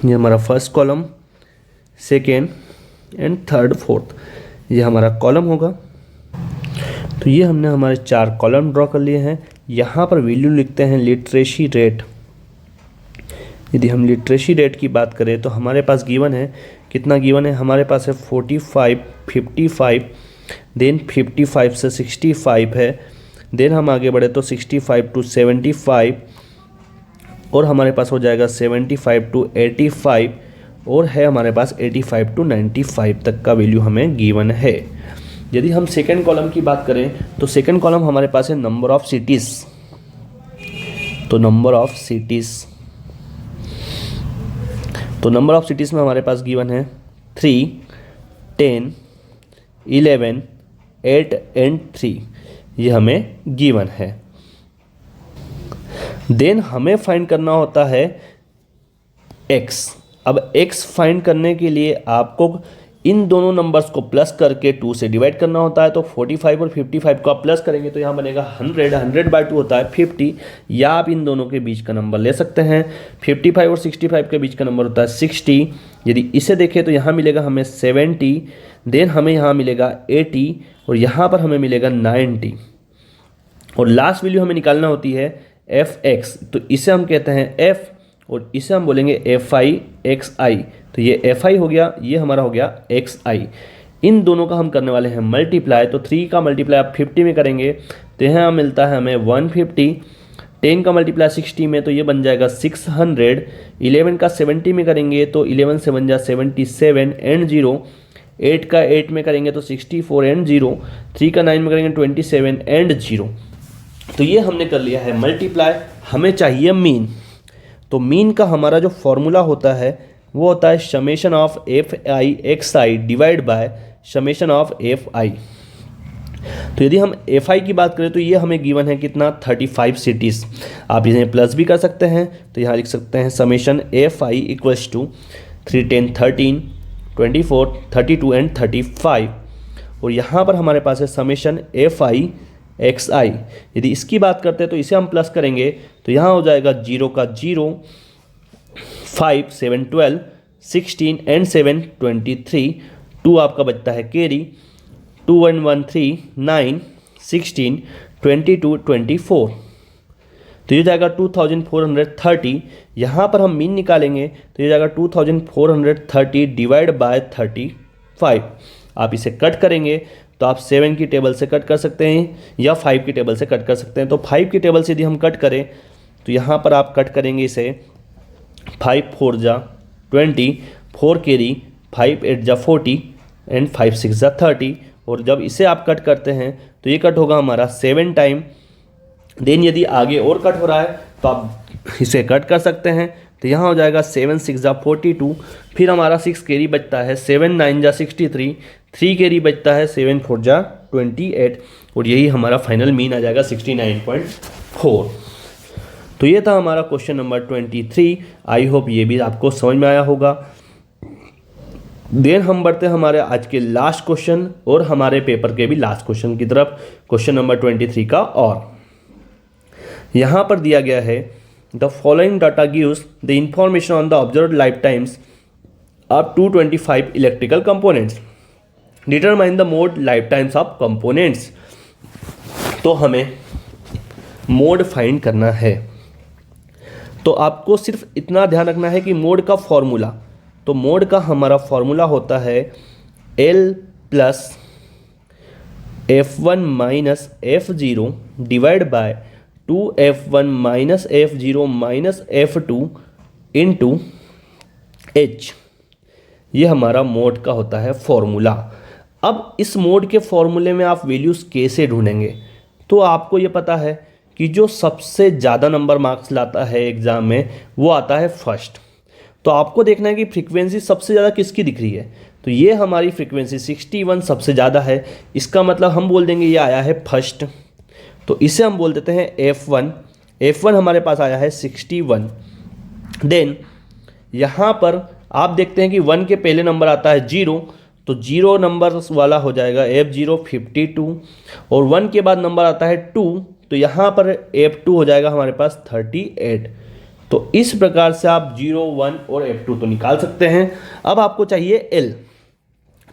ये हमारा first column, second and third, fourth, ये हमारा कॉलम होगा। तो ये हमने हमारे 4 कॉलम ड्रॉ कर लिए हैं। यहाँ पर वैल्यू लिखते हैं लिटरेसी रेट। यदि हम लिटरेसी रेट की बात करें तो हमारे पास गिवन है, कितना गिवन है हमारे पास है 45, 55, देन 55 से 65 है, देन हम आगे बढ़े तो 65 to 75, और हमारे पास हो जाएगा 75 to 85, और है हमारे पास 85 to 95 तक का वैल्यू हमें गिवन है। यदि हम सेकेंड कॉलम की बात करें तो सेकेंड कॉलम हमारे पास है नंबर ऑफ सिटीज़। तो नंबर ऑफ सिटीज़, तो नंबर ऑफ सिटीज़ में हमारे पास गिवन है 3, 10, 11, 8 एंड 3, ये हमें गिवन है। देन हमें फाइंड करना होता है x। अब x फाइंड करने के लिए आपको इन दोनों नंबर्स को प्लस करके 2 से डिवाइड करना होता है। तो 45 और 55 को आप प्लस करेंगे तो यहाँ बनेगा 100, 100/2 होता है 50, या आप इन दोनों के बीच का नंबर ले सकते हैं। 55 और 65 के बीच का नंबर होता है 60। यदि इसे देखें तो यहाँ मिलेगा हमें 70, देन हमें यहाँ मिलेगा 80, और यहाँ पर हमें मिलेगा 90, और लास्ट वैल्यू हमें निकालना होती है fx। तो इसे हम कहते हैं f, और इसे हम बोलेंगे fi तो ये fi हो गया, ये हमारा हो गया xi। इन दोनों का हम करने वाले हैं मल्टीप्लाई। तो 3 का मल्टीप्लाई आप 50 में करेंगे तो यहाँ मिलता है हमें 150, 10 का मल्टीप्लाई 60 में तो ये बन जाएगा 600, 11 का 70 में करेंगे तो 11 7 जा 77 एंड 0, 8 का 8 में करेंगे तो 64 एंड 0, 3 का 9 में करेंगे 27 एंड 0। तो ये हमने कर लिया है मल्टीप्लाई। हमें चाहिए मीन। तो मीन का हमारा जो फॉर्मूला होता है वो होता है summation of fi divide by summation of fi। तो यदि हम fi की बात करें तो ये हमें गिवन है कितना 35 सिटीज़। आप इन्हें प्लस भी कर सकते हैं, तो यहाँ लिख सकते हैं summation fi equals to 3, 10, 13, 24, 32 and 35, और यहाँ पर हमारे पास है समेशन fi xi। यदि इसकी बात करते हैं तो इसे हम प्लस करेंगे तो यहाँ हो जाएगा 0 का 0, 5, 7, 12, 16 एंड 7, 23, 2 आपका बचता है कैरी, 2, 1, 1, 3, 9, 16, 22, 24, तो ये जाएगा 2430। यहाँ पर हम मीन निकालेंगे तो ये जाएगा 2430 डिवाइड बाय 35। आप इसे कट करेंगे तो आप 7 की टेबल से कट कर सकते हैं या 5 की टेबल से कट कर सकते हैं। तो 5 की टेबल से यदि हम कट करें तो यहाँ पर आप कट करेंगे इसे 5 4 जा 20, 4 कैरी, 5 8 जा 40 एंड 5 6 जा 30, और जब इसे आप कट करते हैं तो ये कट होगा हमारा 7 टाइम। देन यदि आगे और कट हो रहा है तो आप इसे कट कर सकते हैं, तो यहाँ हो जाएगा 7 6 जा 42, फिर हमारा 6 कैरी बचता है, 7 9 जा 63, 3 कैरी बचता है, 7 4 जा 28, और यही हमारा फाइनल मीन आ जाएगा 69.4। तो ये था हमारा क्वेश्चन नंबर 23। आई होप ये भी आपको समझ में आया होगा। देन हम बढ़ते हैं हमारे आज के लास्ट क्वेश्चन और हमारे पेपर के भी लास्ट क्वेश्चन की तरफ, क्वेश्चन नंबर 23 का। और यहाँ पर दिया गया है the following data gives the information on the observed life times of 225 electrical components, determine the mode life times of components. तो हमें मोड फाइंड करना है, तो आपको सिर्फ इतना ध्यान रखना है कि मोड का फॉर्मूला, तो मोड का हमारा फॉर्मूला होता है L plus F1 minus F0 divide by 2F1 minus F0 minus F2 into H। ये हमारा मोड का होता है फॉर्मूला। अब इस मोड के फॉर्मूले में आप वैल्यूज़ कैसे ढूंढेंगे? तो आपको ये पता है कि जो सबसे ज़्यादा नंबर मार्क्स लाता है एग्ज़ाम में वो आता है फर्स्ट। तो आपको देखना है कि फ्रीक्वेंसी सबसे ज़्यादा किसकी दिख रही है। तो ये हमारी फ्रीक्वेंसी 61 सबसे ज़्यादा है। इसका मतलब हम बोल देंगे ये आया है फर्स्ट, तो इसे हम बोल देते हैं F1। F1 हमारे पास आया है 61। देन यहाँ पर आप देखते हैं कि 1 के पहले नंबर आता है 0, तो 0 नंबर वाला हो जाएगा F0 52, और 1 के बाद नंबर आता है 2, तो यहाँ पर F2 हो जाएगा हमारे पास 38। तो इस प्रकार से आप 0, 1 और F2 तो निकाल सकते हैं। अब आपको चाहिए L।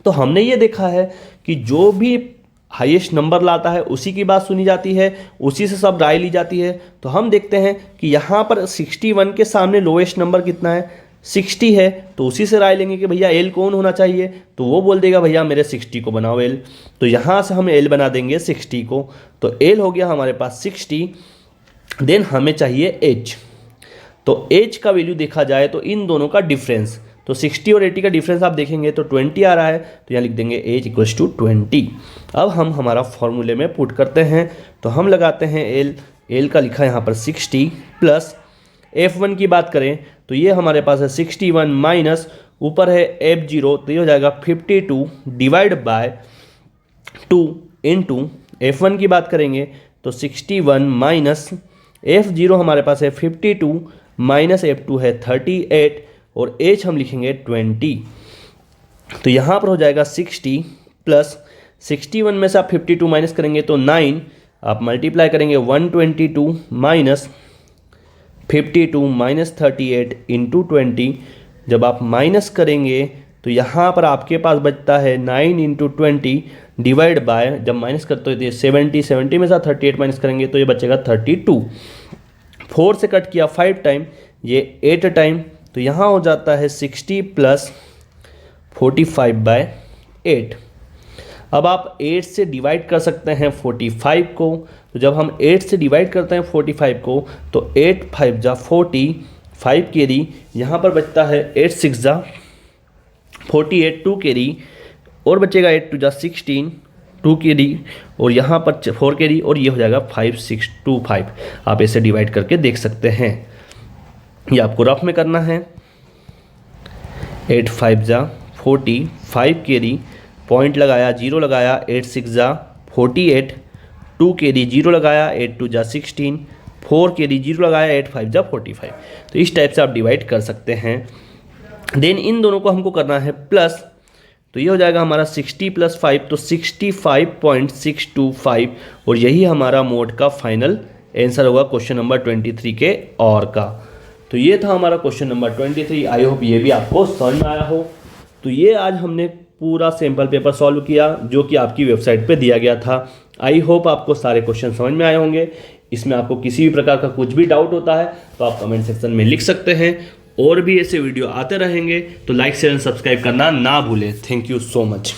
तो हमने ये देखा है कि जो भी हाईएस्ट नंबर लाता है उसी की बात सुनी जाती है, उसी से सब राय ली जाती है। तो हम देखते हैं कि यहाँ पर 61 के सामने लोएस्ट नंबर कितना है, 60 है, तो उसी से राय लेंगे कि भैया एल कौन होना चाहिए। तो वो बोल देगा भैया मेरे 60 को बनाओ एल। तो यहाँ से हम एल बना देंगे 60 को, तो एल हो गया हमारे पास 60। देन हमें चाहिए एच। तो एच का वैल्यू देखा जाए तो इन दोनों का डिफरेंस, तो 60 और 80 का डिफरेंस आप देखेंगे तो 20 आ रहा है, तो यहाँ लिख देंगे एच इक्वल्स टू 20। अब हम हमारा फॉर्मूले में पुट करते हैं, तो हम लगाते हैं एल का लिखा है यहाँ पर 60 प्लस F1 की बात करें तो ये हमारे पास है 61 माइनस ऊपर है F0, तो ये हो जाएगा 52 डिवाइड बाय 2 इंटू F1 की बात करेंगे तो 61 माइनस F0 हमारे पास है 52 माइनस F2 है 38 और H हम लिखेंगे 20। तो यहाँ पर हो जाएगा 60 प्लस 61 में से आप 52 माइनस करेंगे तो 9, आप मल्टीप्लाई करेंगे 122 माइनस 52 माइनस 38 इंटू 20। जब आप माइनस करेंगे तो यहाँ पर आपके पास बचता है 9 इंटू 20 डिवाइड बाय, जब माइनस करते हो 70 में से 38 माइनस करेंगे तो ये बचेगा 32। 4 से कट किया 5 टाइम, ये 8 टाइम, तो यहाँ हो जाता है 60 प्लस 45/8। अब आप 8 से डिवाइड कर सकते हैं 45 को, तो जब हम 8 से डिवाइड करते हैं 45 को तो 8 5 जा 40, 5 कैरी, यहाँ पर बचता है 8 6 जा 48, 2 कैरी और बचेगा 8 2 जा 16, 2 कैरी और यहाँ पर 4 कैरी और ये हो जाएगा 5 6 2 5। आप इसे डिवाइड करके देख सकते हैं, ये आपको रफ में करना है। 8 5 जा 40, 5 कैरी, पॉइंट लगाया, 0 लगाया, 8 6 जा 48, 2 कैरी, 0 लगाया, 8 2 जा 16, 4 कैरी, 0 लगाया, 8 5 जा 45। तो इस टाइप से आप डिवाइड कर सकते हैं। देन इन दोनों को हमको करना है प्लस, तो ये हो जाएगा हमारा 60 प्लस 5 तो 65.625 और यही हमारा मोड का फाइनल आंसर होगा क्वेश्चन नंबर 23 के और का। तो ये था हमारा क्वेश्चन नंबर 23। आई होप ये भी आपको समझ में आया हो। तो ये आज हमने पूरा सैम्पल पेपर सॉल्व किया जो कि आपकी वेबसाइट पे दिया गया था। आई होप आपको सारे क्वेश्चन समझ में आए होंगे। इसमें आपको किसी भी प्रकार का कुछ भी डाउट होता है तो आप कमेंट सेक्शन में लिख सकते हैं। और भी ऐसे वीडियो आते रहेंगे तो लाइक शेयर एंड सब्सक्राइब करना ना भूलें। Thank you so much.